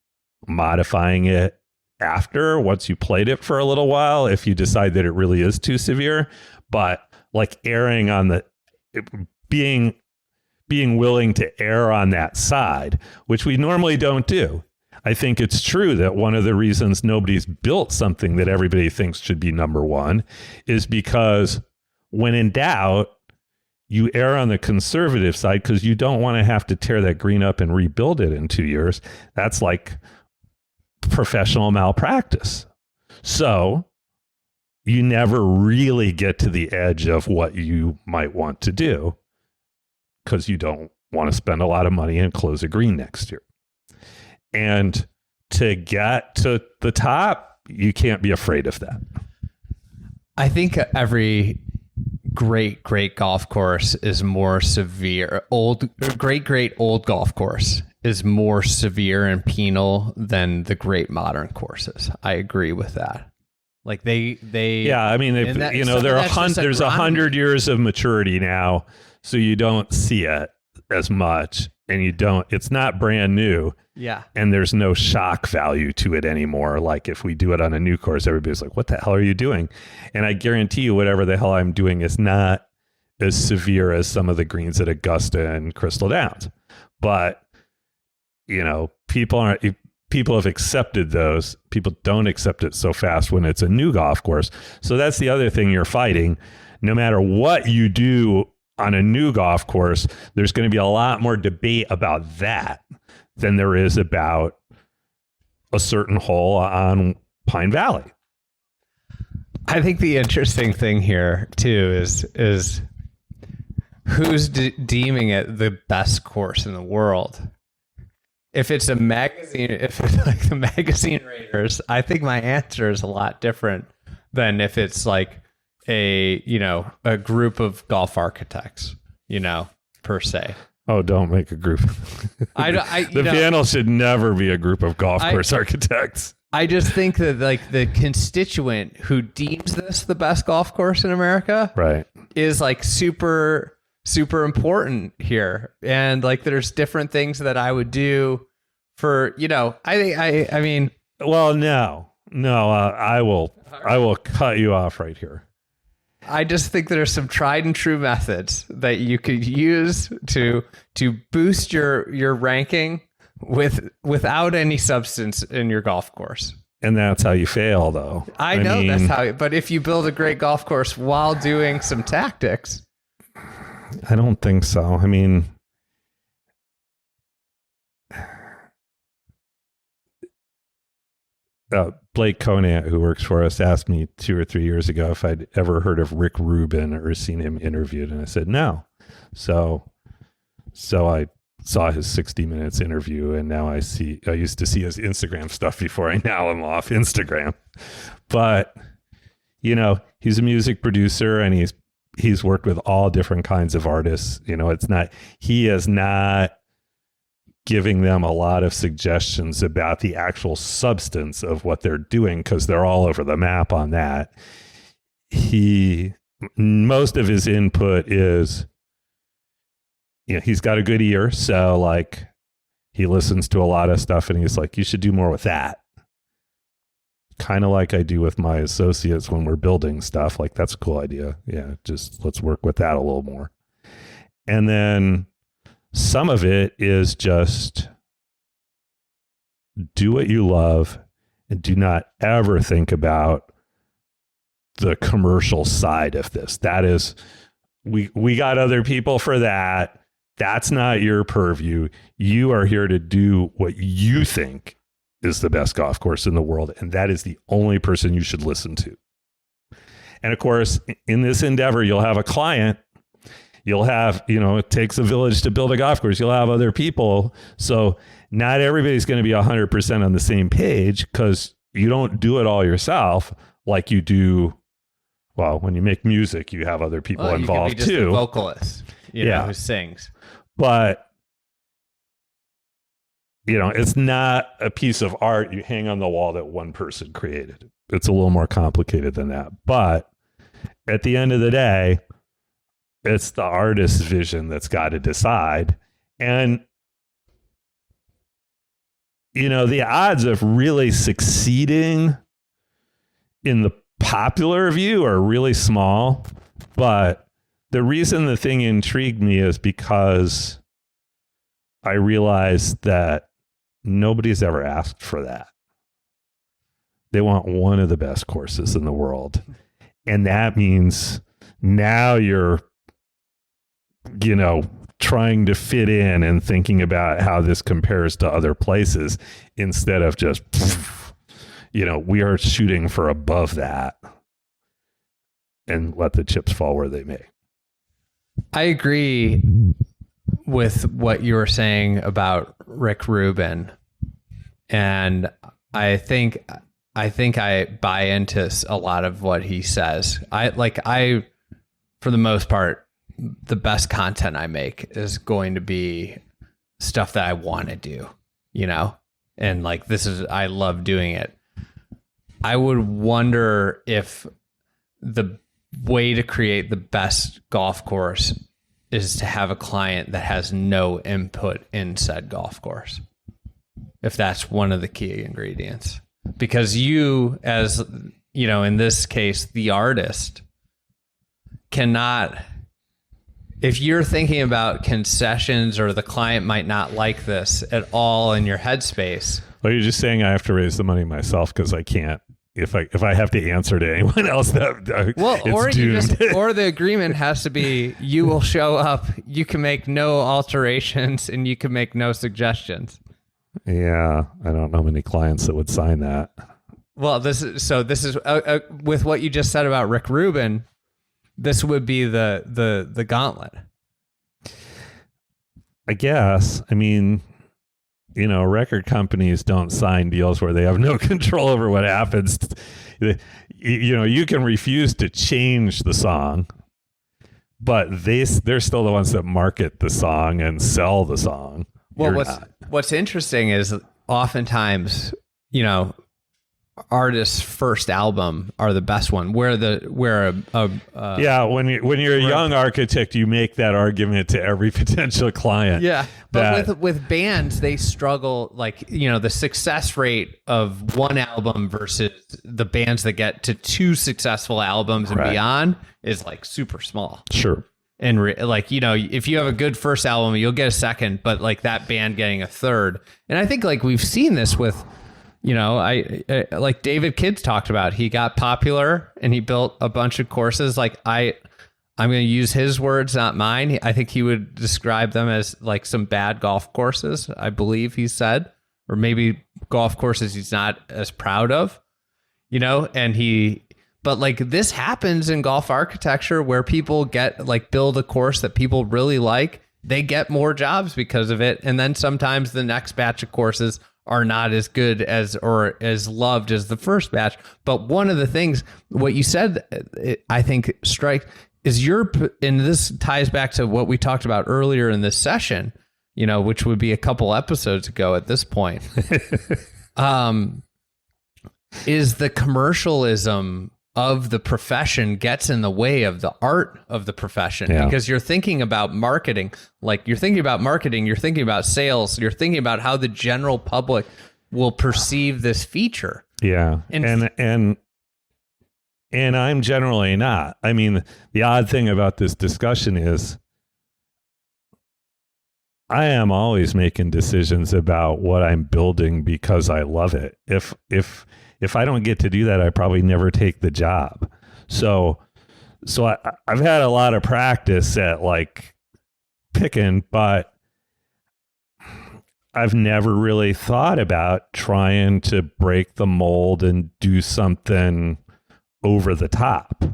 modifying it after, once you played it for a little while, if you decide that it really is too severe. But like erring on the being willing to err on that side, which we normally don't do. I think it's true that one of the reasons nobody's built something that everybody thinks should be number one is because when in doubt, you err on the conservative side because you don't want to have to tear that green up and rebuild it in 2 years. That's like professional malpractice. So you never really get to the edge of what you might want to do because you don't want to spend a lot of money and close a green next year. And to get to the top, you can't be afraid of that. I think every great golf course is more severe. Great old golf course is more severe and penal than the great modern courses. I agree with that. Like yeah, I mean, there's 100 years of maturity now, so you don't see it as much, and it's not brand new. Yeah. And there's no shock value to it anymore. Like if we do it on a new course, everybody's like, what the hell are you doing? And I guarantee you whatever the hell I'm doing is not as severe as some of the greens at Augusta and Crystal Downs. But, you know, people have accepted those. People don't accept it so fast when it's a new golf course. So that's the other thing you're fighting. No matter what you do on a new golf course, there's going to be a lot more debate about that than there is about a certain hole on Pine Valley. I think the interesting thing here too is who's deeming it the best course in the world. If it's a magazine, if it's like the magazine raters, I think my answer is a lot different than if it's like a group of golf architects, per se. Oh, don't make a group. The panel should never be a group of golf course architects. I just think that like the constituent who deems this the best golf course in America, right, is like super important here. And like there's different things that I would do for, I mean, well, no, I will cut you off right here. I just think there's some tried and true methods that you could use to boost your ranking without any substance in your golf course. And that's how you fail, though. I know that's how. But if you build a great golf course while doing some tactics, I don't think so. I mean, Blake Conant, who works for us, asked me 2 or 3 years ago if I'd ever heard of Rick Rubin or seen him interviewed, and I said no. So I saw his 60 Minutes interview, and now I used to see his Instagram stuff before. I now am off Instagram. But he's a music producer, and he's worked with all different kinds of artists. He is not giving them a lot of suggestions about the actual substance of what they're doing because they're all over the map on that. Most of his input is, he's got a good ear, so like he listens to a lot of stuff and he's like, you should do more with that. Kind of like I do with my associates when we're building stuff. Like, that's a cool idea. Yeah, just let's work with that a little more. And then some of it is just do what you love and do not ever think about the commercial side of this. That is, we got other people for that. That's not your purview. You are here to do what you think is the best golf course in the world, and that is the only person you should listen to. And of course, in this endeavor, you'll have a client, you'll have, it takes a village to build a golf course. You'll have other people. So not everybody's going to be 100% on the same page, because you don't do it all yourself like you do. Well, when you make music, you have other people involved you could be just too. A vocalist, who sings. But, it's not a piece of art you hang on the wall that one person created. It's a little more complicated than that. But at the end of the day, it's the artist's vision that's got to decide. And, the odds of really succeeding in the popular view are really small. But the reason the thing intrigued me is because I realized that nobody's ever asked for that. They want one of the best courses in the world. And that means now you're, trying to fit in and thinking about how this compares to other places, instead of just, we are shooting for above that and let the chips fall where they may. I agree with what you were saying about Rick Rubin, and I think I buy into a lot of what he says. I for the most part, the best content I make is going to be stuff that I want to do, and I love doing it. I would wonder if the way to create the best golf course is to have a client that has no input in said golf course, if that's one of the key ingredients. Because you, as in this case, the artist, cannot, if you're thinking about concessions or the client might not like this at all in your headspace. Well, you're just saying I have to raise the money myself because I can't. If I have to answer to anyone else, or the agreement has to be, you will show up, you can make no alterations, and you can make no suggestions. Yeah, I don't know many clients that would sign that. Well, this is with what you just said about Rick Rubin. This would be the gauntlet. I guess. I mean, record companies don't sign deals where they have no control over what happens. You can refuse to change the song, but they're still the ones that market the song and sell the song. Well, what's interesting is oftentimes, artists' first album are the best one. When you're a young architect, you make that argument to every potential client. Yeah, but with bands, they struggle. The success rate of one album versus the bands that get to 2 successful albums and beyond is super small. Sure. And if you have a good first album, you'll get a second, but that band getting a third. And I think we've seen this with, I like David Kidd's talked about, he got popular and he built a bunch of courses. I'm going to use his words, not mine. I think he would describe them as some bad golf courses, I believe he said, or maybe golf courses he's not as proud of, but this happens in golf architecture where people get build a course that people really like. They get more jobs because of it. And then sometimes the next batch of courses are not as good as or as loved as the first batch. But one of the things, what you said, I think strike is and this ties back to what we talked about earlier in this session, which would be a couple episodes ago at this point, is the commercialism of the profession gets in the way of the art of the profession. Because you're thinking about marketing, you're thinking about sales, you're thinking about how the general public will perceive this feature. Yeah. And I'm generally not. I mean, the odd thing about this discussion is I am always making decisions about what I'm building because I love it. If I don't get to do that, I probably never take the job. So I've had a lot of practice at picking, but I've never really thought about trying to break the mold and do something over the top.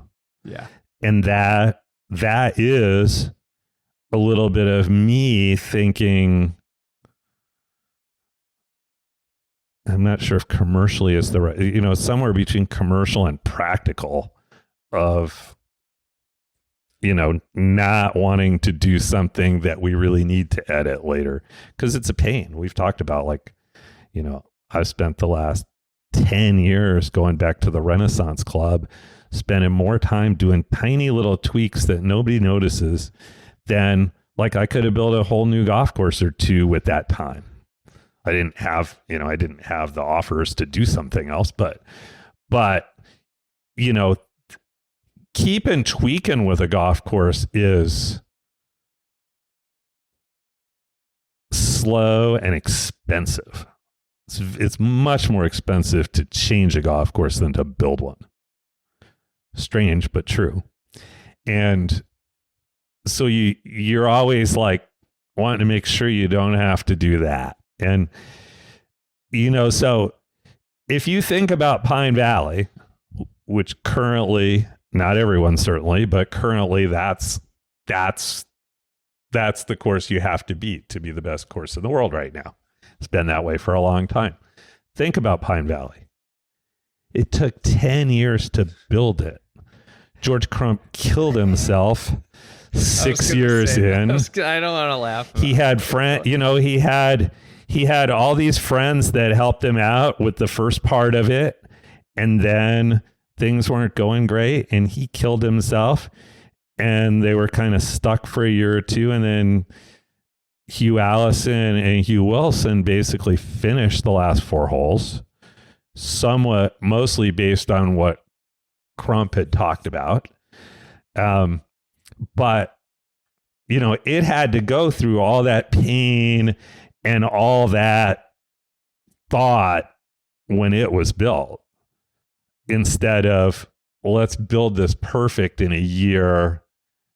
Yeah. And that is a little bit of me thinking, I'm not sure if commercially is the right, somewhere between commercial and practical of, not wanting to do something that we really need to edit later because it's a pain. We've talked about I've spent the last 10 years going back to the Renaissance Club, spending more time doing tiny little tweaks that nobody notices than I could have built a whole new golf course or two with that time. I didn't have the offers to do something else, but keeping tweaking with a golf course is slow and expensive. It's much more expensive to change a golf course than to build one. Strange, but true. And so you're always wanting to make sure you don't have to do that. And, so if you think about Pine Valley, which currently, not everyone certainly, but currently that's the course you have to beat to be the best course in the world right now. It's been that way for a long time. Think about Pine Valley. It took 10 years to build it. George Crump killed himself 6 years in. I don't want to laugh. He had he had all these friends that helped him out with the first part of it, and then things weren't going great, and he killed himself, and they were kind of stuck for a year or two, and then Hugh Allison and Hugh Wilson basically finished the last 4 holes, mostly based on what Crump had talked about. But, it had to go through all that pain and all that thought when it was built, instead of, let's build this perfect in a year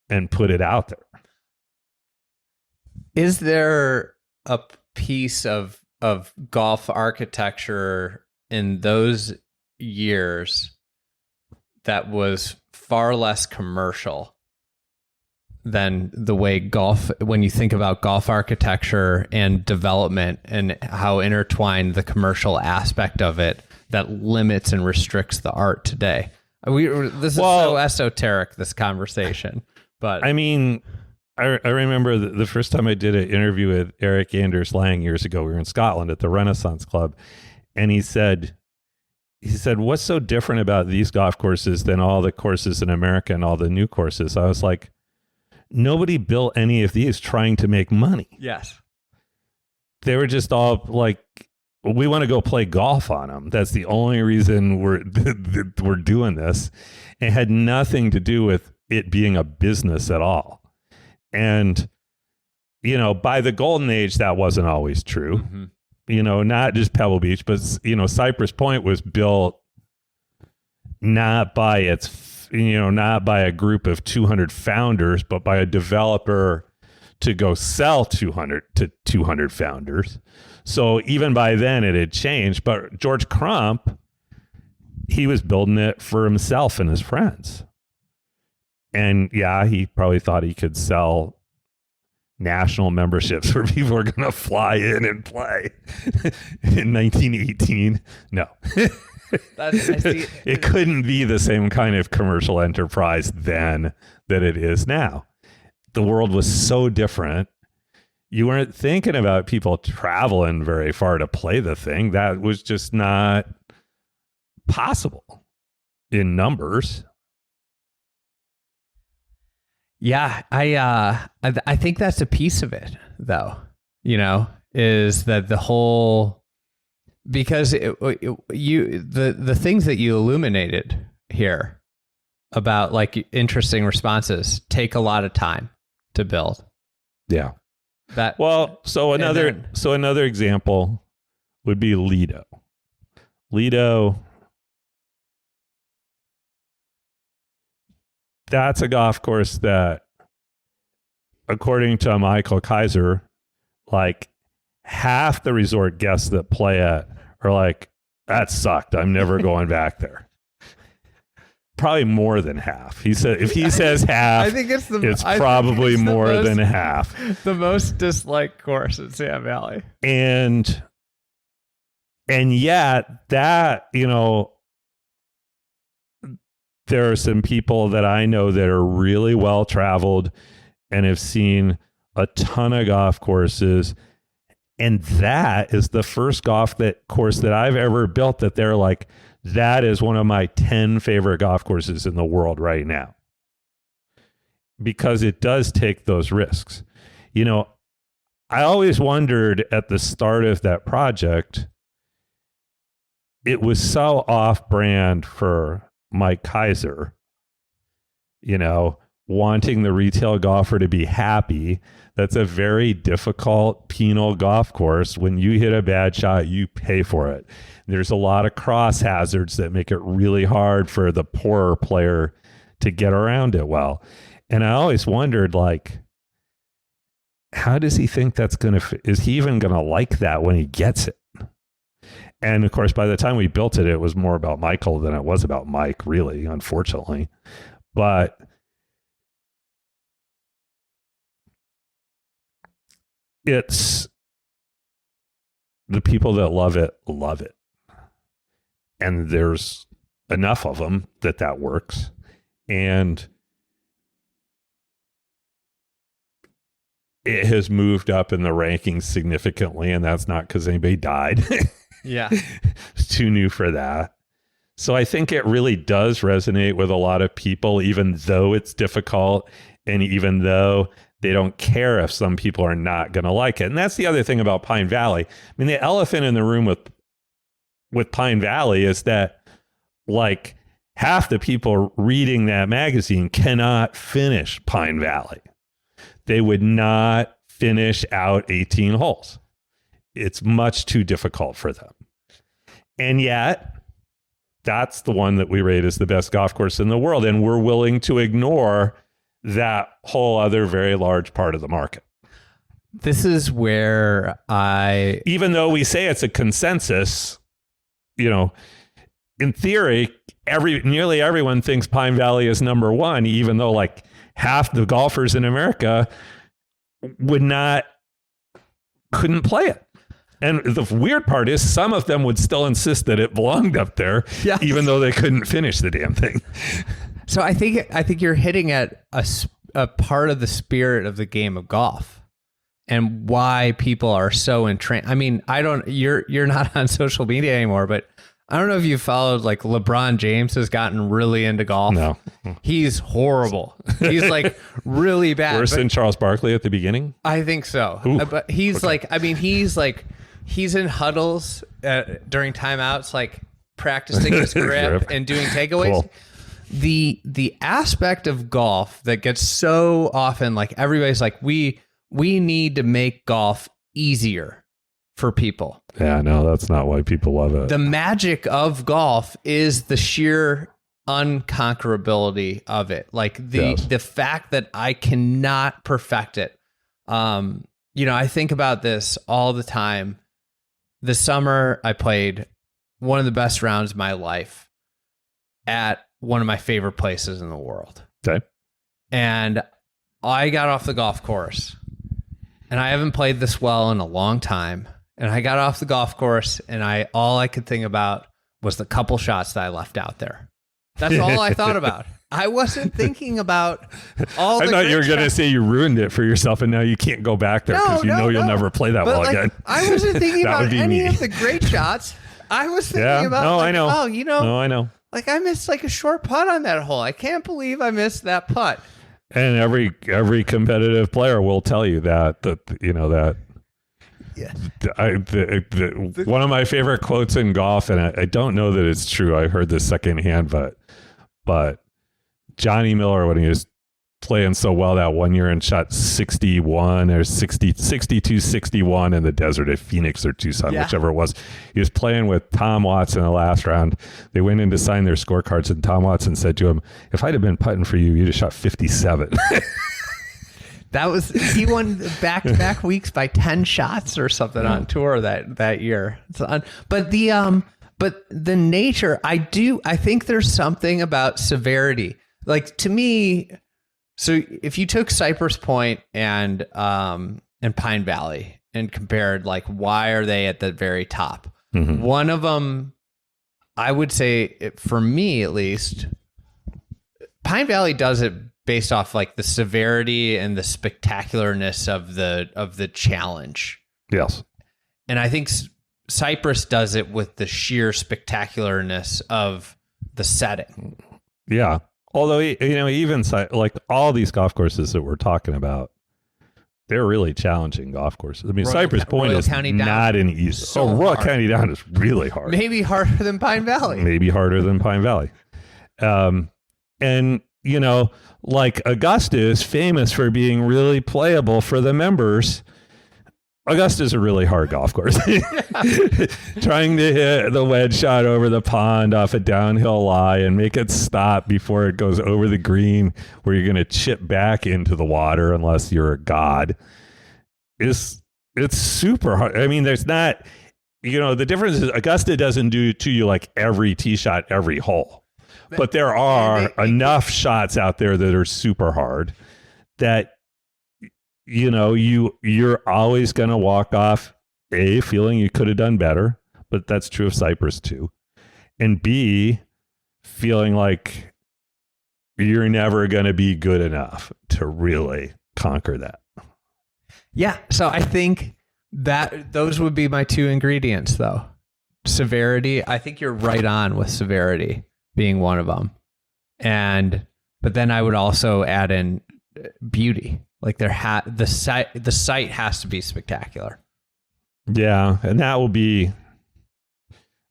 and put it out there. Is there a piece of golf architecture in those years that was far less commercial than the way when you think about golf architecture and development and how intertwined the commercial aspect of it that limits and restricts the art today? This is so esoteric, this conversation, but I mean, I remember the first time I did an interview with Eric Anders Lang years ago. We were in Scotland at the Renaissance Club, and he said, what's so different about these golf courses than all the courses in America and all the new courses? I was like, nobody built any of these trying to make money. Yes. They were just all we want to go play golf on them. That's the only reason we're doing this. It had nothing to do with it being a business at all. And, by the golden age, that wasn't always true. Mm-hmm. Not just Pebble Beach, but, Cypress Point was built not by not by a group of 200 founders, but by a developer to go sell 200 founders. So even by then it had changed. But George Crump, he was building it for himself and his friends. And yeah, he probably thought he could sell national memberships where people were going to fly in and play in 1918. No. It couldn't be the same kind of commercial enterprise then that it is now. The world was so different. You weren't thinking about people traveling very far to play the thing. That was just not possible in numbers. Yeah, I think that's a piece of it, though. Is that the whole, because the things that you illuminated here about interesting responses take a lot of time to build. Yeah. So another example would be Lido. Lido, that's a golf course that, according to Michael Kaiser, half the resort guests that play at are like, that sucked, I'm never going back there. probably more than half. He said if he says half, I think it's probably more than half. The most disliked course in Sand Valley. And yet that, there are some people that I know that are really well traveled and have seen a ton of golf courses. And that is the first golf course that I've ever built that they're like, that is one of my 10 favorite golf courses in the world right now. Because it does take those risks. I always wondered at the start of that project, it was so off-brand for Mike Kaiser, wanting the retail golfer to be happy. That's a very difficult penal golf course. When you hit a bad shot, you pay for it. There's a lot of cross hazards that make it really hard for the poorer player to get around it well. And I always wondered, how does he think that's is he even going to like that when he gets it? And of course, by the time we built it, it was more about Michael than it was about Mike, really, unfortunately. But it's the people that love it. And there's enough of them that works. And it has moved up in the rankings significantly, and that's not because anybody died. Yeah. It's too new for that. So I think it really does resonate with a lot of people, even though it's difficult and even though they don't care if some people are not going to like it. And that's the other thing about Pine Valley. I mean, the elephant in the room with Pine Valley is that half the people reading that magazine cannot finish Pine Valley. They would not finish out 18 holes. It's much too difficult for them. And yet, that's the one that we rate as the best golf course in the world. And we're willing to ignore that whole other very large part of the market. This is where even though we say it's a consensus, in theory, nearly everyone thinks Pine Valley is number one, even though half the golfers in America couldn't play it. And the weird part is some of them would still insist that it belonged up there, yes, even though they couldn't finish the damn thing. So I think you're hitting at a part of the spirit of the game of golf and why people are so entranced. I mean, you're not on social media anymore, but I don't know if you followed, LeBron James has gotten really into golf. No. He's horrible. He's really bad. Worse than Charles Barkley at the beginning? I think so. Ooh, but he's okay. He's in huddles during timeouts, practicing his grip and doing takeaways. Cool. The aspect of golf that gets so often, everybody's we need to make golf easier for people. Yeah, no, that's not why people love it. The magic of golf is the sheer unconquerability of it. The fact that I cannot perfect it. I think about this all the time. This summer, I played one of the best rounds of my life at one of my favorite places in the world. Okay. And I got off the golf course, and I haven't played this well in a long time. And I got off the golf course, and all I could think about was the couple shots that I left out there. That's all I thought about. I wasn't thinking about all the I thought you were going to say you ruined it for yourself and now you can't go back there because you'll never play that well again. I wasn't thinking about any of the great shots. I was thinking about, I know. I know. I missed a short putt on that hole. I can't believe I missed that putt. And every competitive player will tell you that. Yeah. One of my favorite quotes in golf, and I don't know that it's true. I heard this secondhand, but Johnny Miller, when he was playing so well that one year and shot 61 or 62, 61 in the desert at Phoenix or Tucson, whichever it was. He was playing with Tom Watson in the last round. They went in to sign their scorecards, and Tom Watson said to him, "If I'd have been putting for you, you'd have shot 57." He won back-to-back weeks by 10 shots or something on tour that year. But But the nature, I think there's something about severity. Like to me, so if you took Cypress Point and Pine Valley and compared, like, why are they at the very top? Mm-hmm. One of them, I would say, for me at least, Pine Valley does it based off like the severity and the spectacularness of the challenge. Yes. And I think Cypress does it with the sheer spectacularness of the setting. Yeah. Although, even like all these golf courses that we're talking about, they're really challenging golf courses. I mean, Cypress Point is not an easy. Royal County Down is really hard. Maybe harder than Pine Valley. And, like Augusta is famous for being really playable for the members. Augusta's a really hard golf course. Trying to hit the wedge shot over the pond off a downhill lie and make it stop before it goes over the green where you're going to chip back into the water unless you're a god. It's super hard. I mean, there's not, the difference is Augusta doesn't do to you like every tee shot, every hole. But there are enough shots out there that are super hard that you're always going to walk off A, feeling you could have done better, but that's true of Cypress too, and B, feeling like you're never going to be good enough to really conquer that. Yeah, so I think that those would be my two ingredients, though. Severity, I think you're right on with severity being one of them, but then I would also add in beauty. Like the site has to be spectacular. Yeah, and that will be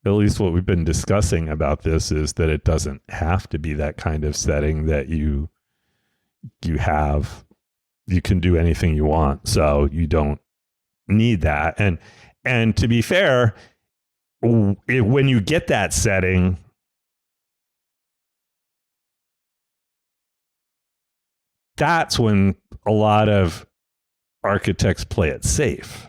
at least what we've been discussing about this is that it doesn't have to be that kind of setting that you can do anything you want, so you don't need that. And to be fair, when you get that setting, that's when a lot of architects play it safe.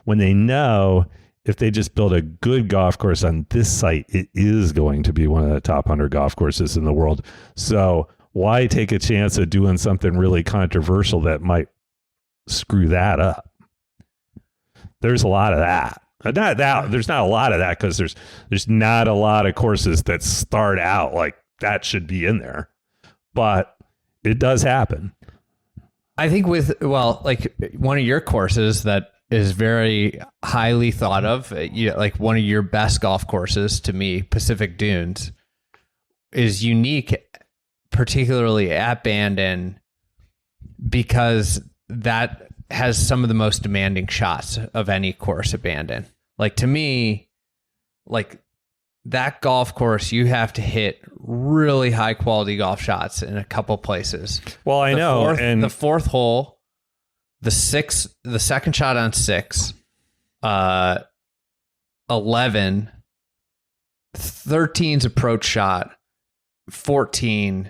When they know if they just build a good golf course on this site, it is going to be one of the top 100 golf courses in the world. So why take a chance of doing something really controversial that might screw that up? There's a lot of that. There's not a lot of that because there's not a lot of courses that start out like that should be in there. But it does happen. I think like one of your courses that is very highly thought of, like one of your best golf courses to me, Pacific Dunes, is unique, particularly at Bandon, because that has some of the most demanding shots of any course at Bandon. Like to me, like that golf course, you have to hit really high quality golf shots in a couple places. Well, I know. And the fourth hole, the second shot on 6, 11, 13's approach shot, 14,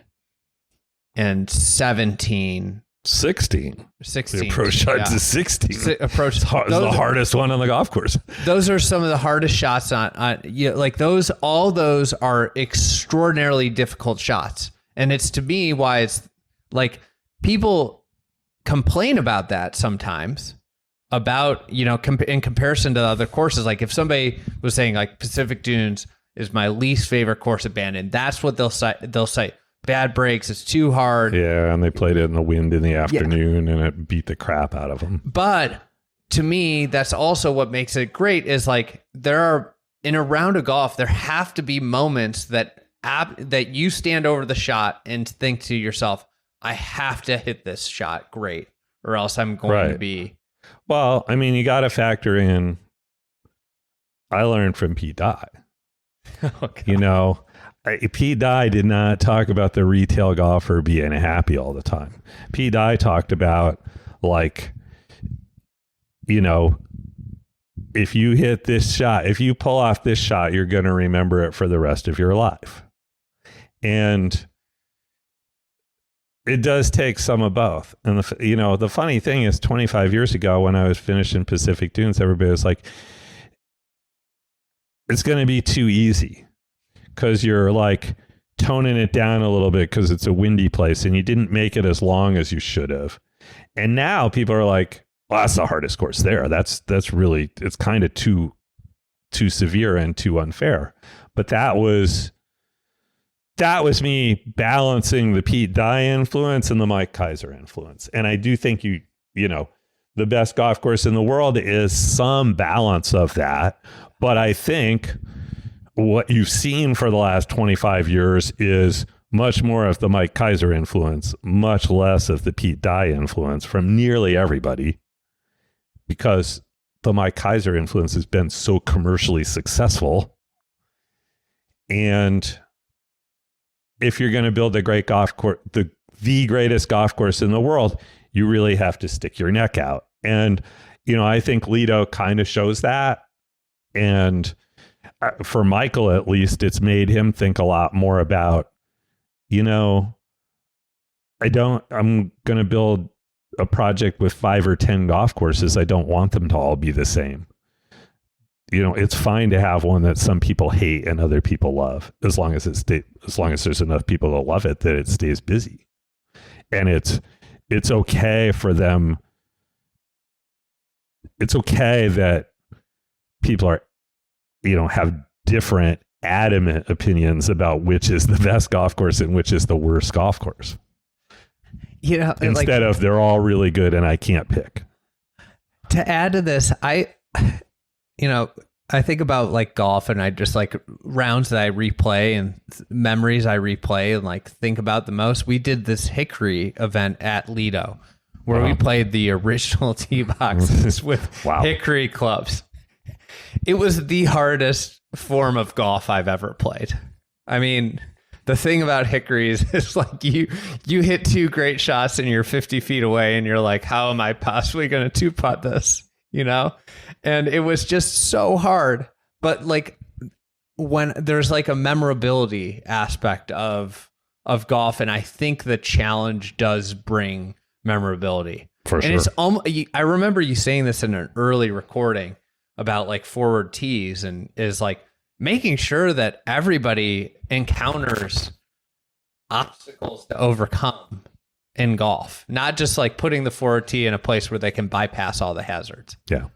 and 17. 16. The approach shot to 16. Approach is the hardest one on the golf course. Those are some of the hardest shots on like those. All those are extraordinarily difficult shots, and it's to me why it's like people complain about that sometimes about in comparison to other courses. Like if somebody was saying like Pacific Dunes is my least favorite course at Bandon, that's what they'll cite. They'll cite bad breaks, it's too hard. Yeah, and they played it in the wind in the afternoon and it beat the crap out of them. But to me, that's also what makes it great is like there are, in a round of golf, there have to be moments that you stand over the shot and think to yourself, I have to hit this shot great or else I'm going to be. Well, I mean, you got to factor in, I learned from Pete Dye. Pete Dye did not talk about the retail golfer being happy all the time. Pete Dye talked about like, if you hit this shot, if you pull off this shot, you're going to remember it for the rest of your life. And it does take some of both. And the funny thing is 25 years ago when I was finishing Pacific Dunes, everybody was like, it's going to be too easy because you're like toning it down a little bit because it's a windy place and you didn't make it as long as you should have. And now people are like, well, that's the hardest course there. That's really, it's kind of too severe and too unfair. But that was me balancing the Pete Dye influence and the Mike Kaiser influence. And I do think you know, the best golf course in the world is some balance of that. But I think what you've seen for the last 25 years is much more of the Mike Kaiser influence, much less of the Pete Dye influence from nearly everybody, because the Mike Kaiser influence has been so commercially successful. And if you're going to build a great golf course, the greatest golf course in the world, you really have to stick your neck out. And, you know, I think Lido kind of shows that. And for Michael, at least, it's made him think a lot more about, you know, I'm going to build a project with 5 or 10 golf courses. I don't want them to all be the same. You know, it's fine to have one that some people hate and other people love, as long as there's enough people that love it that it stays busy. And it's okay for them. It's okay that people are, you know, have different adamant opinions about which is the best golf course and which is the worst golf course. You know, instead of they're all really good and I can't pick. To add to this, I think about like golf and I just like rounds that I replay and memories I replay and like think about the most. We did this Hickory event at Lido where we played the original tee boxes with Hickory clubs. It was the hardest form of golf I've ever played. I mean, the thing about Hickories is like you hit 2 great shots and you're 50 feet away and you're like, how am I possibly going to 2-putt this? You know? And it was just so hard. But like when there's like a memorability aspect of golf, and I think the challenge does bring memorability. For sure. And it's I remember you saying this in an early recording about like forward tees, and is like making sure that everybody encounters obstacles to overcome in golf, not just like putting the forward tee in a place where they can bypass all the hazards. Yeah.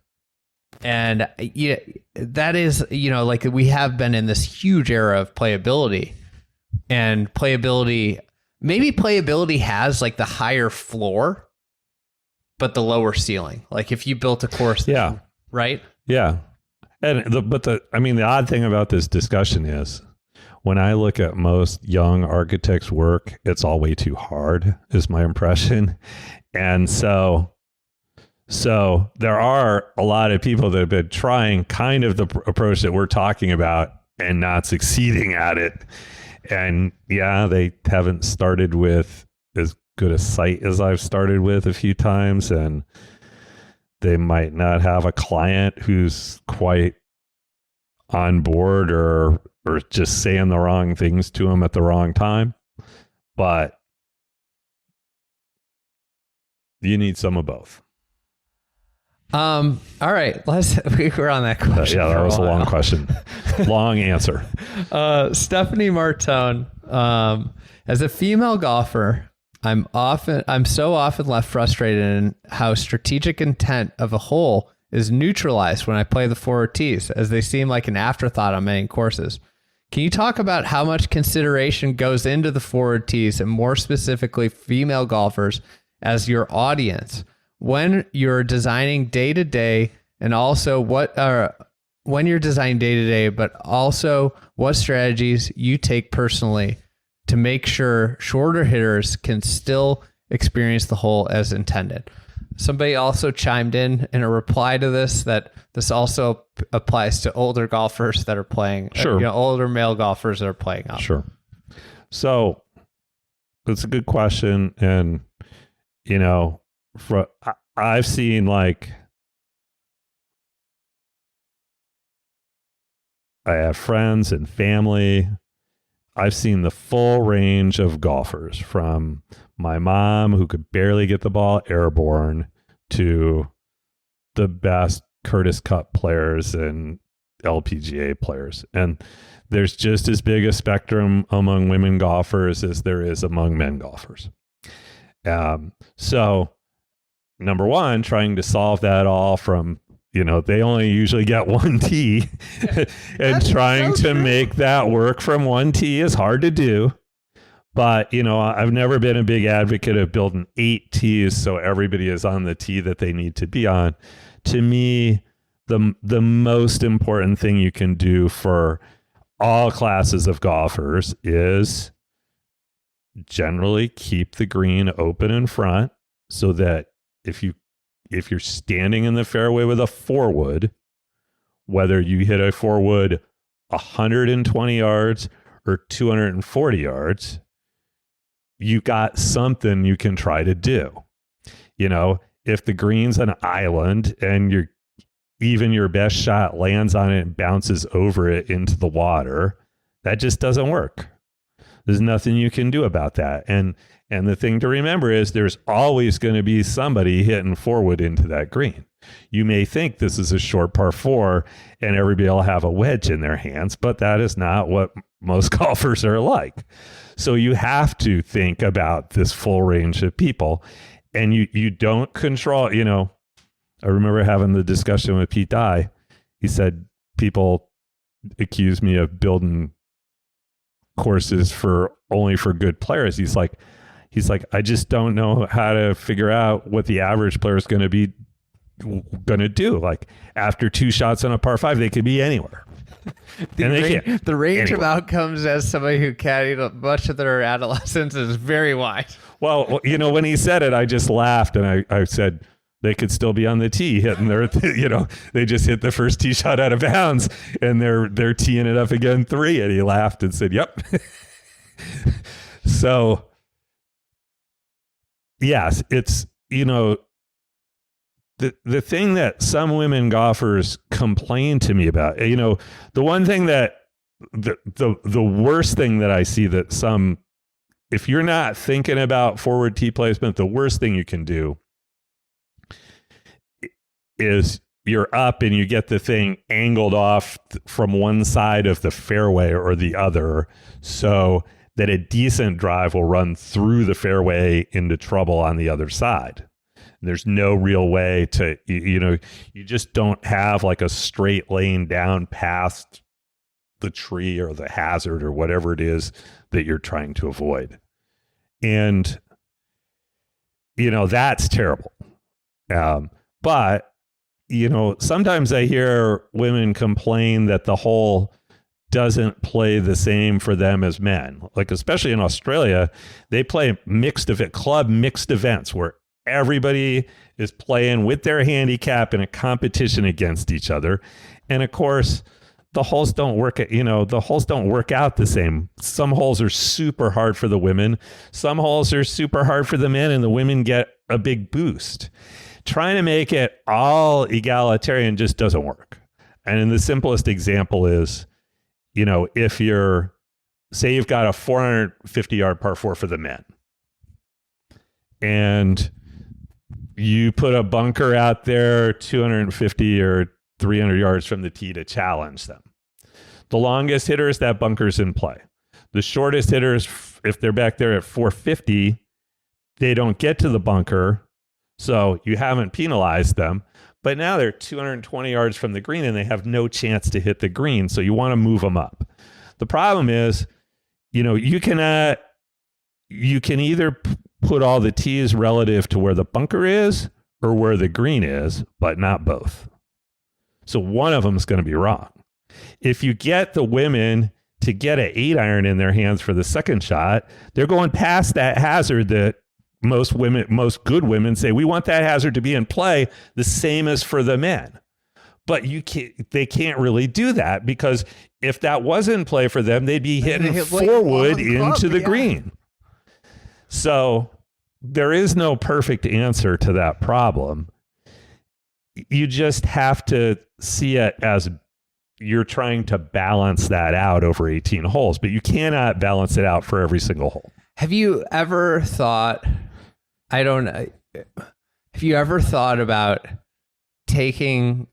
And yeah, that is, you know, like we have been in this huge era of playability, and maybe playability has like the higher floor, but the lower ceiling. Like if you built a course, right? Yeah. And the odd thing about this discussion is when I look at most young architects' work, it's all way too hard, is my impression. And so there are a lot of people that have been trying kind of the approach that we're talking about and not succeeding at it. And yeah, they haven't started with as good a site as I've started with a few times. And they might not have a client who's quite on board or just saying the wrong things to them at the wrong time. But you need some of both. All right, we were on that question. Yeah, that was a long question. Long answer. Stephanie Martone, as a female golfer, I'm so often left frustrated in how strategic intent of a hole is neutralized when I play the forward tees, as they seem like an afterthought on many courses. Can you talk about how much consideration goes into the forward tees, and more specifically female golfers as your audience, when you're designing day-to-day, and also when you're designing day-to-day, but also what strategies you take personally to make sure shorter hitters can still experience the hole as intended? Somebody also chimed in a reply to this that this also applies to older golfers that are playing, sure. Older male golfers that are playing up. Sure. So that's a good question. And, I've seen I have friends and family. I've seen the full range of golfers, from my mom, who could barely get the ball airborne, to the best Curtis Cup players and LPGA players. And there's just as big a spectrum among women golfers as there is among men golfers. So number one, trying to solve that all from, they only usually get one tee and trying to make that work from one tee is hard to do. But, I've never been a big advocate of building 8 tees so everybody is on the tee that they need to be on. To me, the most important thing you can do for all classes of golfers is generally keep the green open in front so that if you're standing in the fairway with a 4-wood, whether you hit a 4-wood 120 yards or 240 yards, you got something you can try to do. If the green's an island and even your best shot lands on it and bounces over it into the water, that just doesn't work. There's nothing you can do about that. And the thing to remember is there's always going to be somebody hitting 4-wood into that green. You may think this is a short par 4 and everybody will have a wedge in their hands, but that is not what most golfers are like. So you have to think about this full range of people, and you don't control, I remember having the discussion with Pete Dye. He said, people accuse me of building courses only for good players. He's like, I just don't know how to figure out what the average player is going to do. Like after 2 shots on a par 5, they could be anywhere. The range of outcomes as somebody who caddied much of their adolescence is very wide. Well, when he said it, I just laughed and I said, they could still be on the tee hitting their, they just hit the first tee shot out of bounds and they're teeing it up again 3. And he laughed and said, yep. So yes, it's, the thing that some women golfers complain to me about, the one thing that the worst thing that I see that if you're not thinking about forward tee placement, the worst thing you can do is you're up and you get the thing angled off from one side of the fairway or the other so that a decent drive will run through the fairway into trouble on the other side. There's no real way to, you just don't have like a straight lane down past the tree or the hazard or whatever it is that you're trying to avoid. And, that's terrible. But, sometimes I hear women complain that the hole doesn't play the same for them as men. Like, especially in Australia, they play club mixed events where everybody is playing with their handicap in a competition against each other. And of course, the holes don't work out the same. Some holes are super hard for the women. Some holes are super hard for the men, and the women get a big boost. Trying to make it all egalitarian just doesn't work. And the simplest example is, if say you've got a 450-yard par 4 for the men, and you put a bunker out there 250 or 300 yards from the tee to challenge them. The longest hitters, that bunker's in play. The shortest hitters, if they're back there at 450, they don't get to the bunker, so you haven't penalized them. But now they're 220 yards from the green and they have no chance to hit the green, so you want to move them up. The problem is, you can either put all the tees relative to where the bunker is or where the green is, but not both. So one of them is going to be wrong. If you get the women to get an 8-iron in their hands for the second shot, they're going past that hazard that most good women say, we want that hazard to be in play the same as for the men. But they can't really do that, because if that was in play for them, they'd be hitting forward into the green. So there is no perfect answer to that problem. You just have to see it as you're trying to balance that out over 18 holes, but you cannot balance it out for every single hole. Have you ever thought, have you ever thought about taking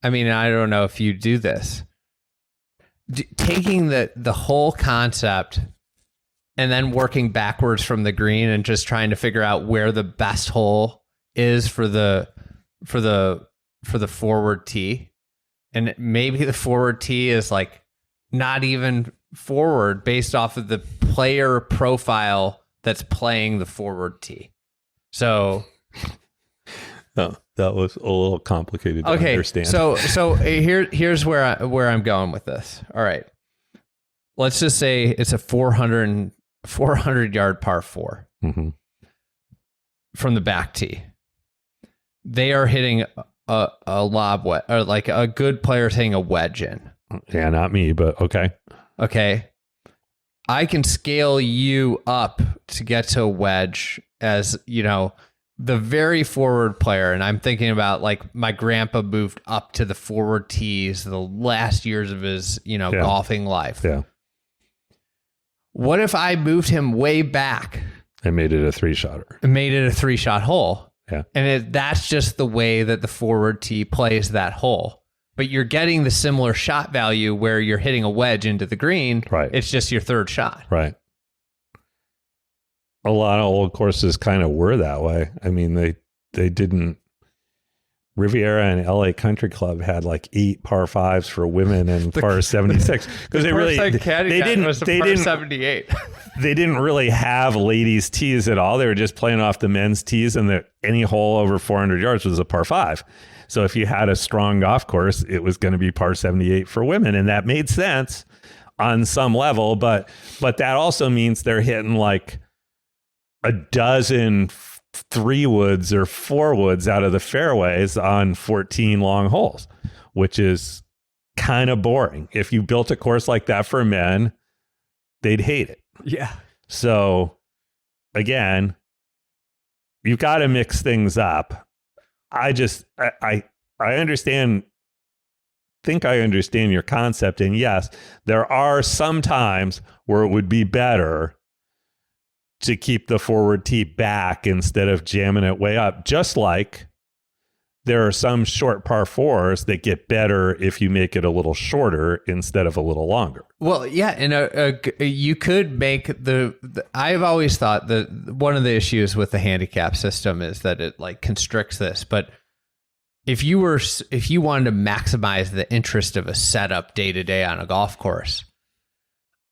I mean, I don't know if you do this. Taking the whole concept and then working backwards from the green and just trying to figure out where the best hole is for the forward tee. And maybe the forward tee is like not even forward based off of the player profile that's playing the forward tee. So Oh, that was a little complicated to understand. So here's where I'm going with this. All right. Let's just say it's a 400 yard par 4 from the back tee. They are hitting a lob wedge, or like a good player is hitting a wedge in. Yeah, not me, but okay. Okay. I can scale you up to get to a wedge as, you know, the very forward player. And I'm thinking about like my grandpa moved up to the forward tees the last years of his, golfing life. Yeah. What if I moved him way back? I made it a 3-shotter. And made it a 3-shot hole. Yeah. And that's just the way that the forward tee plays that hole. But you're getting the similar shot value where you're hitting a wedge into the green. Right. It's just your third shot. Right. A lot of old courses kind of were that way. I mean, they didn't. Riviera and LA Country Club had like 8 par 5s for women and par 76 because they didn't 78. They didn't really have ladies tees at all. They were just playing off the men's tees, and any hole over 400 yards was a par 5. So if you had a strong golf course, it was going to be par 78 for women, and that made sense on some level. But that also means they're hitting like a dozen 3-woods or 4-woods out of the fairways on 14 long holes, which is kind of boring. If you built a course like that for men, they'd hate it. Yeah. So again, you've got to mix things up. I understand, think I understand your concept. And yes, there are some times where it would be better to keep the forward tee back instead of jamming it way up. Just like there are some short par 4s that get better if you make it a little shorter instead of a little longer. Well, yeah, and you could make I've always thought that one of the issues with the handicap system is that it like constricts this. But if you wanted to maximize the interest of a setup day to day on a golf course,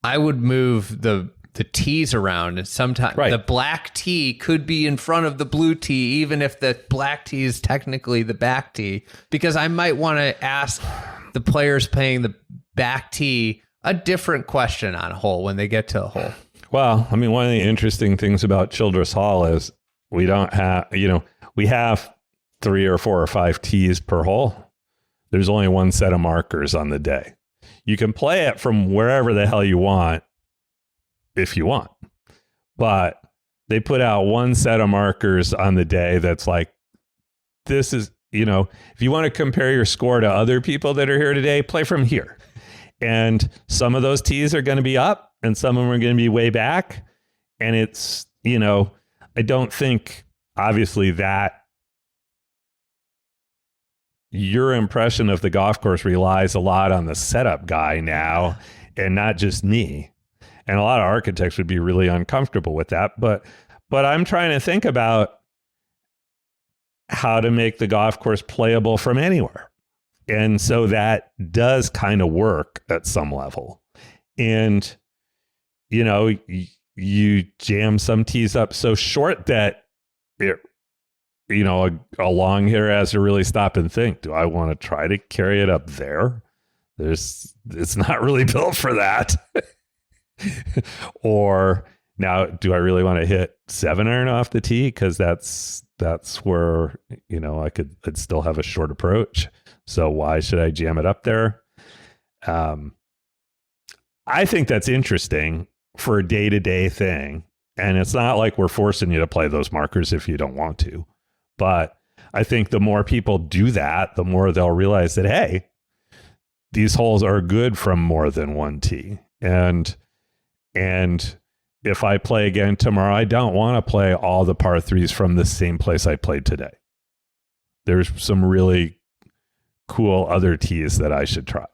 I would move the tees around, and sometimes the black tee could be in front of the blue tee, even if the black tee is technically the back tee, because I might want to ask the players playing the back tee a different question on a hole when they get to a hole. Well, I mean, one of the interesting things about Childress Hall is we don't have, we have 3 or 4 or 5 tees per hole. There's only one set of markers on the day. You can play it from wherever the hell you want, if you want, but they put out one set of markers on the day that's like, this is, if you want to compare your score to other people that are here today, play from here. And some of those tees are going to be up and some of them are going to be way back. And it's, I don't think obviously that your impression of the golf course relies a lot on the setup guy now and not just me. And a lot of architects would be really uncomfortable with that. But I'm trying to think about how to make the golf course playable from anywhere. And so that does kind of work at some level. And, you jam some tees up so short that it, a long hitter has to really stop and think, do I want to try to carry it up there? It's not really built for that. Or now, do I really want to hit 7-iron off the tee? Because that's where I'd still have a short approach. So why should I jam it up there? I think that's interesting for a day-to-day thing, and it's not like we're forcing you to play those markers if you don't want to. But I think the more people do that, the more they'll realize that, hey, these holes are good from more than one tee, and if I play again tomorrow, I don't want to play all the par 3s from the same place I played today. There's some really cool other tees that I should try.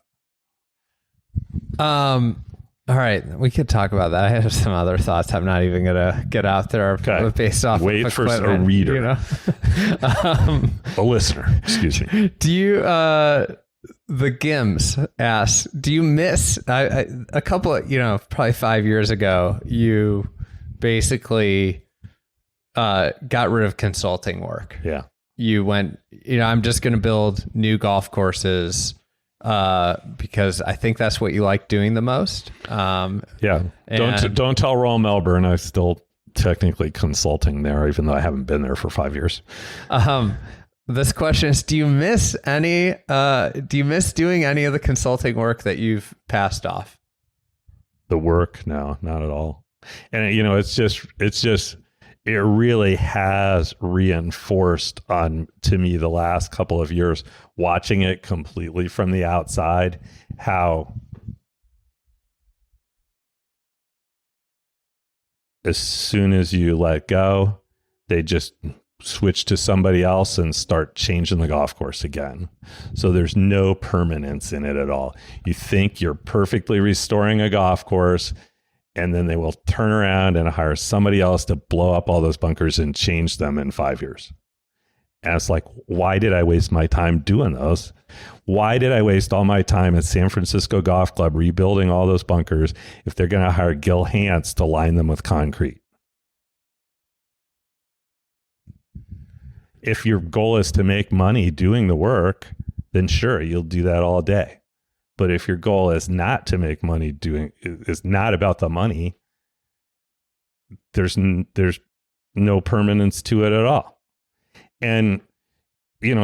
All right, we could talk about that. I have some other thoughts. I'm not even gonna get out there Okay. based off. Wait of for a equipment, reader. You know? A listener, excuse me. Do you? The Gims asks, do you miss a couple of, probably 5 years ago, you basically got rid of consulting work. Yeah. You went, I'm just going to build new golf courses because I think that's what you like doing the most. Yeah. Don't tell Royal Melbourne I'm still technically consulting there, even though I haven't been there for 5 years. This question is, do you miss doing any of the consulting work that you've passed off? The work? No, not at all. And it really has reinforced to me the last couple of years, watching it completely from the outside, how as soon as you let go, they just switch to somebody else and start changing the golf course again. So there's no permanence in it at all. You think you're perfectly restoring a golf course, and then they will turn around and hire somebody else to blow up all those bunkers and change them in 5 years. And it's like, why did I waste my time doing those? Why did I waste all my time at San Francisco Golf Club rebuilding all those bunkers if they're going to hire Gil Hance to line them with concrete? If your goal is to make money doing the work, then sure, you'll do that all day. But if your goal is not to make money is not about the money, there's no permanence to it at all. And,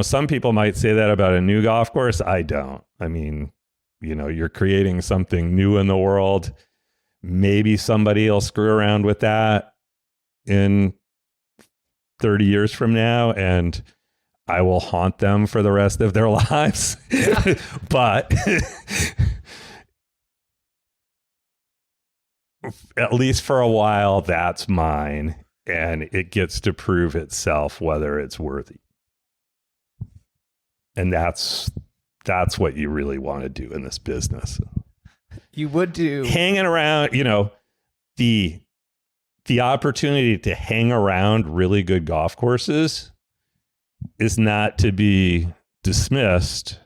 some people might say that about a new golf course. I don't. I mean, you're creating something new in the world. Maybe somebody will screw around with that in 30 years from now, and I will haunt them for the rest of their lives. But at least for a while, that's mine, and it gets to prove itself whether it's worthy. And that's what you really want to do in this business. You would do hanging around, the opportunity to hang around really good golf courses is not to be dismissed.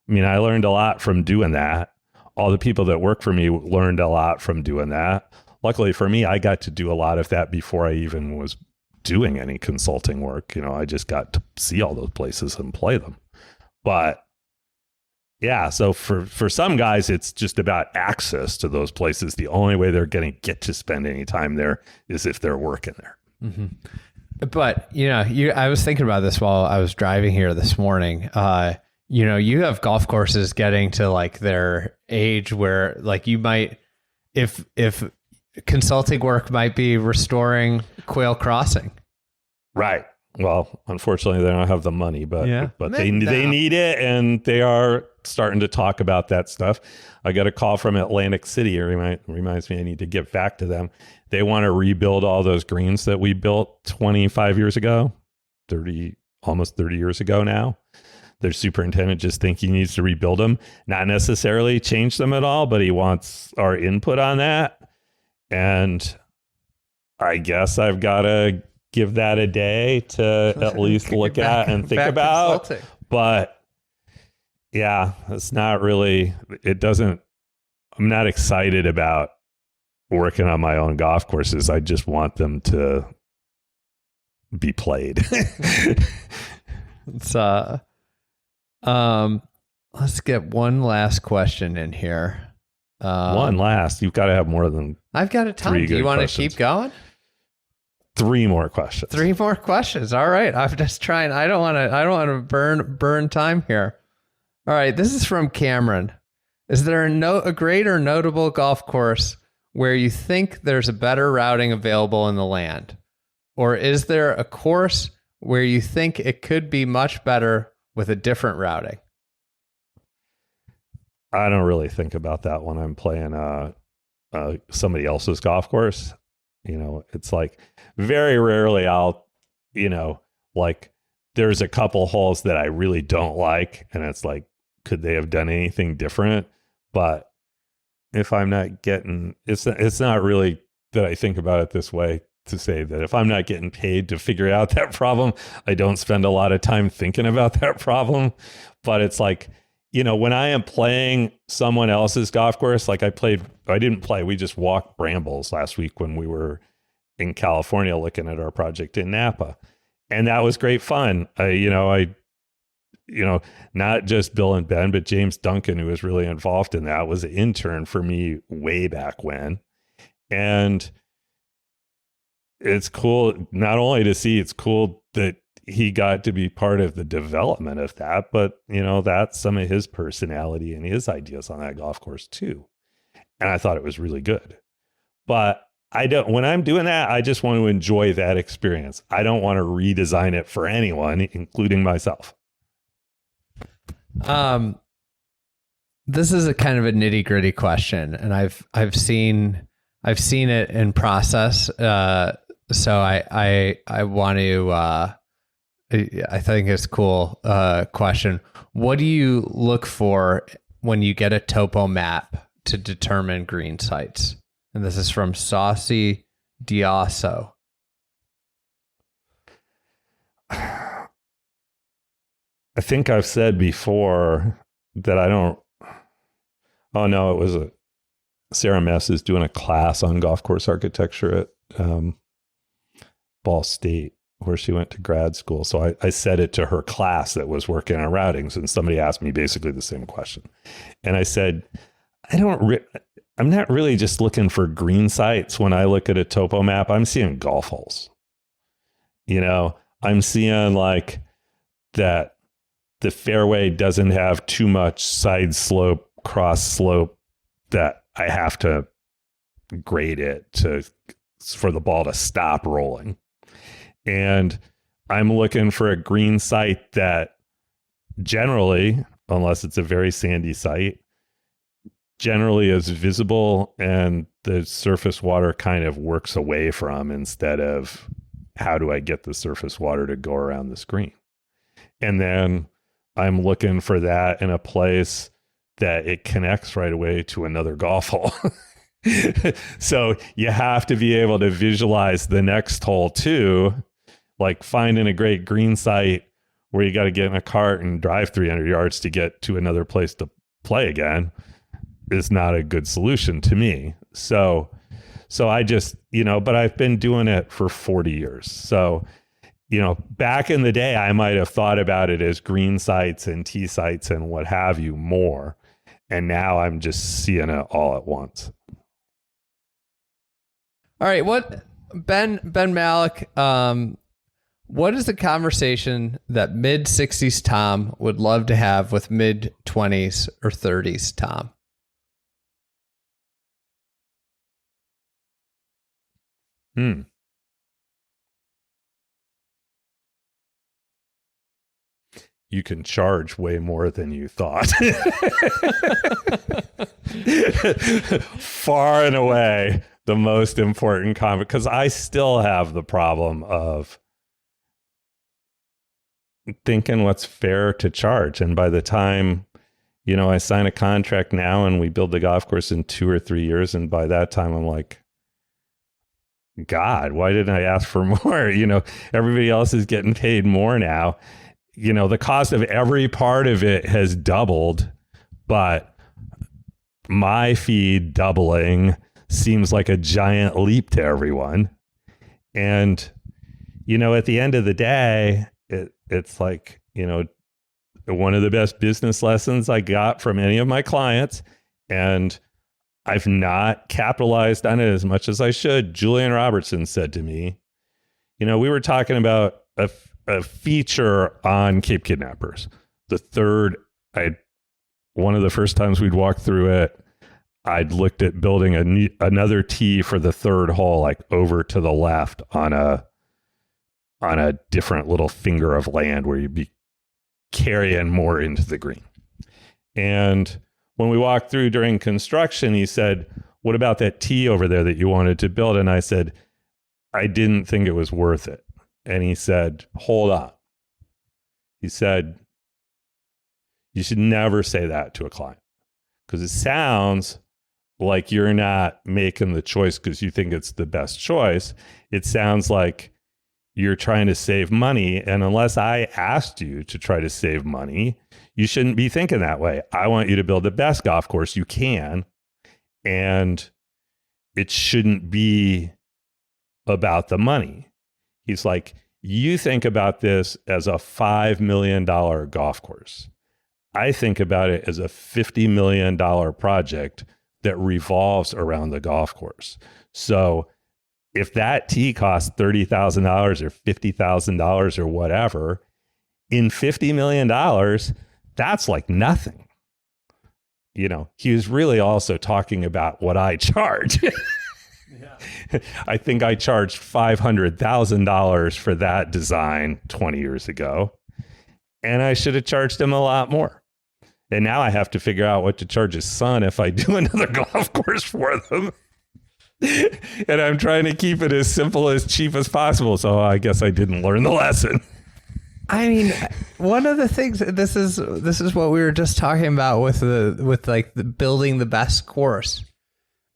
I mean, I learned a lot from doing that. All the people that work for me learned a lot from doing that. Luckily for me, I got to do a lot of that before I even was doing any consulting work. I just got to see all those places and play them. But yeah, so for some guys, it's just about access to those places. The only way they're going to get to spend any time there is if they're working there. Mm-hmm. But, I was thinking about this while I was driving here this morning. You have golf courses getting to like their age where like you might, if consulting work might be restoring Quail Crossing. Right. Well, unfortunately, they don't have the money, but they need it, and they are starting to talk about that stuff. I got a call from Atlantic City. It reminds me I need to get back to them. They want to rebuild all those greens that we built 25 years ago, almost 30 years ago now. Their superintendent just thinks he needs to rebuild them, not necessarily change them at all, but he wants our input on that. And I guess I've got to give that a day to at least look at and think about. Consulting. But yeah, it's not really, I'm not excited about working on my own golf courses. I just want them to be played. Let's get one last question in here. One last. You've got to have more than. I've got a ton. Do you want to keep going? 3 more questions. 3 more questions. All right. I'm just trying. I don't want to burn time here. All right. This is from Cameron. Is there a great or notable golf course where you think there's a better routing available in the land? Or is there a course where you think it could be much better with a different routing? I don't really think about that when I'm playing somebody else's golf course. It's like very rarely I'll, like there's a couple holes that I really don't like, and it's like, could they have done anything different? But if I'm not getting, it's not really that I think about it this way, to say that if I'm not getting paid to figure out that problem, I don't spend a lot of time thinking about that problem. But it's like, when I am playing someone else's golf course, like we just walked brambles last week when we were in California looking at our project in Napa. And that was great fun. Not just Bill and Ben, but James Duncan, who was really involved in that, was an intern for me way back when. And it's cool not only to see, it's cool that he got to be part of the development of that, but that's some of his personality and his ideas on that golf course too. And I thought it was really good. But when I'm doing that, I just want to enjoy that experience. I don't want to redesign it for anyone, including myself. This is a kind of a nitty gritty question, and I've seen it in process. So I want to, I think it's a cool, question. What do you look for when you get a topo map to determine green sites? And this is from Saucy Diaso. I think I've said before that I don't. Oh no, it was Sarah Mess is doing a class on golf course architecture at Ball State, where she went to grad school. So I said it to her class that was working on routings, and somebody asked me basically the same question, and I said, I'm not really just looking for green sites. When I look at a topo map, I'm seeing golf holes. I'm seeing like that the fairway doesn't have too much side slope, cross slope, that I have to grade it for the ball to stop rolling. And I'm looking for a green site that generally, unless it's a very sandy site, generally is visible and the surface water kind of works away from, instead of how do I get the surface water to go around the screen. And then I'm looking for that in a place that it connects right away to another golf hole. So you have to be able to visualize the next hole too, like finding a great green site where you got to get in a cart and drive 300 yards to get to another place to play again is not a good solution to me. So I just, but I've been doing it for 40 years. So, back in the day, I might have thought about it as green sites and tee sites and what have you more. And now I'm just seeing it all at once. All right. Ben Malik, what is the conversation that mid-60s Tom would love to have with mid-20s or 30s Tom? You can charge way more than you thought. Far and away the most important comment, because I still have the problem of thinking what's fair to charge. And by the time, I sign a contract now and we build the golf course in 2 or 3 years, and by that time I'm like, God, why didn't I ask for more? Everybody else is getting paid more now. The cost of every part of it has doubled, but my fee doubling seems like a giant leap to everyone. And, at the end of the day, it's like, one of the best business lessons I got from any of my clients, and I've not capitalized on it as much as I should. Julian Robertson said to me, we were talking about a feature on Cape Kidnappers. One of the first times we'd walked through it, I'd looked at building another tee for the third hole, like over to the left on a different little finger of land where you'd be carrying more into the green. And when we walked through during construction, he said, what about that tee over there that you wanted to build? And I said, I didn't think it was worth it. And he said, hold on. He said, you should never say that to a client because it sounds like you're not making the choice because you think it's the best choice. It sounds like you're trying to save money. And unless I asked you to try to save money, you shouldn't be thinking that way. I want you to build the best golf course you can. And it shouldn't be about the money. He's like, you think about this as a $5 million golf course. I think about it as a $50 million project that revolves around the golf course. So if that tee costs $30,000 or $50,000 or whatever, in $50 million, that's like nothing. You know, he was really also talking about what I charge. I think I charged $500,000 for that design 20 years ago, and I should have charged him a lot more. And now I have to figure out what to charge his son if I do another golf course for them. And I'm trying to keep it as simple as cheap as possible. So I guess I didn't learn the lesson. I mean, one of the things, this is what we were just talking about with the building the best course.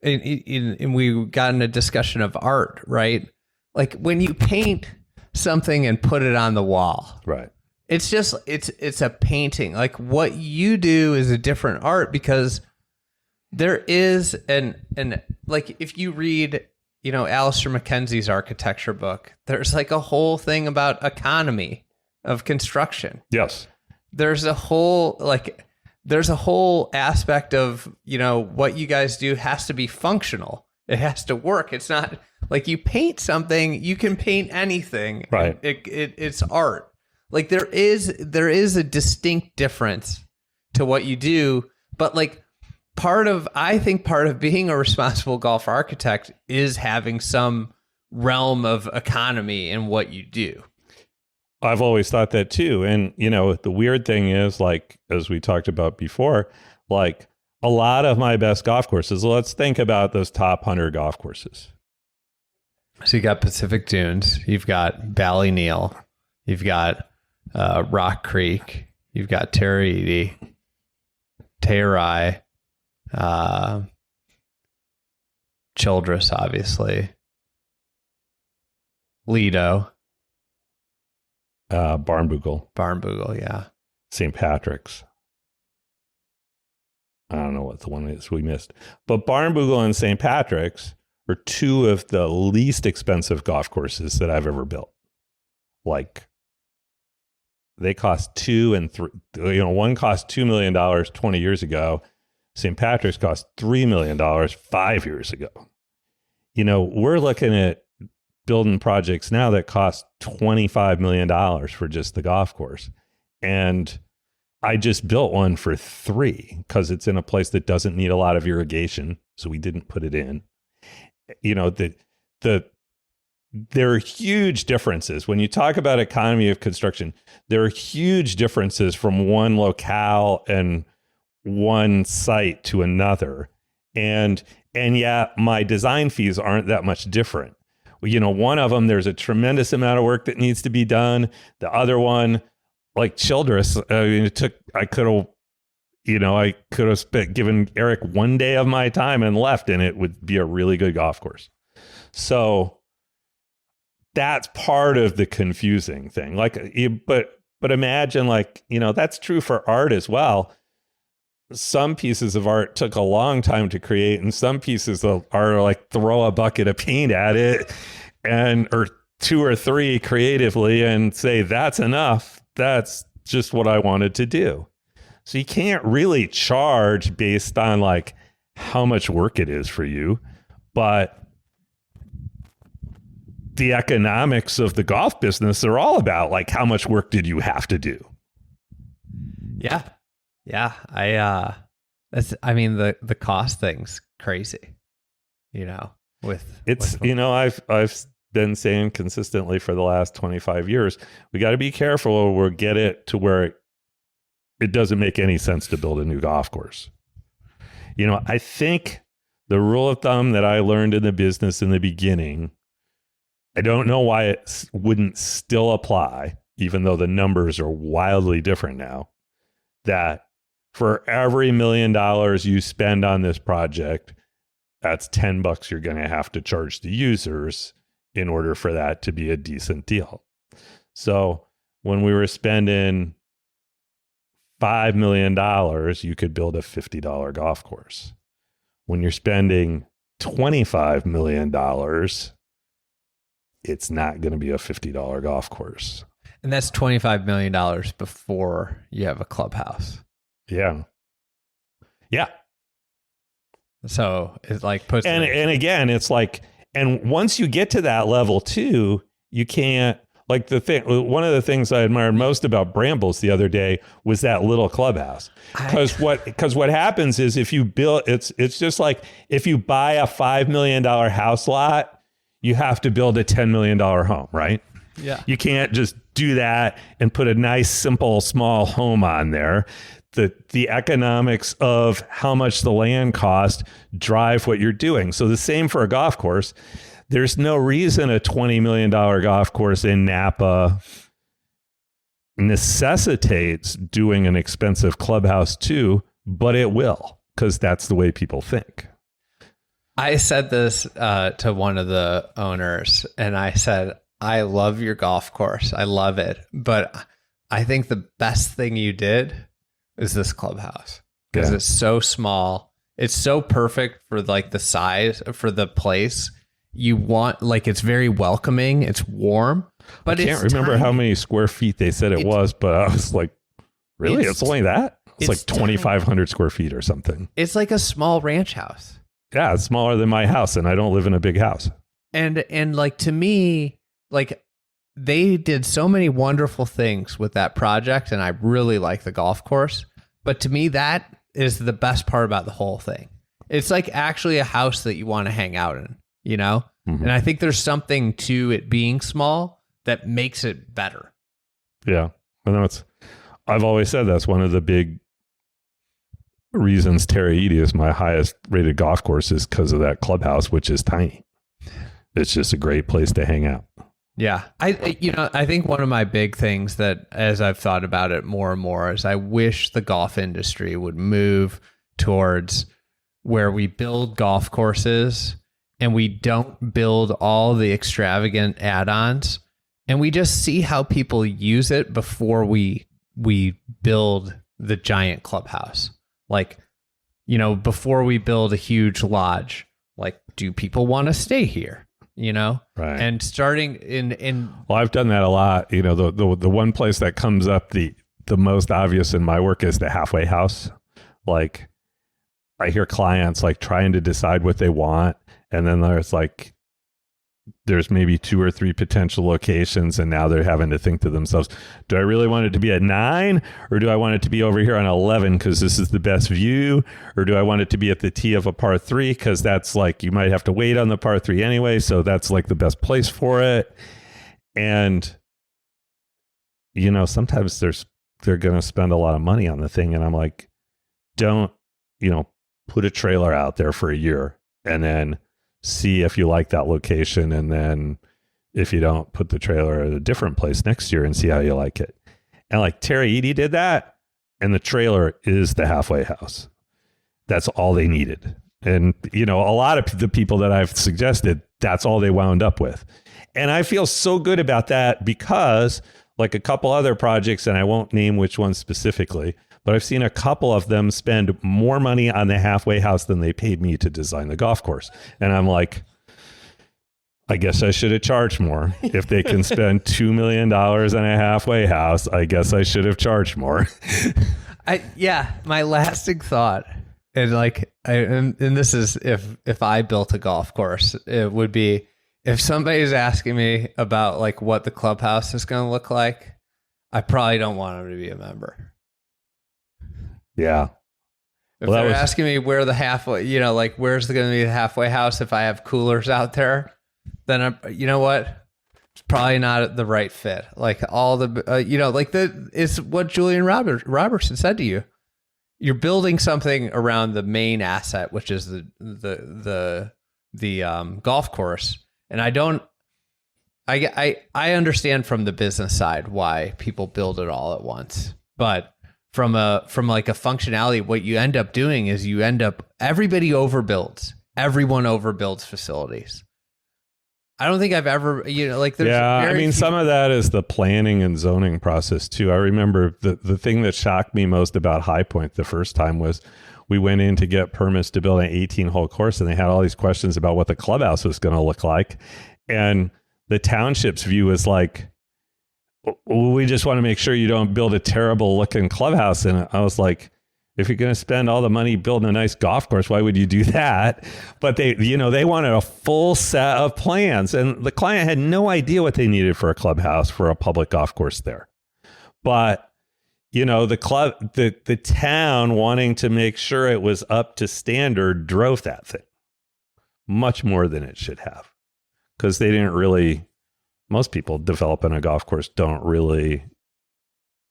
And we got in a discussion of art, right? Like when you paint something and put it on the wall, right? It's just it's a painting. Like what you do is a different art because there is and like if you read, you know, Alistair Mackenzie's architecture book, there's like a whole thing about economy of construction. Yes. There's a whole aspect of, you know, what you guys do has to be functional. It has to work. It's not like you paint something, you can paint anything. Right. It's art. Like there is a distinct difference to what you do, but like I think part of being a responsible golf architect is having some realm of economy in what you do. I've always thought that too. And, you know, the weird thing is, like, as we talked about before, like a lot of my best golf courses, let's think about those top 100 golf courses. So you got Pacific Dunes, you've got Ballyneal, you've got Rock Creek, you've got Tarahiti, Terai, Childress, obviously, Lido, Barnbougle, yeah, St. Patrick's. I don't know what the one is we missed, but Barnbougle and St. Patrick's are two of the least expensive golf courses that I've ever built. Like, they cost one cost $2 million 20 years ago. St. Patrick's cost $3 million 5 years ago. You know, we're looking at building projects now that cost $25 million for just the golf course. And I just built one for $3 million because it's in a place that doesn't need a lot of irrigation. So we didn't put it in. You know, there are huge differences. When you talk about economy of construction, there are huge differences from one locale and one site to another. And yet my design fees aren't that much different. You know, one of them, there's a tremendous amount of work that needs to be done. The other one, like Childress, I could have given Eric 1 day of my time and left, and it would be a really good golf course. So that's part of the confusing thing. Like, but imagine, like, you know, that's true for art as well. Some pieces of art took a long time to create, and some pieces of art are like throw a bucket of paint at it or 2 or 3 creatively and say, that's enough. That's just what I wanted to do. So you can't really charge based on like how much work it is for you, but the economics of the golf business are all about like how much work did you have to do? Yeah. The cost thing's crazy, you know, you know, I've been saying consistently for the last 25 years, we got to be careful or we'll get it to where it doesn't make any sense to build a new golf course. You know, I think the rule of thumb that I learned in the business in the beginning, I don't know why it wouldn't still apply, even though the numbers are wildly different now, that for every $1 million you spend on this project, that's $10 you're going to have to charge the users in order for that to be a decent deal. So when we were spending $5 million, you could build a $50 golf course. When you're spending $25 million, it's not going to be a $50 golf course. And that's $25 million before you have a clubhouse. Yeah. Yeah. So it's like puts and again, it's like, and once you get to that level too, you can't, like one of the things I admired most about Brambles the other day was that little clubhouse. Because what happens is if you build, it's just like if you buy a $5 million house lot, you have to build a $10 million home, right? Yeah. You can't just do that and put a nice, simple, small home on there. The economics of how much the land cost drive what you're doing. So the same for a golf course. There's no reason a $20 million golf course in Napa necessitates doing an expensive clubhouse too, but it will, because that's the way people think. I said this to one of the owners, and I said, I love your golf course. I love it. But I think the best thing you did is this clubhouse, because it's so small. It's so perfect for like the size, for the place. You want, like, it's very welcoming. It's warm, but I can't remember tiny. How many square feet they said it was, but I was like, really? It's only that? It's like 2,500 square feet or something. It's like a small ranch house. Yeah, it's smaller than my house, and I don't live in a big house. And like, to me, like, they did so many wonderful things with that project, and I really like the golf course. But to me, that is the best part about the whole thing. It's like actually a house that you want to hang out in, you know? Mm-hmm. And I think there's something to it being small that makes it better. Yeah. I've always said that's one of the big reasons Terra Iti is my highest rated golf course, is because of that clubhouse, which is tiny. It's just a great place to hang out. Yeah. I think one of my big things that, as I've thought about it more and more, is I wish the golf industry would move towards where we build golf courses and we don't build all the extravagant add-ons, and we just see how people use it before we build the giant clubhouse. Like, before we build a huge lodge, like, do people want to stay here? Right. And starting in well, I've done that a lot. The one place that comes up the most obvious in my work is the halfway house. Like, I hear clients like trying to decide what they want, and then there's maybe 2 or 3 potential locations, and now they're having to think to themselves, do I really want it to be at 9, or do I want it to be over here on 11 because this is the best view, or do I want it to be at the tee of a par 3 because that's like, you might have to wait on the par 3 anyway, so that's like the best place for it. And sometimes they're going to spend a lot of money on the thing, and I'm like, don't put a trailer out there for a year and then see if you like that location, and then if you don't, put the trailer at a different place next year and see how you like it. And like Terra Iti did that, and the trailer is the halfway house. That's all they needed. And a lot of the people that I've suggested, that's all they wound up with. And I feel so good about that, because like a couple other projects, and I won't name which ones specifically, but I've seen a couple of them spend more money on the halfway house than they paid me to design the golf course. And I'm like, I guess I should have charged more. If they can spend $2 million on a halfway house, I guess I should have charged more. My lasting thought, and this is if I built a golf course, it would be, if somebody's asking me about like what the clubhouse is going to look like, I probably don't want them to be a member. Yeah. If they're asking me where the halfway, where's going to be the halfway house if I have coolers out there, then you know what? It's probably not the right fit. Like all the, it's what Julian Robertson said to you. You're building something around the main asset, which is the golf course. And I don't I understand from the business side why people build it all at once, but from like a functionality, what you end up doing is everybody overbuilds. Everyone overbuilds facilities. I don't think I've ever, like there's I mean, some of that is the planning and zoning process too. I remember the thing that shocked me most about High Point the first time was we went in to get permits to build an 18-hole course, and they had all these questions about what the clubhouse was going to look like. And the township's view was like, we just want to make sure you don't build a terrible looking clubhouse. And I was like, if you're going to spend all the money building a nice golf course, why would you do that? But they wanted a full set of plans, and the client had no idea what they needed for a clubhouse for a public golf course there. But the town wanting to make sure it was up to standard drove that thing much more than it should have, because they didn't really. Most people developing a golf course don't really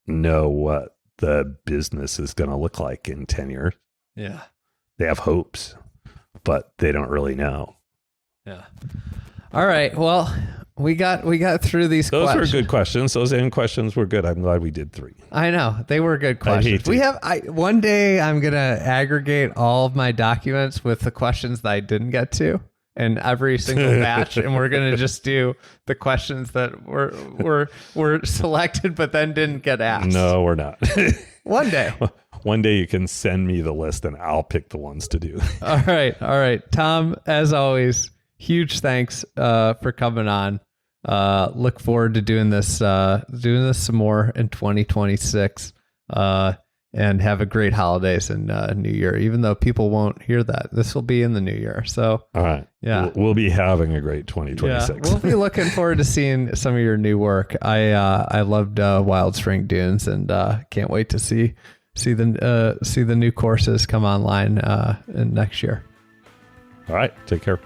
know what the business is going to look like in 10 years. Yeah. They have hopes, but they don't really know. Yeah. All right. Well, we got through these Those questions. were good questions. Those end questions were good. I'm glad we did 3. I know. They were good questions. One day I'm going to aggregate all of my documents with the questions that I didn't get to in every single batch, and we're going to just do the questions that were selected but then didn't get asked. No, we're not. One day. One day you can send me the list and I'll pick the ones to do. All right. Tom, as always, huge thanks for coming on. Look forward to doing this some more in 2026. And have a great holidays and New Year, even though people won't hear that. This will be in the New Year. So, all right. Yeah. We'll be having a great 2026. Yeah, we'll be looking forward to seeing some of your new work. I loved Wild Spring Dunes, and can't wait to see the new courses come online in next year. All right. Take care.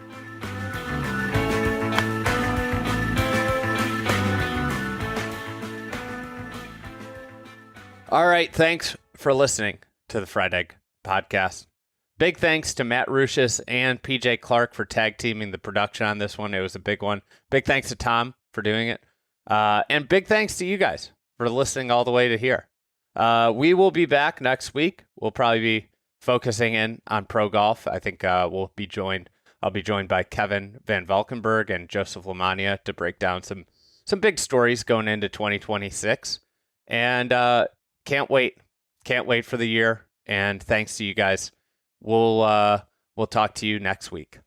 All right, thanks for listening to the Fried Egg Podcast. Big thanks to Matt Ruchis and PJ Clark for tag teaming the production on this one. It was a big one. Big thanks to Tom for doing it. And big thanks to you guys for listening all the way to here. We will be back next week. We'll probably be focusing in on pro golf. I think I'll be joined by Kevin Van Valkenburg and Joseph Lamagna to break down some big stories going into 2026. And can't wait for the year. And thanks to you guys. We'll talk to you next week.